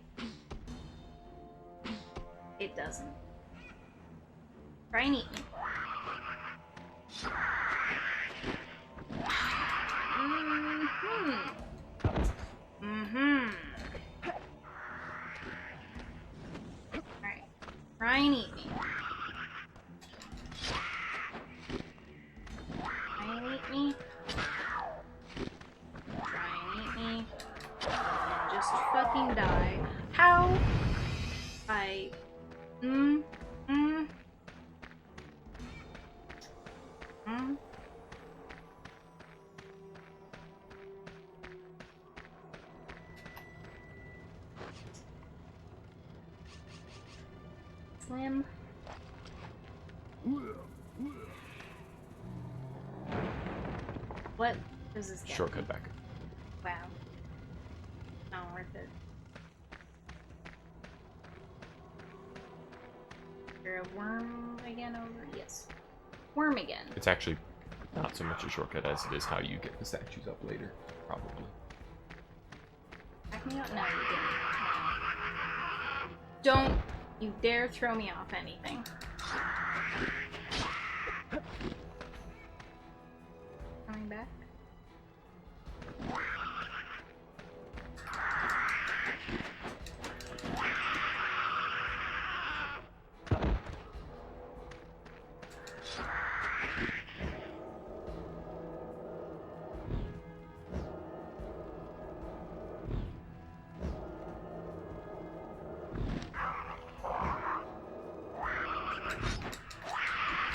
It doesn't. Try and eat me. Alright. Try and eat me. Try and eat me. Try and eat me. And just fucking die. How? Slim. What does this get? Shortcut back. Wow. Not worth it. Is there a worm again over? Yes. Worm again. It's actually not so much a shortcut as it is how you get the statues up later, probably. Back me up? No, you didn't. Don't you dare throw me off anything. Coming back?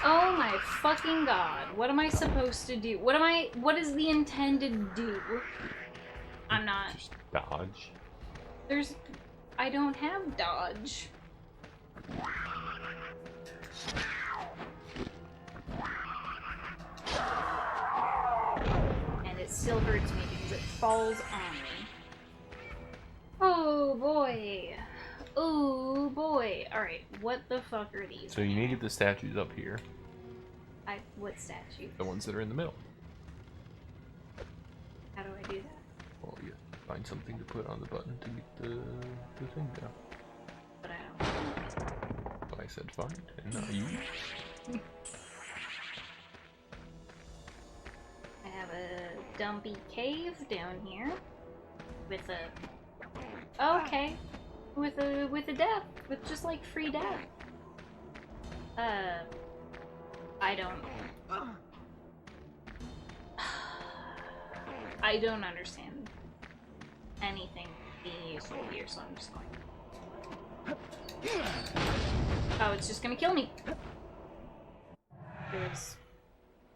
Oh my fucking god. What am I supposed to do? What is the intended do? I'm not. Just dodge. I don't have dodge. And it still hurts me because it falls on me. Oh boy. Oh boy. Alright, what the fuck are these? So you need to get the statues up here. What statue? The ones that are in the middle. How do I do that? Well, you find something to put on the button to get the thing down. But I don't. Well, I said find, and not you. I have a dumpy cave down here with a okay, with a death, with just like free death. I don't understand anything being useful here, so I'm just going. Oh, it's just gonna kill me.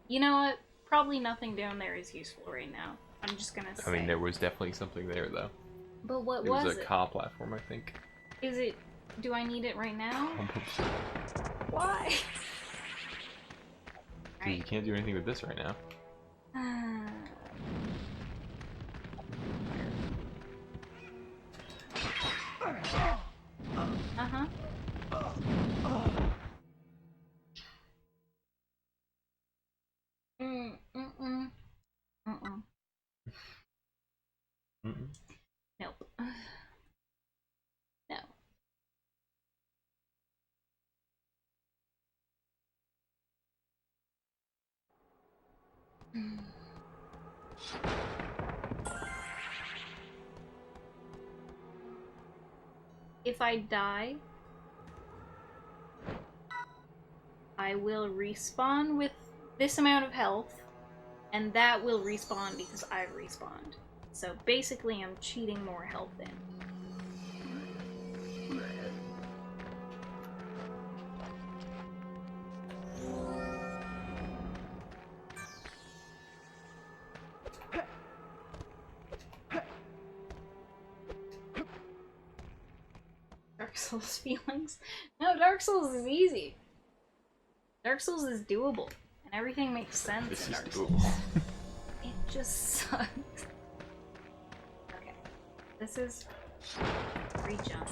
You know what? Probably nothing down there is useful right now. I'm just gonna say. I mean, there was definitely something there, though. But what it was was a it? car platform, I think. Is it? Do I need it right now? Almost. Why? Dude, you can't do anything with this right now. Uh-huh. Nope. No. If I die, I will respawn with this amount of health, and that will respawn because I've respawned. So basically I'm cheating more health in. Dark Souls feelings. No, Dark Souls is easy. Dark Souls is doable, and everything makes sense This in is Dark doable. Souls. It just sucks. Okay, this is free jump.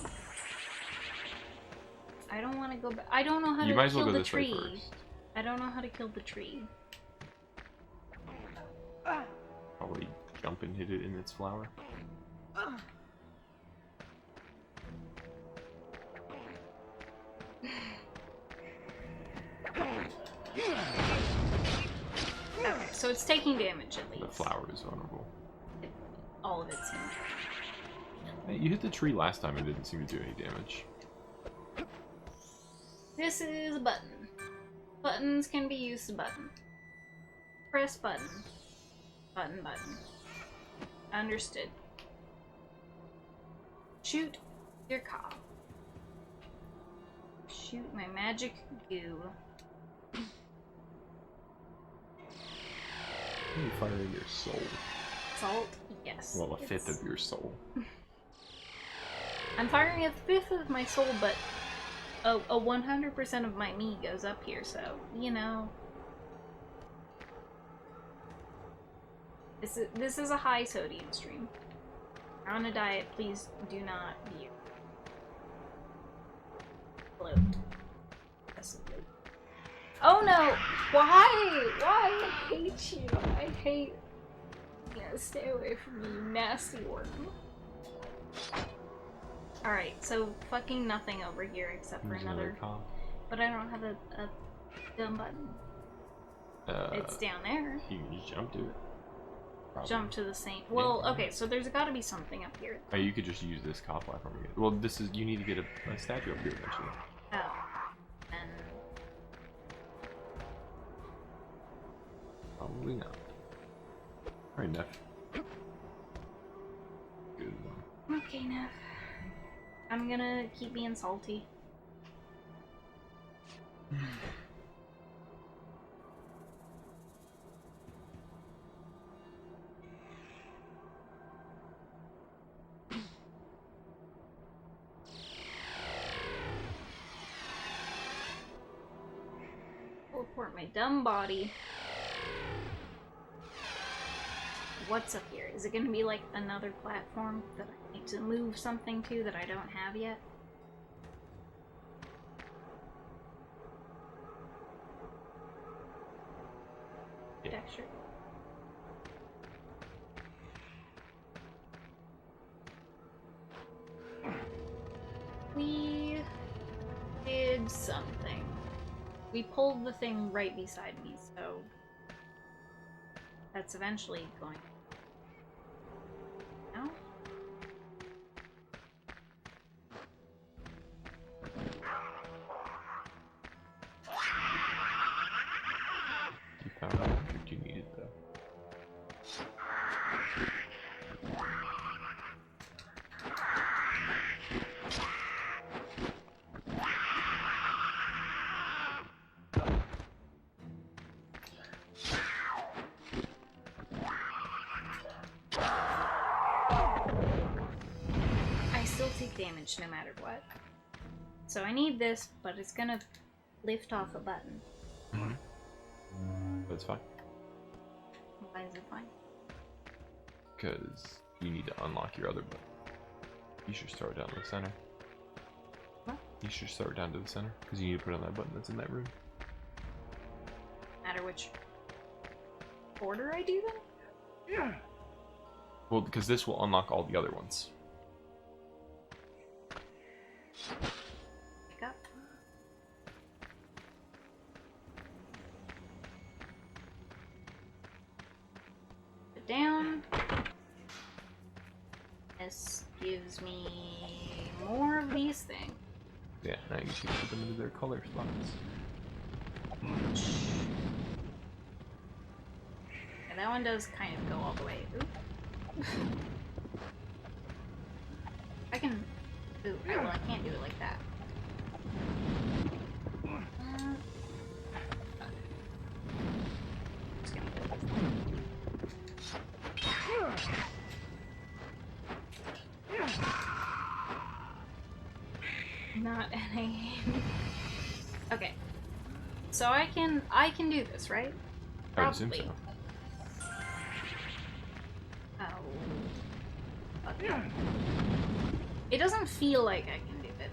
I don't want to go back. I don't know how You to might as well kill go the this way tree. first. I don't know how to kill the tree. Probably jump and hit it in its flower. Okay, so it's taking damage at The least. flower is vulnerable. All of it seems. Hey, you hit the tree last time and it didn't seem to do any damage. This is a button. Buttons can be used as a button. Press button. Button, button. Understood. Shoot your cow. Shoot my magic goo. You firing your soul. Salt? Yes. Well, a it's- fifth of your soul. I'm firing a fifth of my soul, but a 100% of my me goes up here, so, you know. This is a high sodium stream. If you're on a diet, please do not be bloat. Oh no! Why? Why? I hate you. I hate. Yeah, stay away from me, you nasty worm. Alright, so fucking nothing over here except for There's another. cow. But I don't have a dumb button. It's down there. You can just jump to it. Probably. Jump to the same. Well, okay, so there's gotta be something up here. Oh, you could just use this cow platform again. Well, this is, you need to get a statue up here eventually. Oh. And Probably not. Alright, Neff. Good one. okay, Neff. I'm gonna keep being salty. Teleport my dumb body. What's up here? Is it gonna be like another platform that I need to move something to that I don't have yet? Yeah. Texture. We did something. We pulled the thing right beside me, so that's eventually going. No? You found the object you needed, though. I still take damage no matter what. So I need this, but it's gonna lift off a button. That's fine. Why is it fine? Because you need to unlock your other button. You should start down the center. What? You should start down to the center. Because you need to put on that button that's in that room. No matter which order I do them? Well, because this will unlock all the other ones. Pick up. Put down. This gives me more of these things. Yeah, now you can put them into their color spots. And that one does kind of go all the way. Ooh. I can. Ooh, well, I can't do it like that. Just gonna go this way. Not NA. Okay. So I can do this, right? I would assume so. Probably. Oh. Okay. It doesn't feel like I can do it.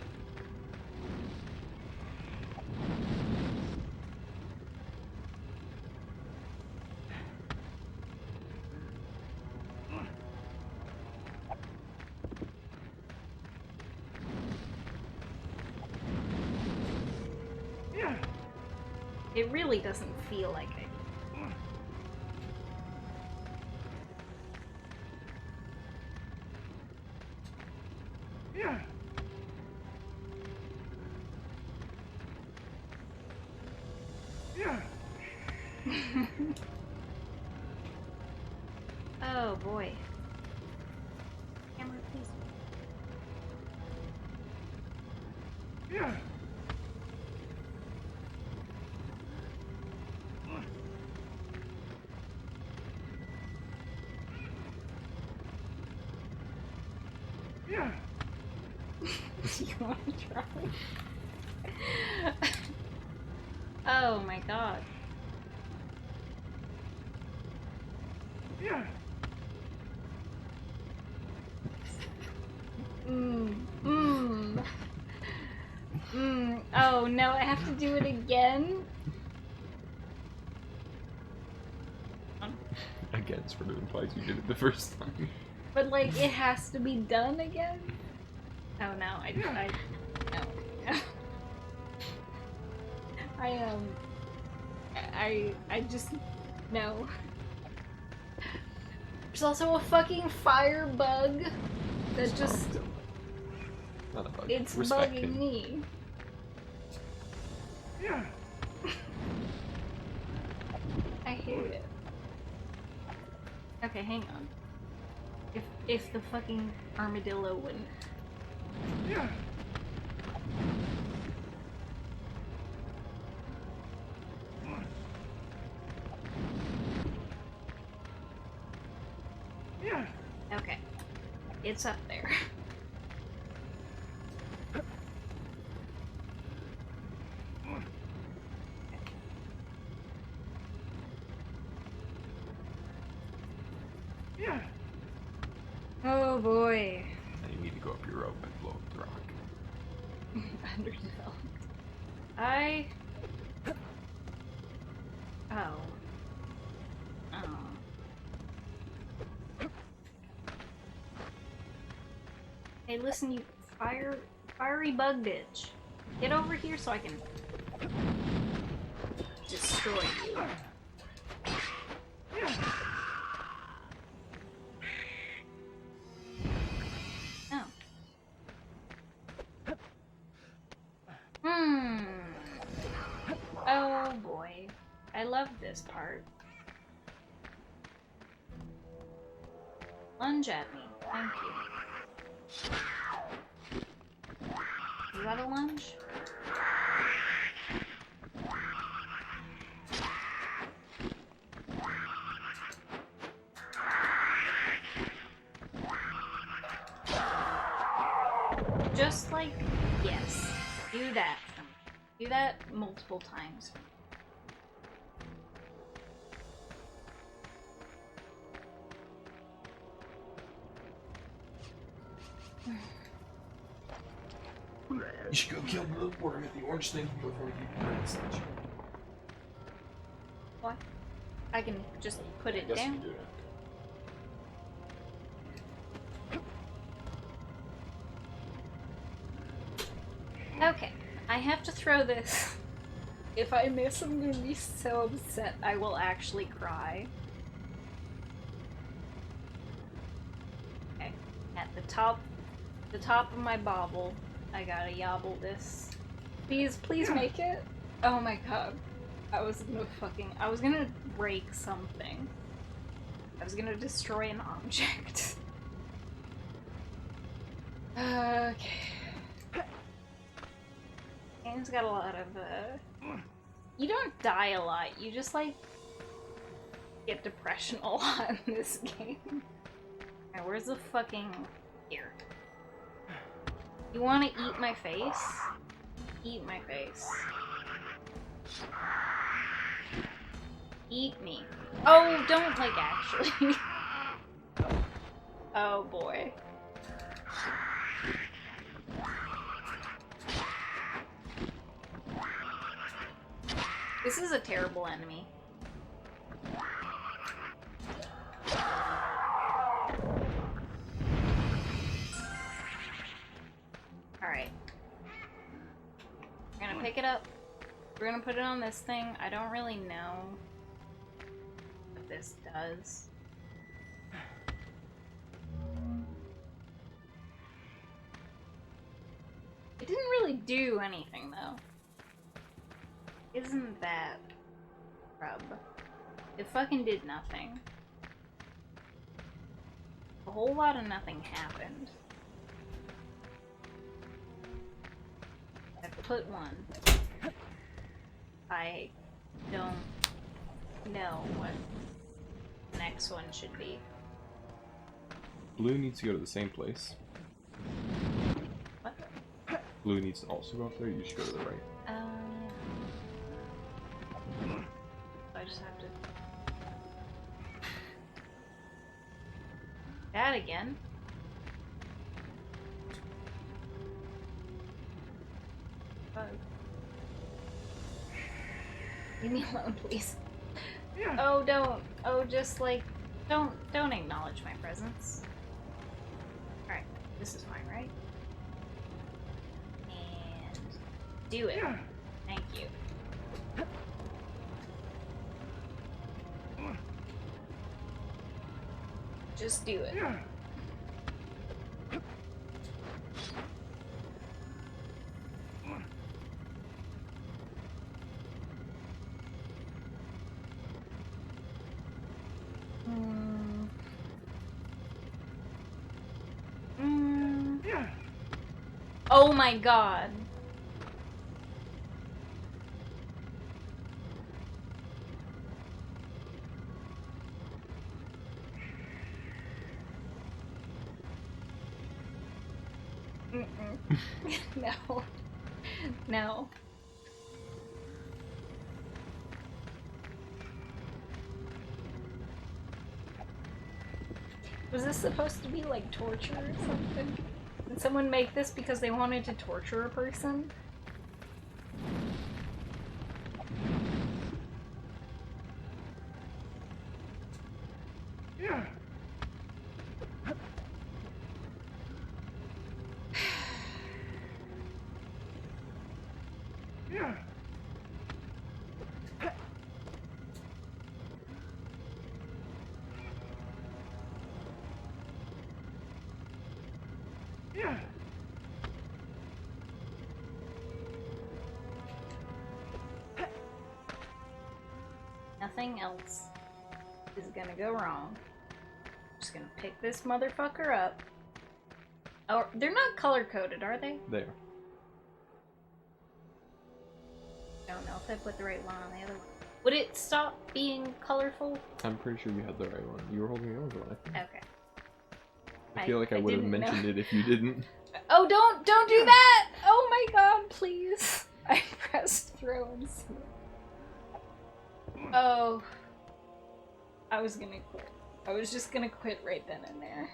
It really doesn't feel like I can. Oh boy. Camera, please. Do you want to try? Oh my god. Oh no, I have to do it again? Again, sort of implies you did it the first time. But like, it has to be done again? Oh no, no. I just, no. There's also a fucking fire bug that just, Not a bug. it's Respect bugging him. me. I hate it. Okay, hang on. If the fucking armadillo wouldn't. Okay. It's up there. Oh boy. Now you need to go up your rope and blow up the rock. Underdeveloped. Oh. Hey, listen, you fiery bug bitch. Get over here so I can destroy you. Oh. Oh boy. I love this part. Lunge at me. Thank you. Is that a lunge? Just like, yes. Do that. Do that multiple times. You should go kill the worm at the orange thing before you burn the statue. What? I can just put it Yes, down. you do that. Okay, I have to throw this. If I miss, I'm gonna be so upset I will actually cry. Okay, at the top of my bobble, I gotta yobble this. Please make it. Oh my god. I was gonna break something. I was gonna destroy an object. Okay. Game's got a lot of, you don't die a lot, you just, like, get depression a lot in this game. Alright, where's the fucking... Here. You want to eat my face? Eat my face. Eat me. Oh, don't, like, actually. Oh, boy. This is a terrible enemy. Alright. We're gonna pick it up. We're gonna put it on this thing. I don't really know what this does. It didn't really do anything, though. Isn't that rub? It fucking did nothing. A whole lot of nothing happened. I put one. I don't know what the next one should be. Blue needs to go to the same place. What? Blue needs to also go up there. You should go to the right. I just have to... That again? Bug. Leave me alone, please. Oh, don't. Oh, just like... Don't acknowledge my presence. Alright, this is fine, right? And... do it. Thank you. Just do it. Oh my god. No. No. Was this supposed to be like torture or something? Did someone make this because they wanted to torture a person? Nothing else is gonna go wrong. I'm just gonna pick this motherfucker up. Oh, they're not color-coded, are they? There. I don't know if I put the right one on the other one. Would it stop being colorful? I'm pretty sure you had the right one. You were holding the other one, I think. Okay. I feel like I would have didn't mentioned know. it if you didn't. Oh, don't do that! Oh my god, please. I pressed throw and see. Oh. I was gonna quit. I was just gonna quit right then and there.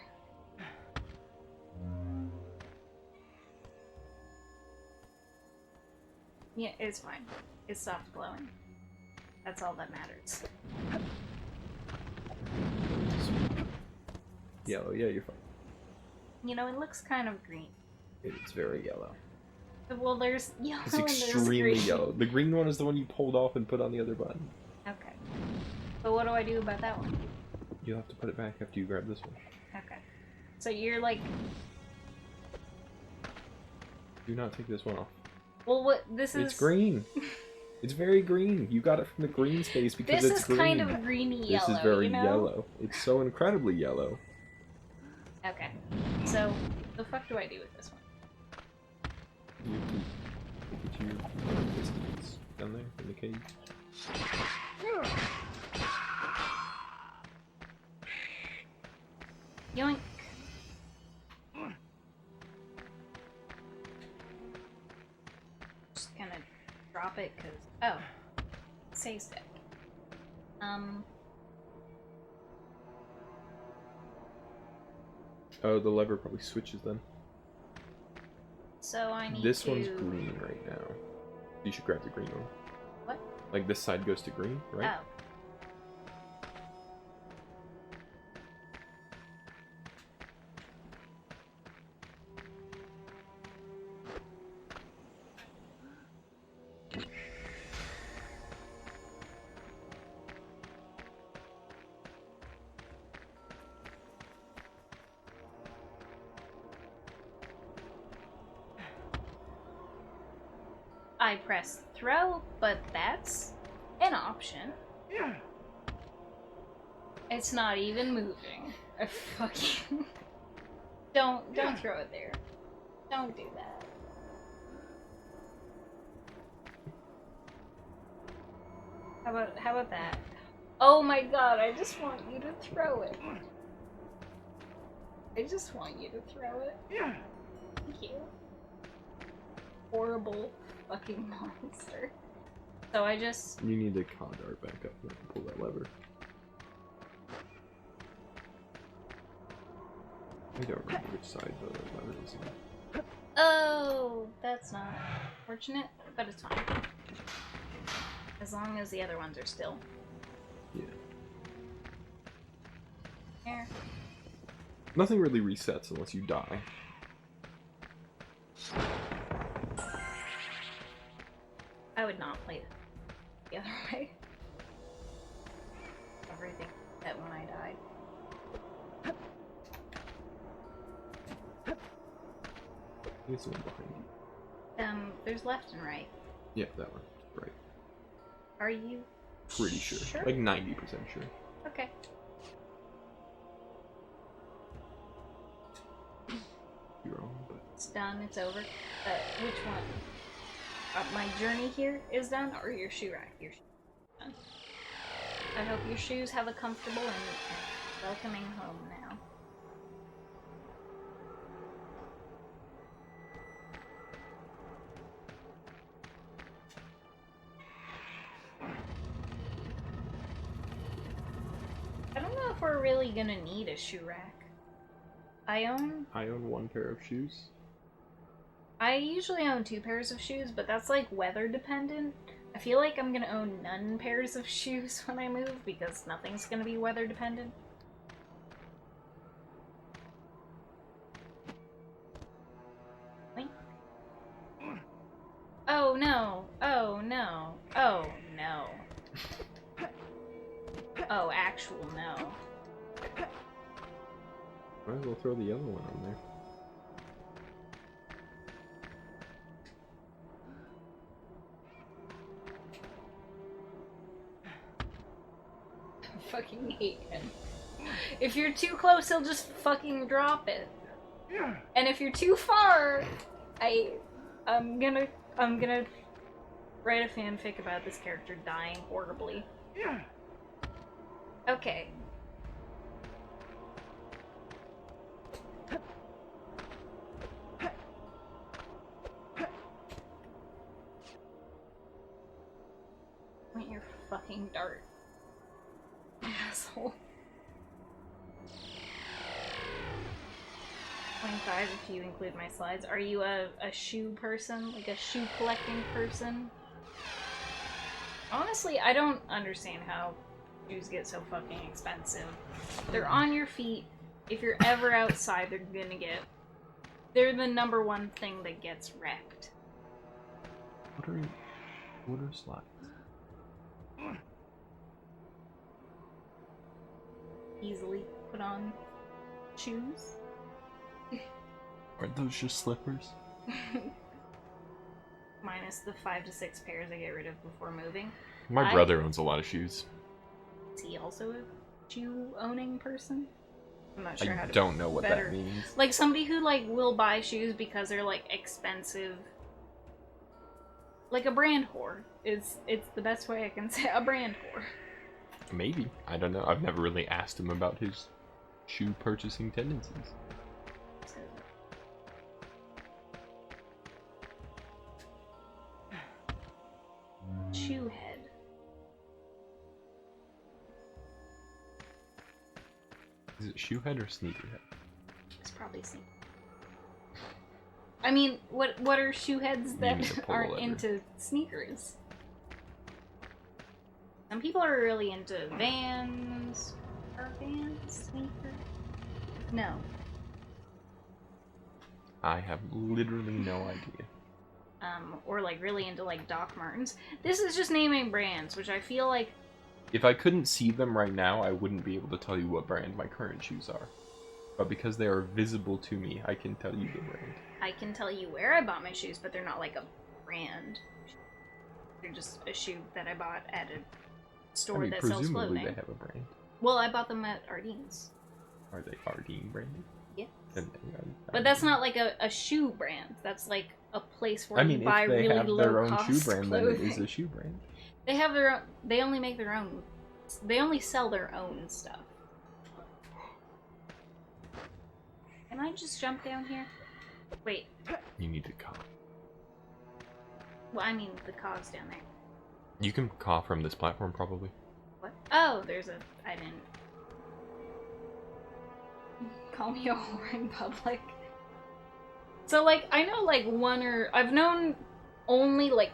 Yeah, it's fine. It stopped glowing. That's all that matters. Yellow, yeah, you're fine. You know, it looks kind of green. It's very yellow. Well, there's yellow It's and there's extremely green. yellow. The green one is the one you pulled off and put on the other button. Okay. But what do I do about that one? You'll have to put it back after you grab this one. Okay. So you're like... Do not take this one off. Well, what... This is... It's green. It's very green. You got it from the green space because This it's is green. kind of greeny yellow, This is very you know? yellow. It's so incredibly yellow. Okay. So, the fuck do I do with this one? You have to take it to your distance down there in the cage. Yoink. drop it, because... Oh. Save stick. Oh, the lever probably switches then. So I need This to... one's green right now. You should grab the green one. What? Like this side goes to green, right? Oh. I press throw, but that's an option. It's not even moving. I fucking... Don't throw it there. Don't do that. How about that? Oh my god, I just want you to throw it. I just want you to throw it. Thank you. Horrible fucking monster. So I just... You need to con dart back up and pull that lever. I don't remember which side the lever is in. Oh, that's not fortunate, but it's fine. As long as the other ones are still. Yeah. There. Nothing really resets unless you die. I would not play the other way. Everything that when I died. There's one behind you. There's left and right. Yeah, that one. Right. Are you Pretty sure. Like 90% sure. Okay. You're wrong, but... It's done, it's over. Which one? My journey here is done, or your shoe rack? Your shoe is done. I hope your shoes have a comfortable and welcoming home now. I don't know if we're really gonna need a shoe rack. I own one pair of shoes. I usually own 2 pairs of shoes, but that's like weather dependent. I feel like I'm gonna own none pairs of shoes when I move because nothing's gonna be weather dependent. Wait. Oh no! Oh no! Oh no! Oh, actual no. Might as well throw the other one on there. I fucking hate him. If you're too close, he'll just fucking drop it. And if you're too far, I'm gonna write a fanfic about this character dying horribly. Okay. Point your fucking dart. Asshole. 25 if you include my slides. Are you a shoe person? Like a shoe collecting person? Honestly, I don't understand how shoes get so fucking expensive. They're on your feet. If you're ever outside, they're the number one thing that gets wrecked. What are slides? Easily put on shoes. Aren't those just slippers? Minus the 5 to 6 pairs I get rid of before moving. My brother owns a lot of shoes. Is he also a shoe-owning person? I'm not sure how I to don't know what better. that means. Like somebody who like will buy shoes because they're like expensive. Like a brand whore. It's the best way I can say a brand whore. Maybe. I don't know. I've never really asked him about his shoe purchasing tendencies. shoe head. Is it shoehead or sneakerhead? It's probably sneaker. I mean, what are shoe heads that need to pull a aren't lever. into sneakers? Some people are really into Vans. Are Vans sneakers? No. I have literally no idea. Or like really into like Doc Martens. This is just naming brands, which I feel like If I couldn't see them right now, I wouldn't be able to tell you what brand my current shoes are. But because they are visible to me, I can tell you the brand. I can tell you where I bought my shoes, but they're not like a brand. They're just a shoe that I bought at a store I mean, that sells presumably clothing. they have a brand. Well, I bought them at Ardene's. Are they Ardeen branded? Yes. Then But that's not like a shoe brand. That's like a place where I mean, you buy if they really have low their own cost shoe brand, then clothing. it is a shoe brand. They have their own. They only make their own. They only sell their own stuff. Can I just jump down here? Wait. You need to cough. Well, I mean the cog's down there. You can cough from this platform, probably. What? Oh, there's a. I didn't. Call me a whore in public. So, like, I know, like, I've known only, like,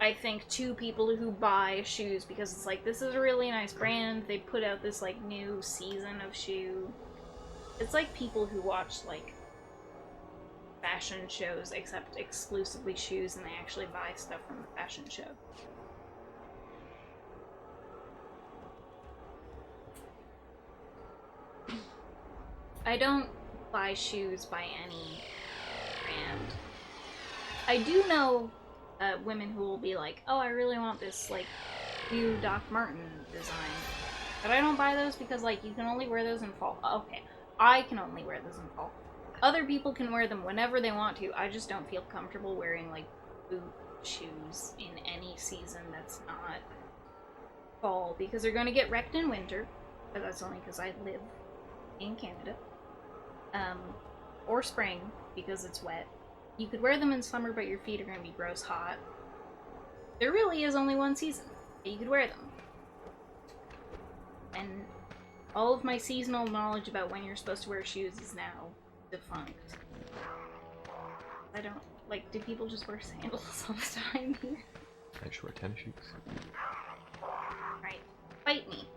I think 2 people who buy shoes because it's like, this is a really nice brand. They put out this, like, new season of shoe. It's like people who watch, like, fashion shows, except exclusively shoes, and they actually buy stuff from the fashion show. I don't buy shoes by any brand. I do know women who will be like, oh, I really want this, like, new Doc Marten design. But I don't buy those because, like, you can only wear those in fall. Okay, I can only wear those in fall. Other people can wear them whenever they want to. I just don't feel comfortable wearing, like, boot shoes in any season that's not fall because they're going to get wrecked in winter. But that's only because I live in Canada. Or spring, because it's wet. You could wear them in summer, but your feet are going to be gross hot. There really is only one season that you could wear them. And all of my seasonal knowledge about when you're supposed to wear shoes is now defunct. I don't, like, do people just wear sandals all the time here? I just wear tennis shoes. Right. Fight me.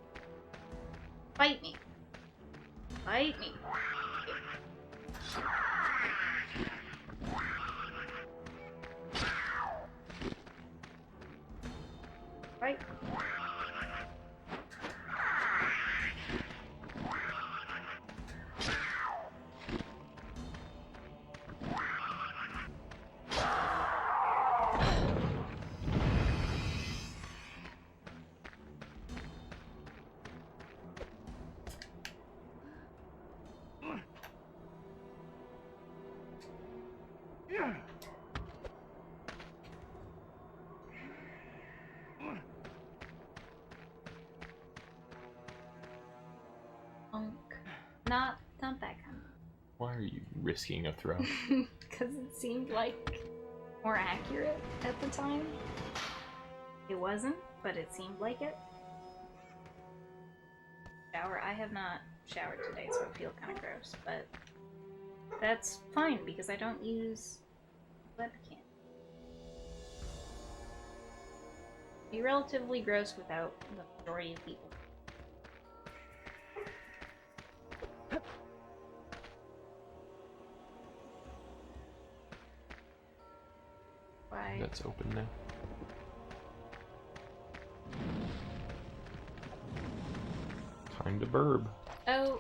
Fight me. Fight me. Right. Not that kind Why are you risking a throw? of. Because it seemed like more accurate at the time. It wasn't, but it seemed like it. Shower. I have not showered today, so I feel kind of gross, but that's fine because I don't use webcam. Be relatively gross without the majority of people. Why? That's open now. Time to burb. Oh.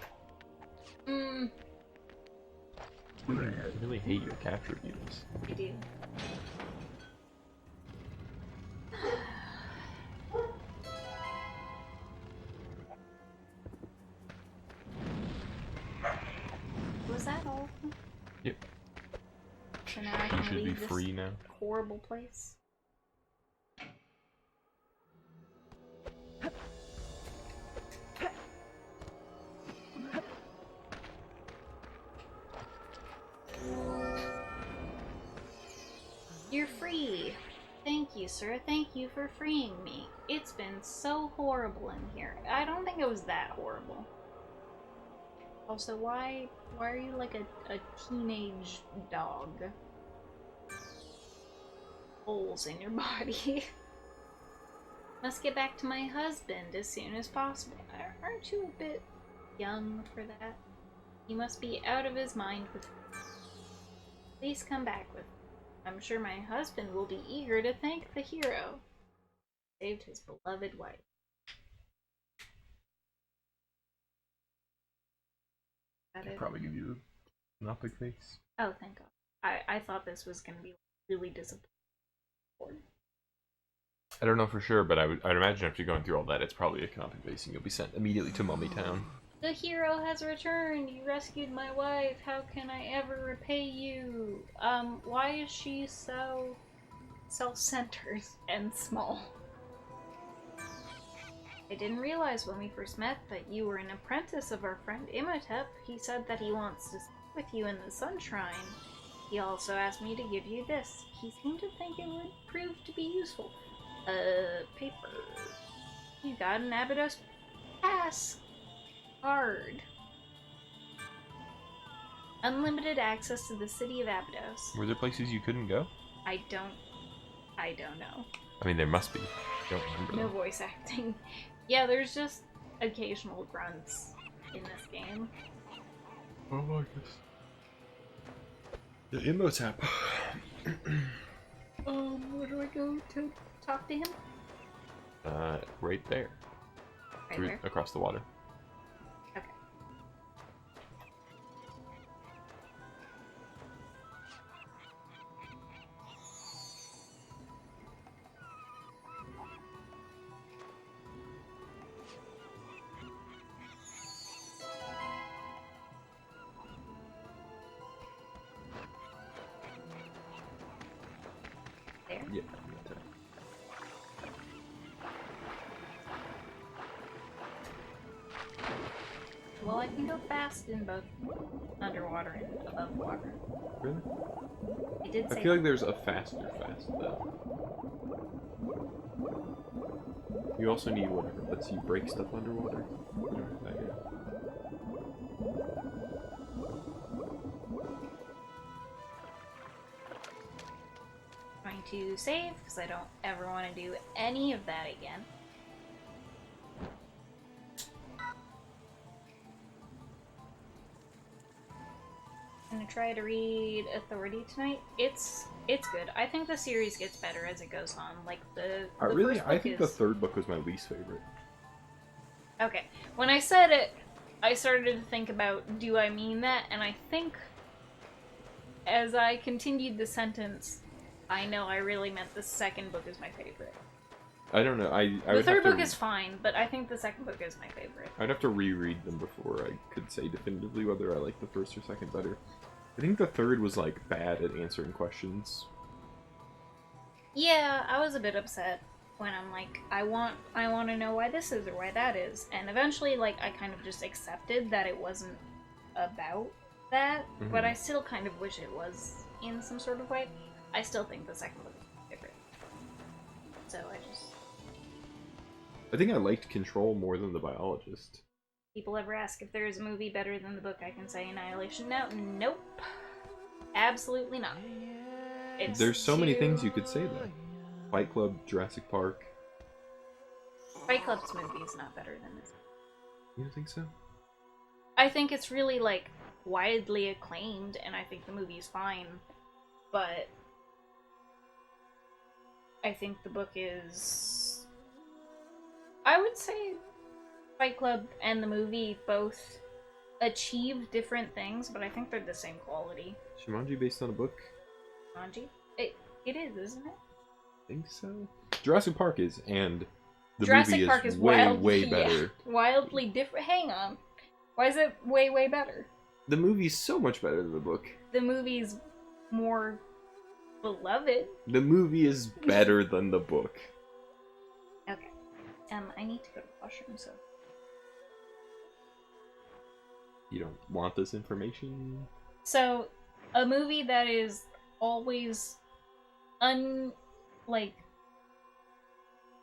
I really hate your capture views. I do. Was that all of them? Yep. So now I You can should be leave this free now. horrible place. You're free. Thank you, sir. Thank you for freeing me. It's been so horrible in here. I don't think it was that horrible. Also, why are you like a teenage dog? Holes in your body. Must get back to my husband as soon as possible. Aren't you a bit young for that? He must be out of his mind with... Please come back with me. I'm sure my husband will be eager to thank the hero. Saved his beloved wife. Got I'd it? probably give you the Gothic face. Oh, thank God. I thought this was going to be really disappointing. I don't know for sure, but I'd imagine after going through all that, it's probably a Gothic face, and you'll be sent immediately to Mummy Town. The hero has returned. You rescued my wife. How can I ever repay you? Why is she so self-centered and small? I didn't realize when we first met that you were an apprentice of our friend Imhotep. He said that he wants to speak with you in the Sunshrine. He also asked me to give you this. He seemed to think it would prove to be useful. Paper. You got an Abydos pass card. Unlimited access to the city of Abydos. Were there places you couldn't go? I don't know. I mean, there must be. I don't remember No them. voice acting. Yeah, there's just occasional grunts in this game. Oh my goodness. The Imhotep. Where do I go to talk to him? Right there. Right there. Across the water. Okay. There. Yeah. Well, I can go fast in both underwater and above water. Really? I did say I feel like there's a faster fast though. You also need whatever lets you break stuff underwater. You don't have that yet. trying to save because I don't ever want to do any of that again. I'm gonna try to read Authority tonight. It's good. I think the series gets better as it goes on. Like the Really, first I book think is... the third book was my least favorite. Okay. When I said it, I started to think about, do I mean that? And I think as I continued the sentence, I know I really meant the second book is my favorite. I don't know. I The would third have book to, is fine, but I think the second book is my favorite. I'd have to reread them before I could say definitively whether I like the first or second better. I think the third was like bad at answering questions. Yeah, I was a bit upset when I'm like, I want to know why this is or why that is, and eventually, like, I kind of just accepted that it wasn't about that, but I still kind of wish it was in some sort of way. I still think the second book is my favorite. So I think I liked Control more than The Biologist. people ever ask if there is a movie better than the book, I can say Annihilation now. Nope. Absolutely not. It's There's so many too- things you could say though. Fight Club, Jurassic Park. Fight Club's movie is not better than this. You don't think so? I think it's really, like, widely acclaimed, and I think the movie's fine, but I think the book is... I would say Fight Club and the movie both achieve different things, but I think they're the same quality. Shumanji based on a book? Manji? It is, isn't it? I think so. Jurassic Park is, and the Jurassic movie Park is is way, wildly, way yeah, better. wildly different. Hang on. Why is it way, way better? The movie's so much better than the book. The movie's more beloved. The movie is better than the book. Okay. I need to go to the washroom, so... You don't want this information? So, a movie that is always like,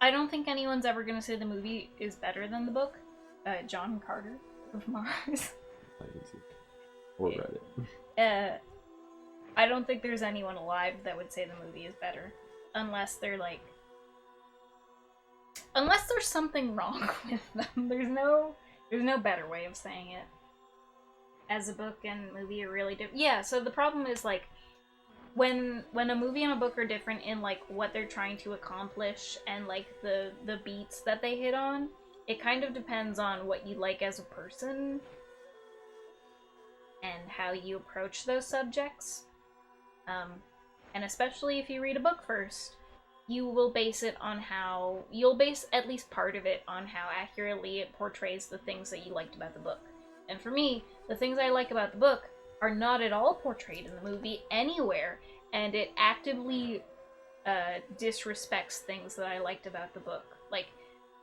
I don't think anyone's ever gonna say the movie is better than the book. John Carter of Mars. I can see. Or read it. I don't think there's anyone alive that would say the movie is better. Unless they're like... Unless there's something wrong with them. There's no better way of saying it. As a book and movie are really different. Yeah, so the problem is, like, when a movie and a book are different in, like, what they're trying to accomplish and, like, the beats that they hit on, it kind of depends on what you like as a person and how you approach those subjects. And especially if you read a book first, you will base it on how... You'll base at least part of it on how accurately it portrays the things that you liked about the book. And for me, the things I like about the book are not at all portrayed in the movie anywhere, and it actively disrespects things that I liked about the book. Like,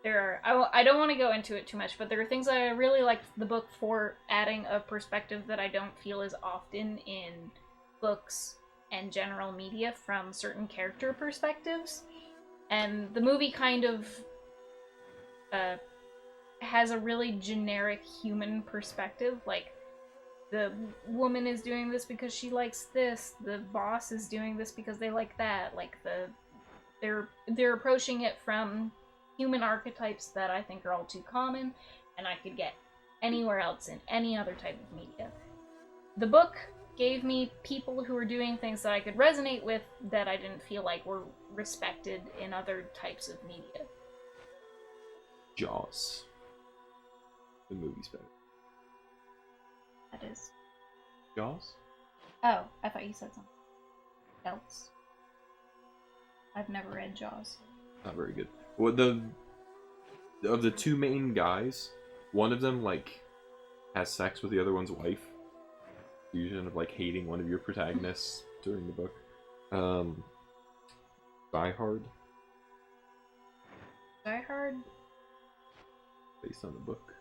there are... I don't want to go into it too much, but there are things that I really liked the book for adding a perspective that I don't feel is often in books and general media from certain character perspectives. And the movie kind of has a really generic human perspective. Like, the woman is doing this because she likes this, the boss is doing this because they like that. Like, they're approaching it from human archetypes that I think are all too common, and I could get anywhere else in any other type of media. The book gave me people who were doing things that I could resonate with that I didn't feel like were respected in other types of media. Jaws. The movie's better. That is... Jaws? Oh, I thought you said something else. I've never read Jaws. Not very good. Well, of the two main guys, one of them, like, has sex with the other one's wife. You end up, like, hating one of your protagonists during the book. Die Hard. Die Hard? Based on the book.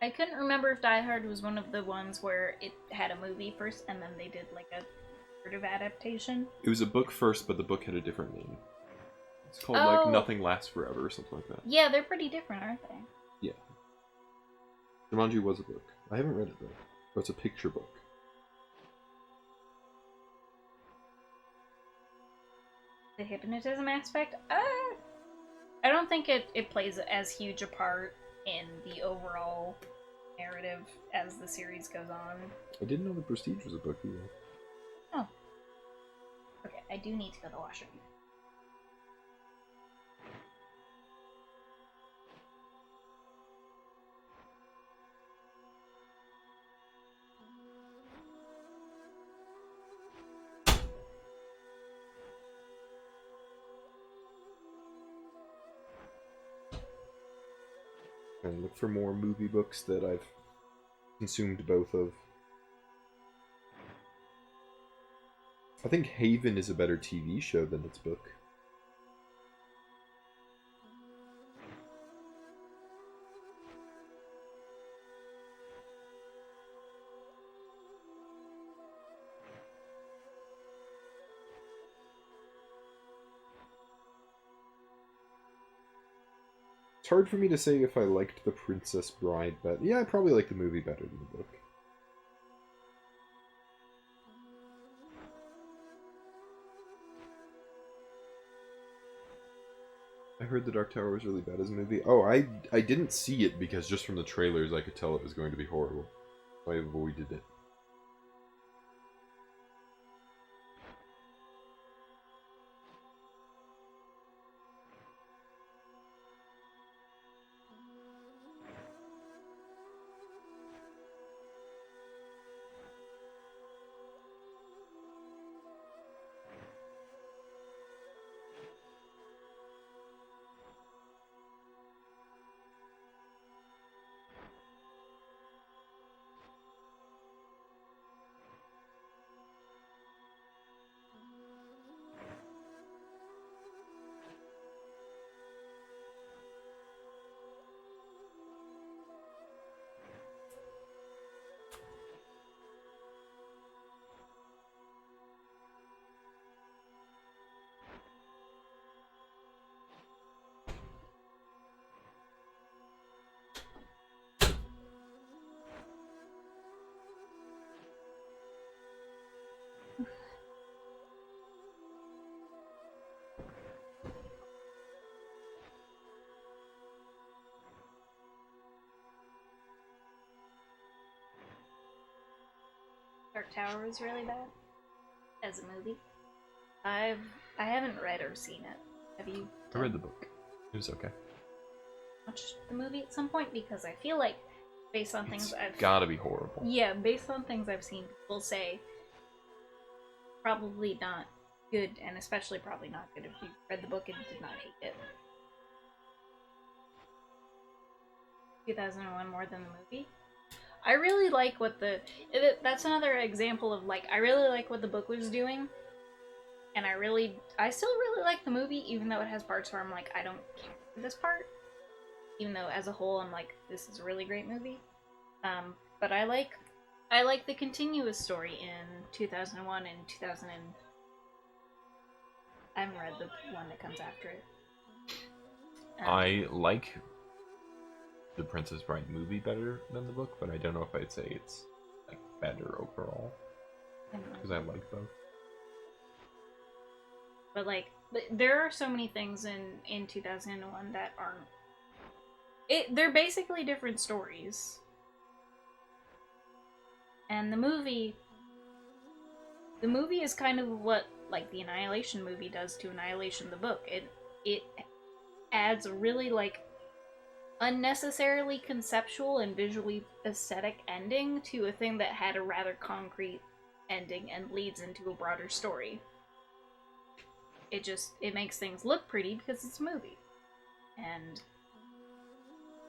I couldn't remember if Die Hard was one of the ones where it had a movie first and then they did, like, a sort of adaptation. It was a book first, but the book had a different name. It's called, Oh. like, Nothing Lasts Forever or something like that. Yeah, they're pretty different, aren't they? Yeah. Jumanji was a book. I haven't read it, though. But it's a picture book. The hypnotism aspect? I don't think it plays as huge a part in the overall narrative as the series goes on. I didn't know The Prestige was a book either. Oh. Okay, I do need to go to the washroom. And look for more movie books that I've consumed both of. I think Haven is a better TV show than its book. It's hard for me to say if I liked The Princess Bride better. Yeah, I probably like the movie better than the book. I heard The Dark Tower was really bad as a movie. Oh, I didn't see it because just from the trailers I could tell it was going to be horrible. So I avoided it. Dark Tower was really bad as a movie. I haven't read or seen it. Have you? I read the book. It was okay. Watched the movie at some point because I feel like based on things I've Gotta be horrible. Yeah, based on things I've seen, people say probably not good, and especially probably not good if you read the book and did not hate it. 2001 more than the movie. I really like what that's another example of like I really like what the book was doing, and I still really like the movie, even though it has parts where I'm like I don't care for this part, even though as a whole I'm like this is a really great movie. But I like the continuous story in 2001 and 2000. I haven't read the one that comes after it. I like the Princess Bride movie better than the book, but I don't know if I'd say it's like better overall because I like both. But like, there are so many things in 2001 that aren't. They're basically different stories. And the movie is kind of what like the Annihilation movie does to Annihilation the book. It adds a really like unnecessarily conceptual and visually aesthetic ending to a thing that had a rather concrete ending and leads into a broader story. It makes things look pretty because it's a movie. And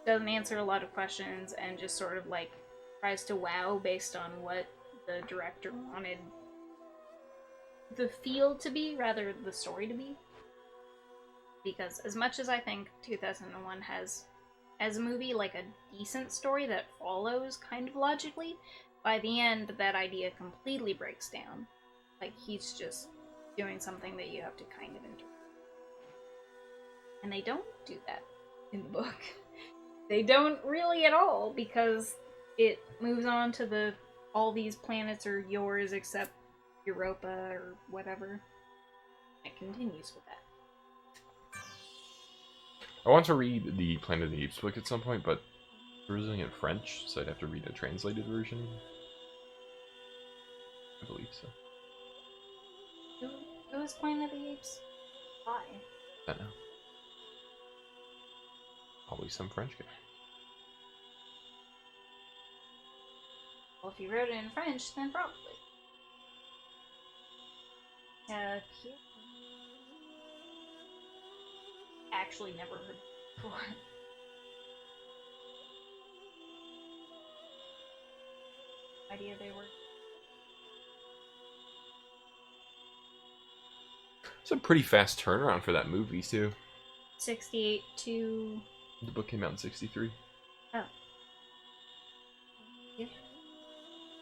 doesn't answer a lot of questions and just sort of like tries to wow based on what the director wanted the feel to be rather than the story to be. Because as much as I think 2001 has as a movie like a decent story that follows kind of logically, by the end that idea completely breaks down. Like he's just doing something that you have to kind of enjoy. And they don't do that in the book. They don't really at all, because it moves on to all these planets are yours except Europa or whatever. It continues with that. I want to read the Planet of the Apes book at some point, but it's originally in French, so I'd have to read a translated version. I believe so. Who is Planet of the Apes? Why? I don't know. Probably some French guy. Well, if you wrote it in French, then probably. Here. Actually never heard before. Idea they were. It's a pretty fast turnaround for that movie, too. 68 to... The book came out in 63. Oh. Yeah.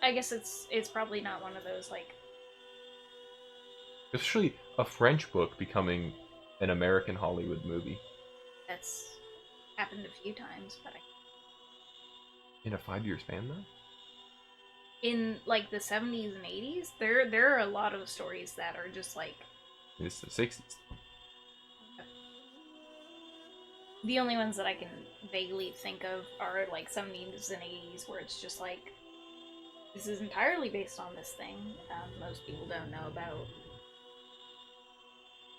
I guess it's probably not one of those, like... Especially a French book becoming an American Hollywood movie. That's happened a few times, but In a 5-year span, though? in, like, the 70s and 80s, there are a lot of stories that are just, like... It's the 60s. The only ones that I can vaguely think of are, like, 70s and 80s, where it's just, like... This is entirely based on this thing most people don't know about.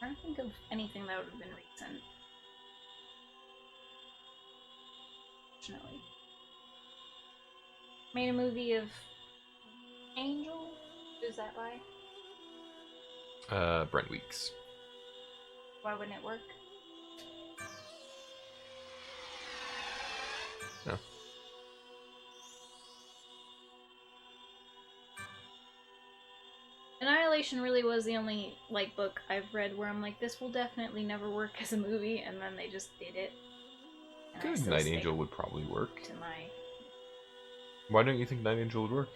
I'm trying to think of anything that would have been recent. Fortunately. Made a movie of Angel? Is that why? Brent Weeks. Why wouldn't it work? No. Annihilation really was the only, like, book I've read where I'm like, this will definitely never work as a movie, and then they just did it. And I Good still Night stick Angel would probably work. to my... Why don't you think Night Angel would work?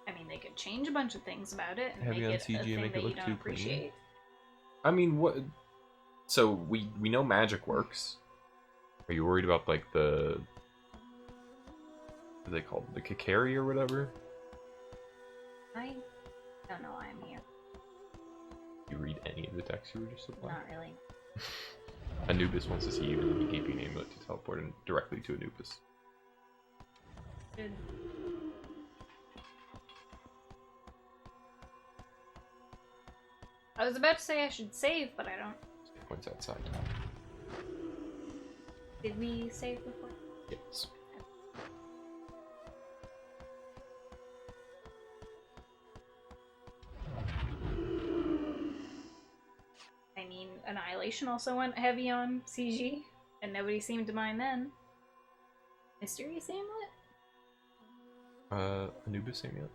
I mean, they could change a bunch of things about it and Heavy on make it CG a and thing make it that you look don't too clean. appreciate. I mean, what? So we know magic works. Are you worried about like the are they called? The Kakari or whatever? I don't know why I'm here. You read any of the texts you were just supplying? Not really. Anubis wants to see you, and then he gave you an amulet to teleport him directly to Anubis. Good. I was about to say I should save, but I don't. Points outside. Did we save before? Yes. I mean, Annihilation also went heavy on CG, and nobody seemed to mind then. Mysterious Amulet? Anubis amulet?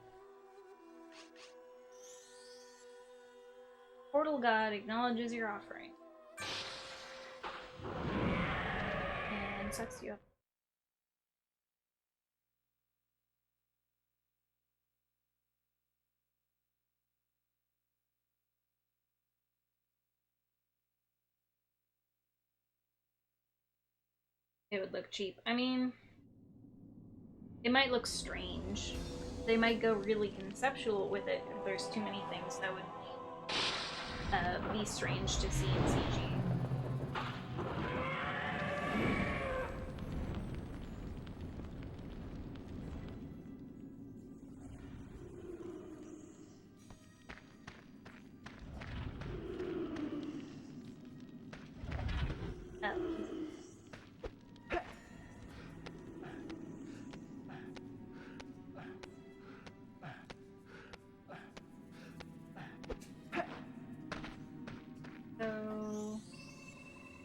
Portal God acknowledges your offering. And sucks you up. It would look cheap. I mean, it might look strange. They might go really conceptual with it if there's too many things that would be strange to see in CG.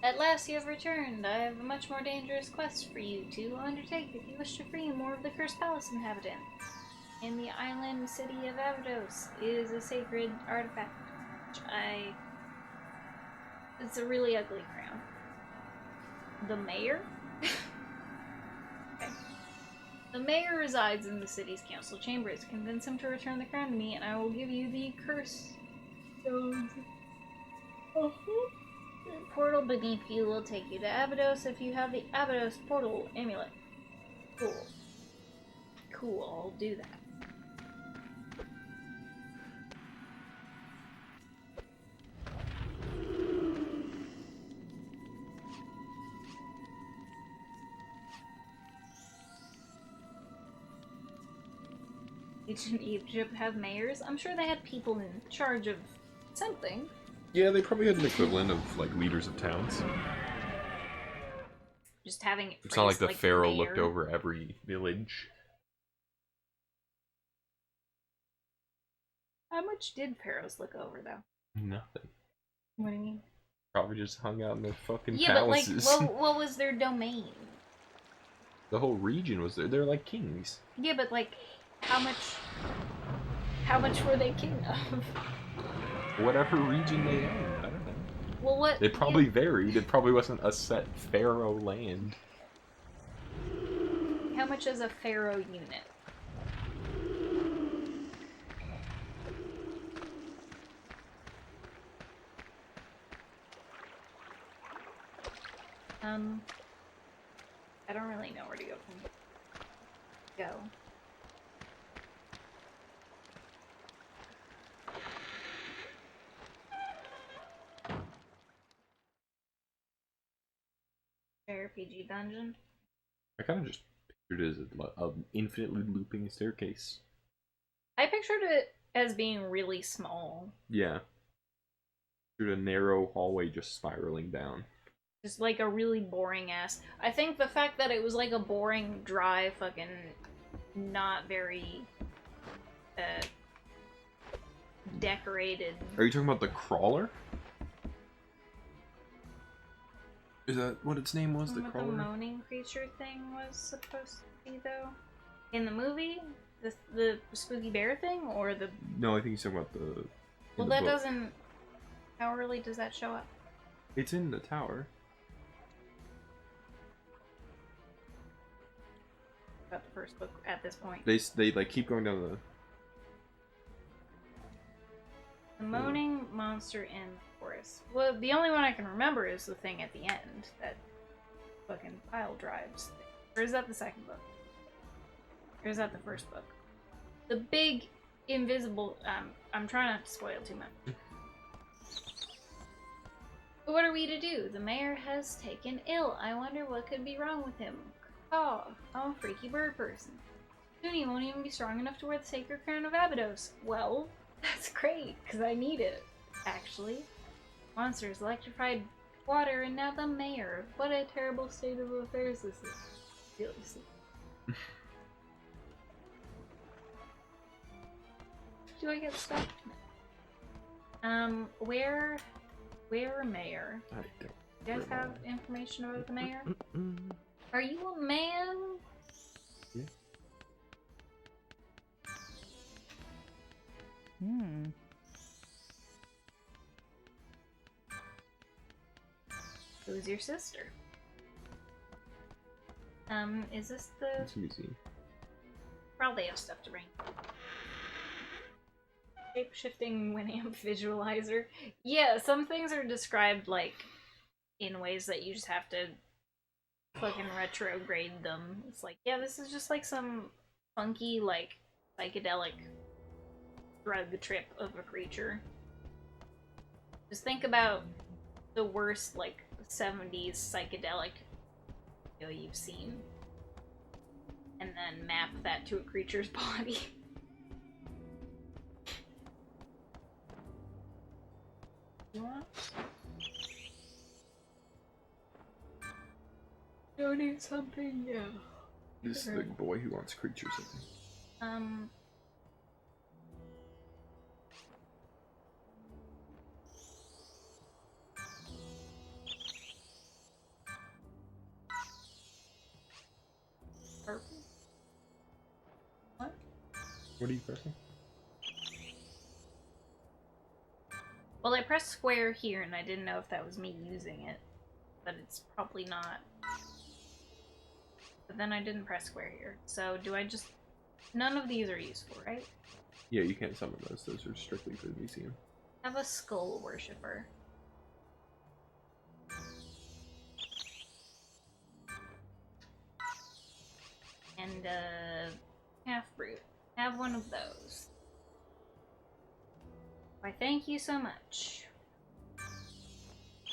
At last you have returned. I have a much more dangerous quest for you to undertake if you wish to free more of the Cursed Palace inhabitants. In the island city of Abydos is a sacred artifact, which it's a really ugly crown. The mayor? Okay. The mayor resides in the city's council chambers. Convince him to return the crown to me, and I will give you the curse. The portal beneath you will take you to Abydos if you have the Abydos portal amulet. Cool. Cool, I'll do that. Ancient Egypt have mayors? I'm sure they had people in charge of something. Yeah, they probably had an equivalent of, like, leaders of towns. Just having it It's not like phrased the pharaoh mayor. looked over every village. How much did pharaohs look over, though? Nothing. What do you mean? Probably just hung out in their fucking Yeah, palaces. but like, what was their domain? The whole region was there. They're like kings. Yeah, but like, how much were they king of? Whatever region they owned, I don't know. Well, what? It probably varied. It probably wasn't a set pharaoh land. How much is a pharaoh unit? I don't really know where to go from. Go. RPG dungeon. I kind of just pictured it as an infinitely looping staircase. I pictured it as being really small. Yeah. Through a narrow hallway just spiraling down. Just like a really boring ass. I think the fact that it was like a boring, dry, fucking not very decorated. Are you talking about the crawler? Is that what its name was, the what crawler? the moaning creature thing was supposed to be, though? In the movie? The spooky bear thing? Or the... No, I think he's talking about the... Well, that doesn't... How early does that show up? It's in the tower. About the first book at this point. They like keep going down The moaning monster in the forest. Well, the only one I can remember is the thing at the end. That fucking pile drives. Or is that the second book? Or is that the first book? The big invisible. I'm trying not to spoil too much. What are we to do? The mayor has taken ill. I wonder what could be wrong with him. Oh, I'm a freaky bird person. Soon he won't even be strong enough to wear the sacred crown of Abydos. Well, that's great, because I need it, actually. Monsters, electrified water, and now the mayor. What a terrible state of affairs this is. Seriously. Do I get stuck? Where mayor? I don't. Do you guys have information about the mayor? Are you a man? Yeah. Who's your sister? Is this the... It's a museum. Probably have stuff to bring. Shape-shifting Winamp visualizer. Yeah, some things are described, like, in ways that you just have to fucking retrograde them. It's like, yeah, this is just like some funky, like, psychedelic drug trip of a creature. Just think about the worst, like, 70s psychedelic video you've seen. And then map that to a creature's body. You want? Donate something, yeah. This is the boy who wants creatures, I think. Purple? What? What are you pressing? Well, I pressed square here and I didn't know if that was me using it. But it's probably not. But then I didn't press square here. So do I just... None of these are useful, right? Yeah, you can't summon those. Those are strictly for the museum. Have a skull worshipper. And half-brute. Have one of those. Why, thank you so much.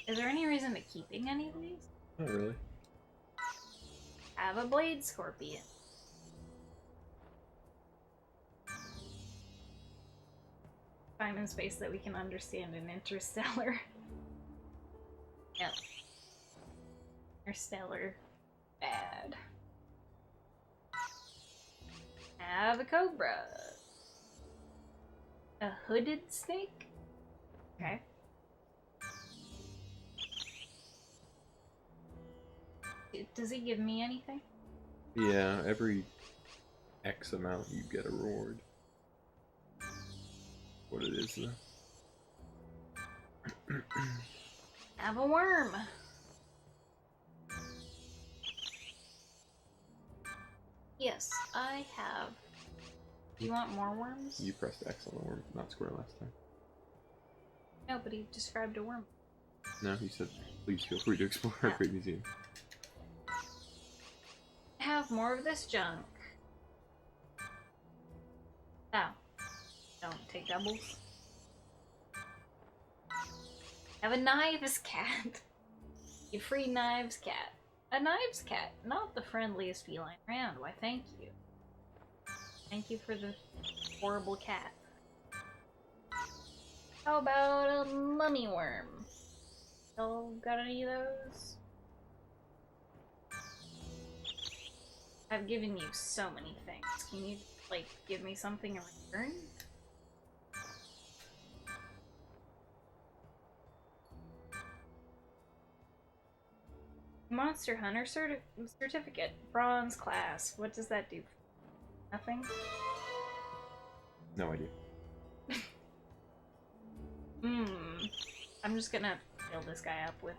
Is there any reason to keeping any of these? Not really. Have a blade scorpion. Time and space that we can understand in Interstellar. Yep. Interstellar. Bad. Have a cobra. A hooded snake? Okay. Does he give me anything? Yeah, every X amount you get a reward. What it is, though. Have a worm. Yes, I have. Do you want more worms? You pressed X on the worm, not square last time. No, but he described a worm. No, he said, please feel free to explore our great museum. Have more of this junk. Oh. Don't take doubles. Have a knives cat. You free knives cat. A knives cat, not the friendliest feline around. Why, thank you. Thank you for the horrible cat. How about a mummy worm? Y'all got any of those? I've given you so many things. Can you, like, give me something in return? Monster Hunter certificate. Bronze class. What does that do? Nothing? No idea. I'm just gonna fill this guy up with...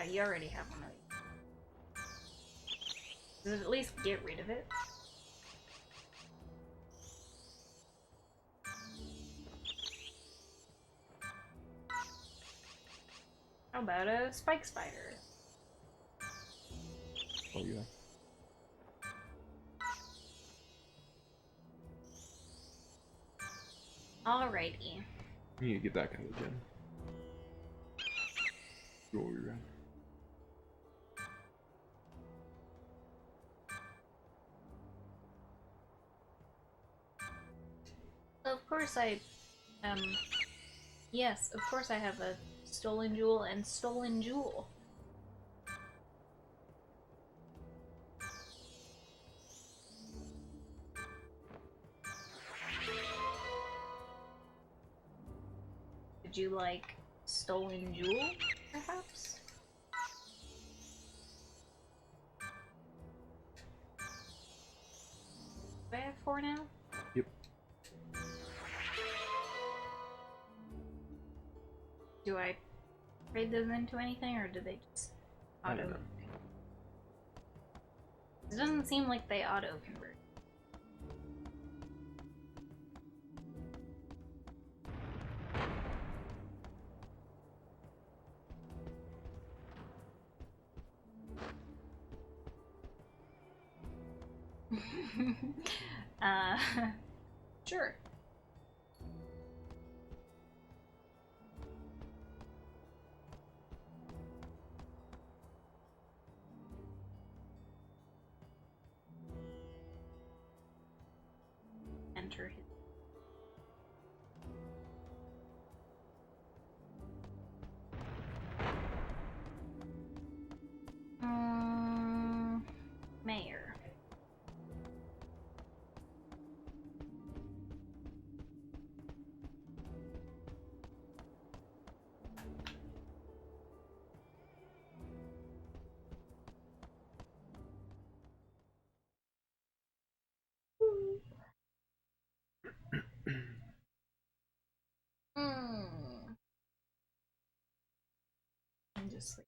Oh, you already have one of these. Does it at least get rid of it? How about a spike spider? Oh yeah. Alrighty. You need to get that kind of gem. Go around. Of course yes, of course I have a stolen jewel and stolen jewel. Would you like stolen jewel, perhaps? Do I have 4 now? Yep. Do I trade those into anything, or do they just I don't auto? know. It doesn't seem like they auto convert. uh, sure. Enter his. Mayor. Hmm. I'm just like,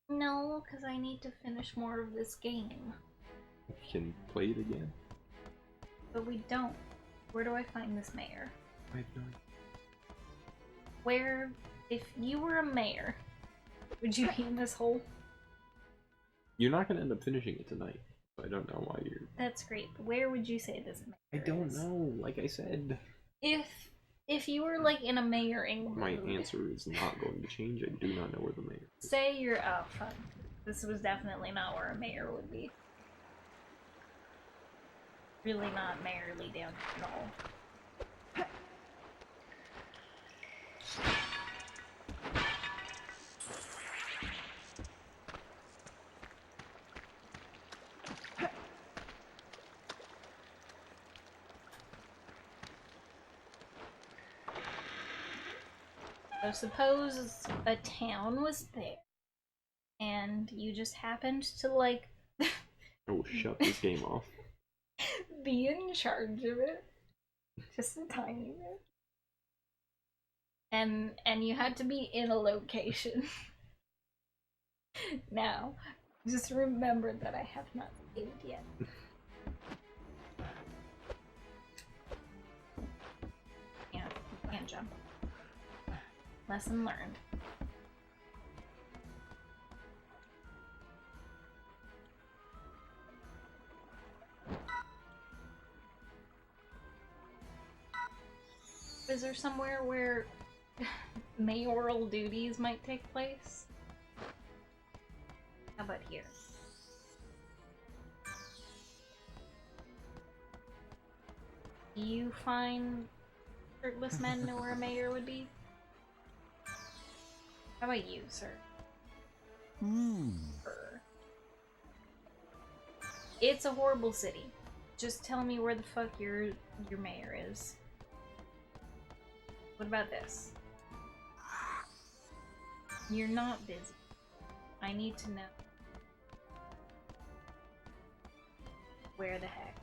no, because I need to finish more of this game. You can play it again. But we don't. Where do I find this mayor? I have no idea. Where, if you were a mayor, would you be in this hole? You're not gonna end up finishing it tonight. So I don't know why you're. That's great. But where would you say this mayor I don't is? know. Like I said, If you were like in a mayoring my mood, answer is not going to change. I do not know where the mayor is. say you're oh fuck. This was definitely not where a mayor would be. Really not mayorly down at all. So suppose a town was there, and you just happened to like Oh, shut this game off. be in charge of it, just a tiny bit, and you had to be in a location. Now, just remember that I have not saved yet. Yeah, you can't jump. Lesson learned. Is there somewhere where mayoral duties might take place? How about here? Do you find shirtless men know where a mayor would be? How about you, sir? Sir. It's a horrible city. Just tell me where the fuck your mayor is. What about this? You're not busy. I need to know. Where the heck?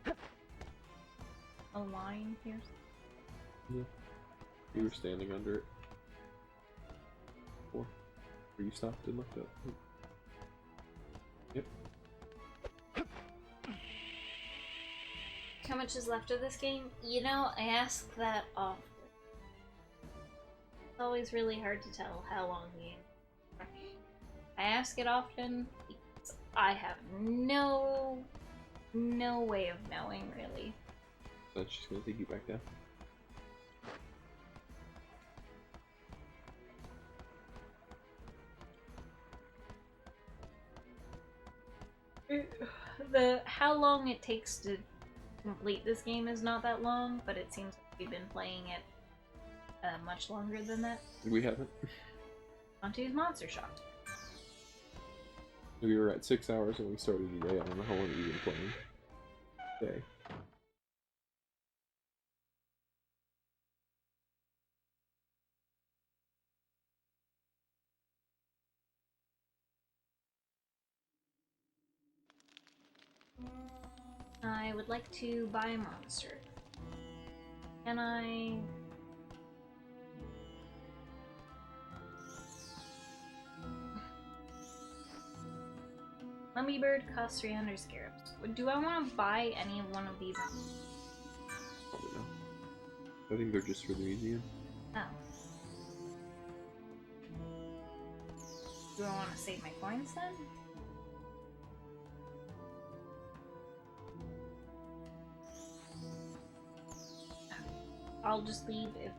Go. A line here? Yeah. You were standing under it. Or you stopped and looked up. Yep. how much is left of this game? You know, I ask that often. It's always really hard to tell how long the game is. I ask it often because I have no way of knowing, really. That's just gonna take you back down. The how long it takes to complete this game is not that long, but it seems like we've been playing it much longer than that. We haven't. On to Monster Shot. We were at 6 hours when we started today. I don't know how long we've been playing. Okay. I would like to buy a monster. Can I... Mummy Bird costs 300 scarabs. Do I want to buy any one of these? Probably not. I think they're just for the museum. Oh. Do I want to save my coins then? I'll just leave if...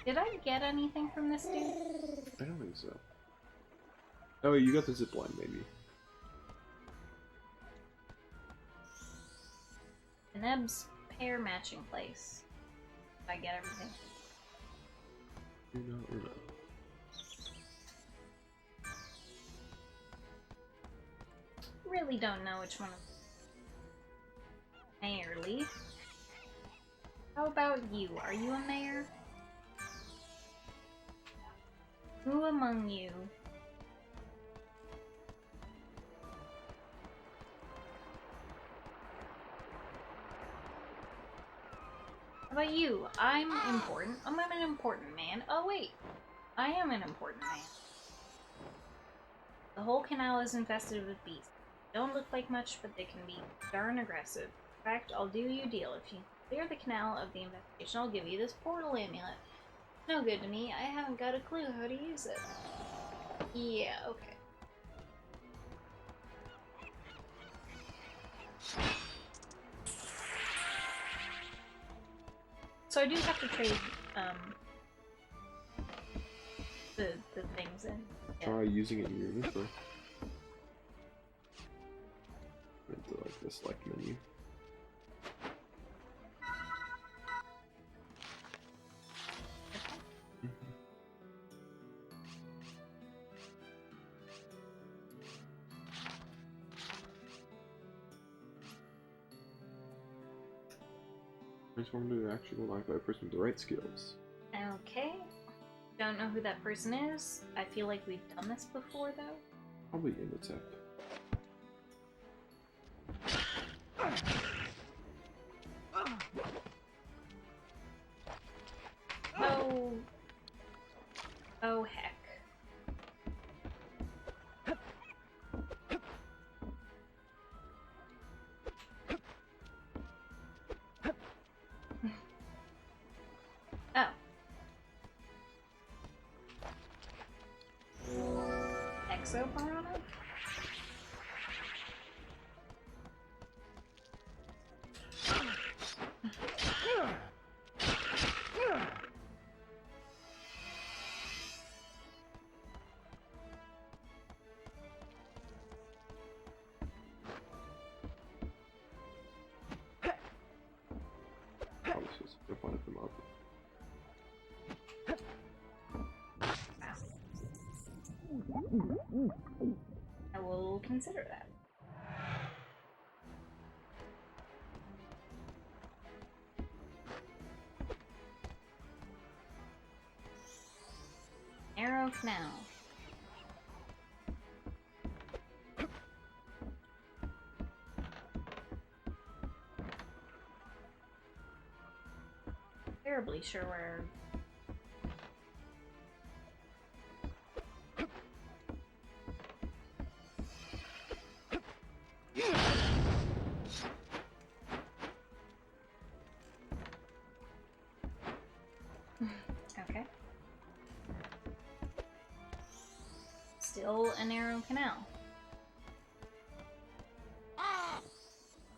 Did I get anything from this dude? I don't think so. Oh, you got the zipline, maybe. Neb's pair matching place. Did I get everything? You know or no? Really don't know which one of Mayor Leaf. How about you? Are you a mayor? Who among you? How about you? I'm important. I'm an important man. Oh wait, I am an important man. The whole canal is infested with beasts. Don't look like much, but they can be darn aggressive. In fact, I'll do you a deal. If you clear the canal of the investigation, I'll give you this portal amulet. No good to me. I haven't got a clue how to use it. Yeah, okay. So I do have to trade, the things in. Yeah. Try using it in your inventory. Into like the select menu. Transform into an actual life by a person with the right skills. Okay. Don't know who that person is. I feel like we've done this before, though. Probably Imhotep. Oh. Oh, heck. Oh. Exopiranha? Probably supposed to one of them up. will consider that. Narrow canal. Terribly sure where. Okay. Still a narrow canal.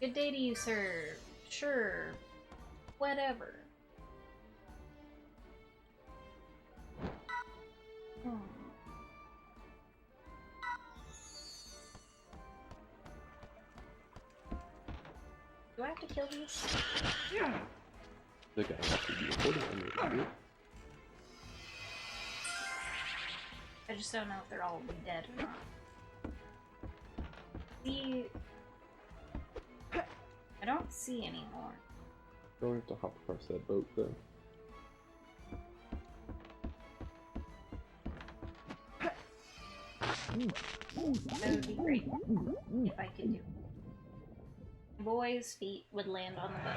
Good day to you, sir. Sure. Whatever. Hmm. Do I have to kill these? The guy has to be recording on your computer. I just don't know if they're all dead or not. See... I don't see any more. Don't have to hop across that boat though. That would be great if I could do it. Boy's feet would land on the boat.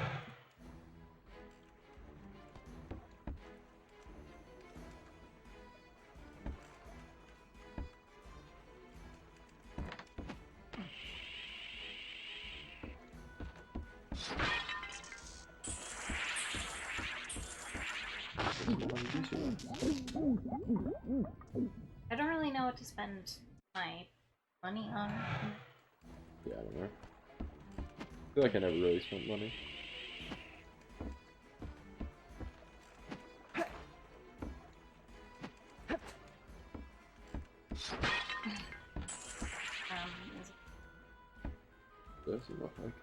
I don't really know what to spend my money on. Yeah, I don't know. I feel like I never really spent money. Doesn't look like.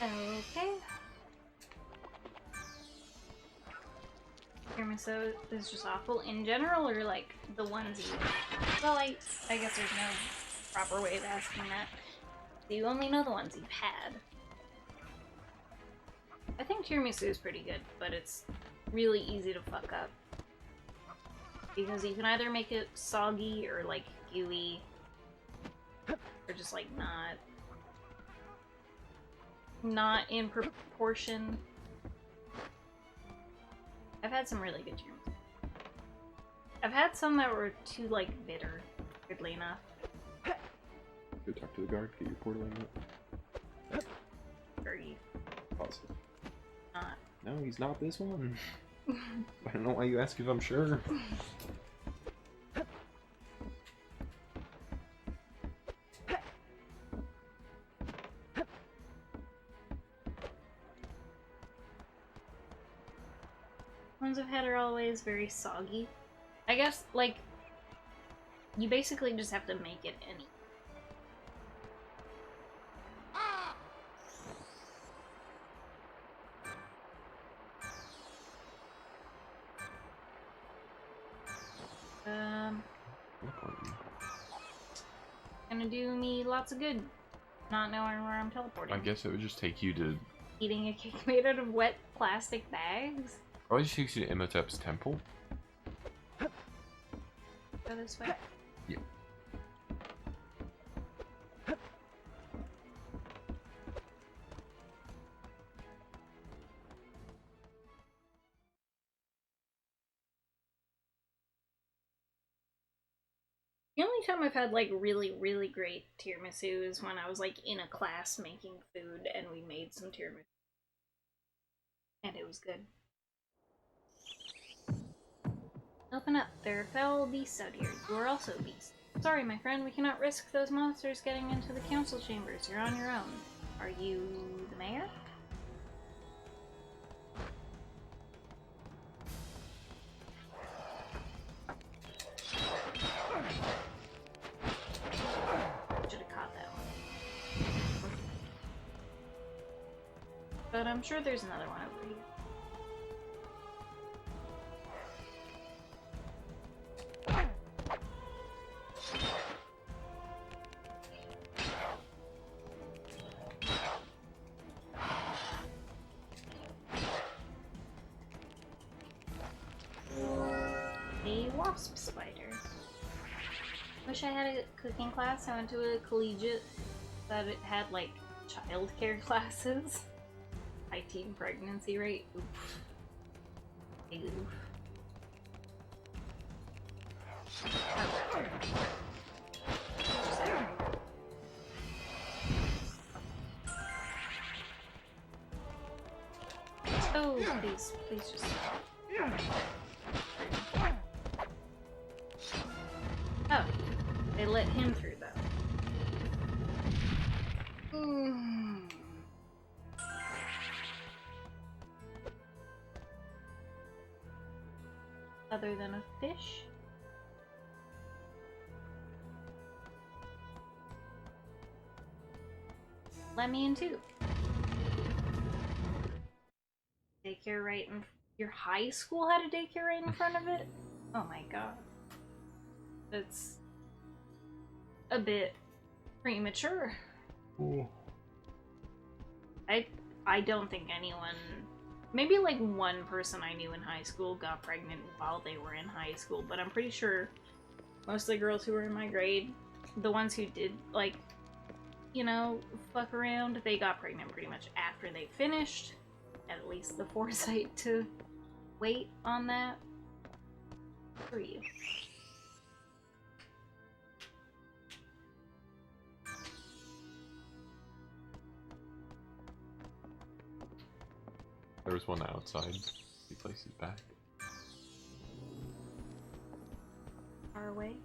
Okay. Tiramisu is just awful in general, or like the ones you... Well, I guess there's no proper way of asking that. You only know the ones you've had. I think tiramisu is pretty good, but it's really easy to fuck up. Because you can either make it soggy or like gooey, or just like not in proportion. I've had some really good tiramisu. I've had some that were too like bitter, weirdly enough. Go talk to the guard, get your portal in. Are you Positive. not? No, he's not this one. I don't know why you ask if I'm sure. Ones I've had are always very soggy. I guess, like, you basically just have to make it any. Gonna do me lots of good, not knowing where I'm teleporting. I guess it would just take you to... Eating a cake made out of wet plastic bags? Probably just takes you to Imhotep's temple. Go this way. Yeah. The only time I've had like really, really great tiramisu is when I was like in a class making food and we made some tiramisu. And it was good. Open up. There are foul beasts out here. You are also beasts. Sorry, my friend, we cannot risk those monsters getting into the council chambers. You're on your own. Are you the mayor? Should have caught that one. But I'm sure there's another one over here. Wasp spider. Wish I had a cooking class. I went to a collegiate that it had like childcare classes. High teen pregnancy rate. Oof. Oof. Oh, please just. Oh, they let him through though. Other than a fish? Let me in too. Daycare right in your high school had a daycare right in front of it? Oh my god. That's a bit premature. Ooh. I don't think anyone, maybe like one person I knew in high school got pregnant while they were in high school, but I'm pretty sure most of the girls who were in my grade, the ones who did like, you know, fuck around, they got pregnant pretty much after they finished. At least the foresight to wait on that. For you. There was one outside. He places back. Far away.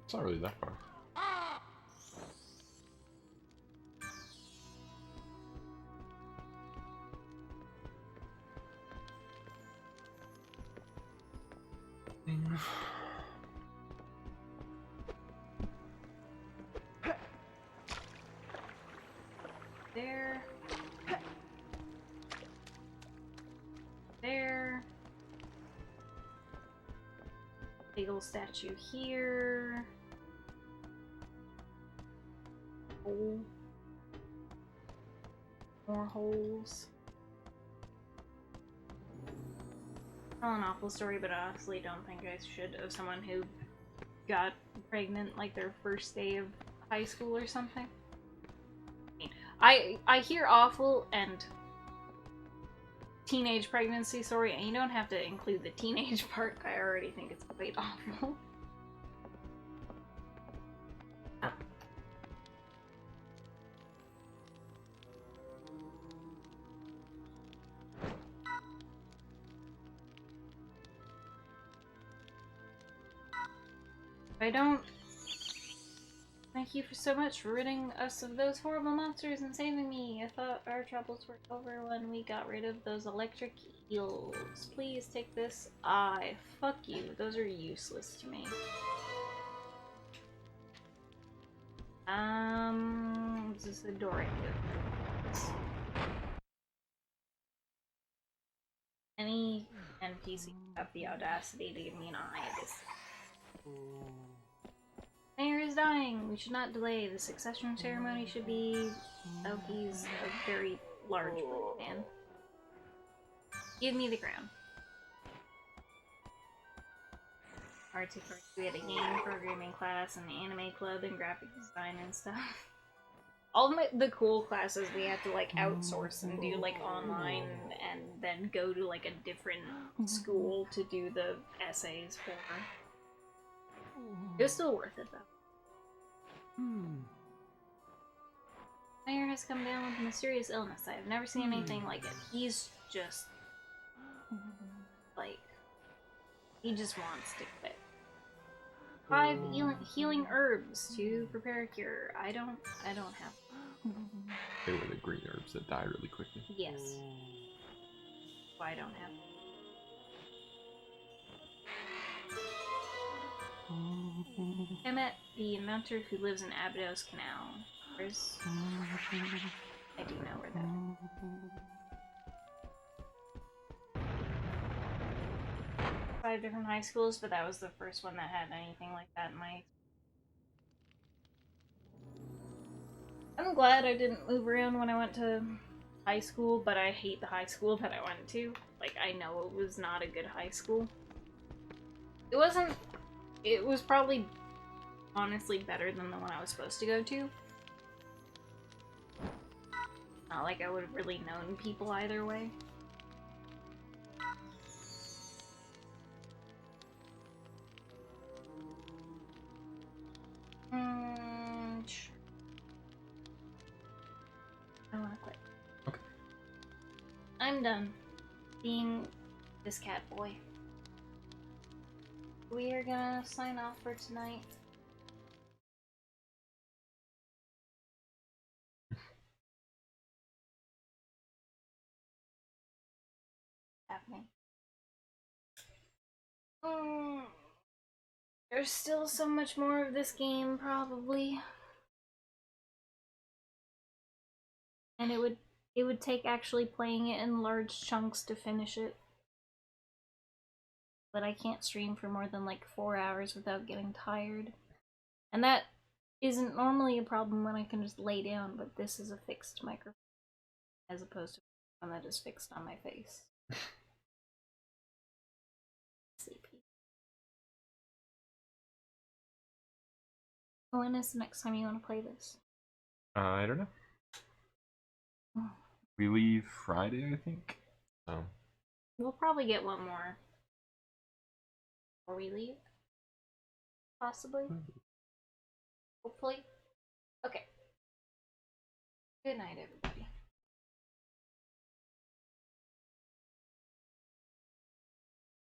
It's not really that far. There. There. Big ol' statue here. Hole. More holes. Tell an awful story, but I honestly don't think I should, of someone who got pregnant like their first day of high school or something. I hear awful and teenage pregnancy story, and you don't have to include the teenage part. I already think it's quite awful. I don't. Thank you so much for ridding us of those horrible monsters and saving me. I thought our troubles were over when we got rid of those electric eels. Please take this. Fuck you. Those are useless to me. Is this a door? Any NPC have the audacity to give me an eye at this? Mayor is dying. We should not delay. The succession ceremony should be. Oh, he's a very large man. Give me the crown. Artsy Fartsy. We had a game programming class and the anime club and graphic design and stuff. All of the cool classes we had to like outsource and do like online and then go to like a different school to do the essays for. It was still worth it though. Mayor has come down with a mysterious illness. I have never seen anything like it. He's just like, he just wants to quit. 5 healing herbs to prepare a cure. I don't have. They were the green herbs that die really quickly. Yes. I don't have. I met the inventor who lives in Abydos Canal. Where's... I do know where that is. 5 different high schools, but that was the first one that had anything like that in my... I'm glad I didn't move around when I went to high school, but I hate the high school that I went to. Like, I know it was not a good high school. It wasn't... It was probably honestly better than the one I was supposed to go to. Not like I would have really known people either way. Sure. I wanna quit. Okay. I'm done being this cat boy. We are gonna sign off for tonight. Happening. There's still so much more of this game, probably. And it would take actually playing it in large chunks to finish it. But I can't stream for more than like 4 hours without getting tired. And that isn't normally a problem when I can just lay down, but this is a fixed microphone as opposed to one that is fixed on my face. Sleepy. When is the next time you want to play this? I don't know. We leave Friday, I think. Oh. We'll probably get one more before we leave. Possibly. Hopefully. Okay. Good night, everybody.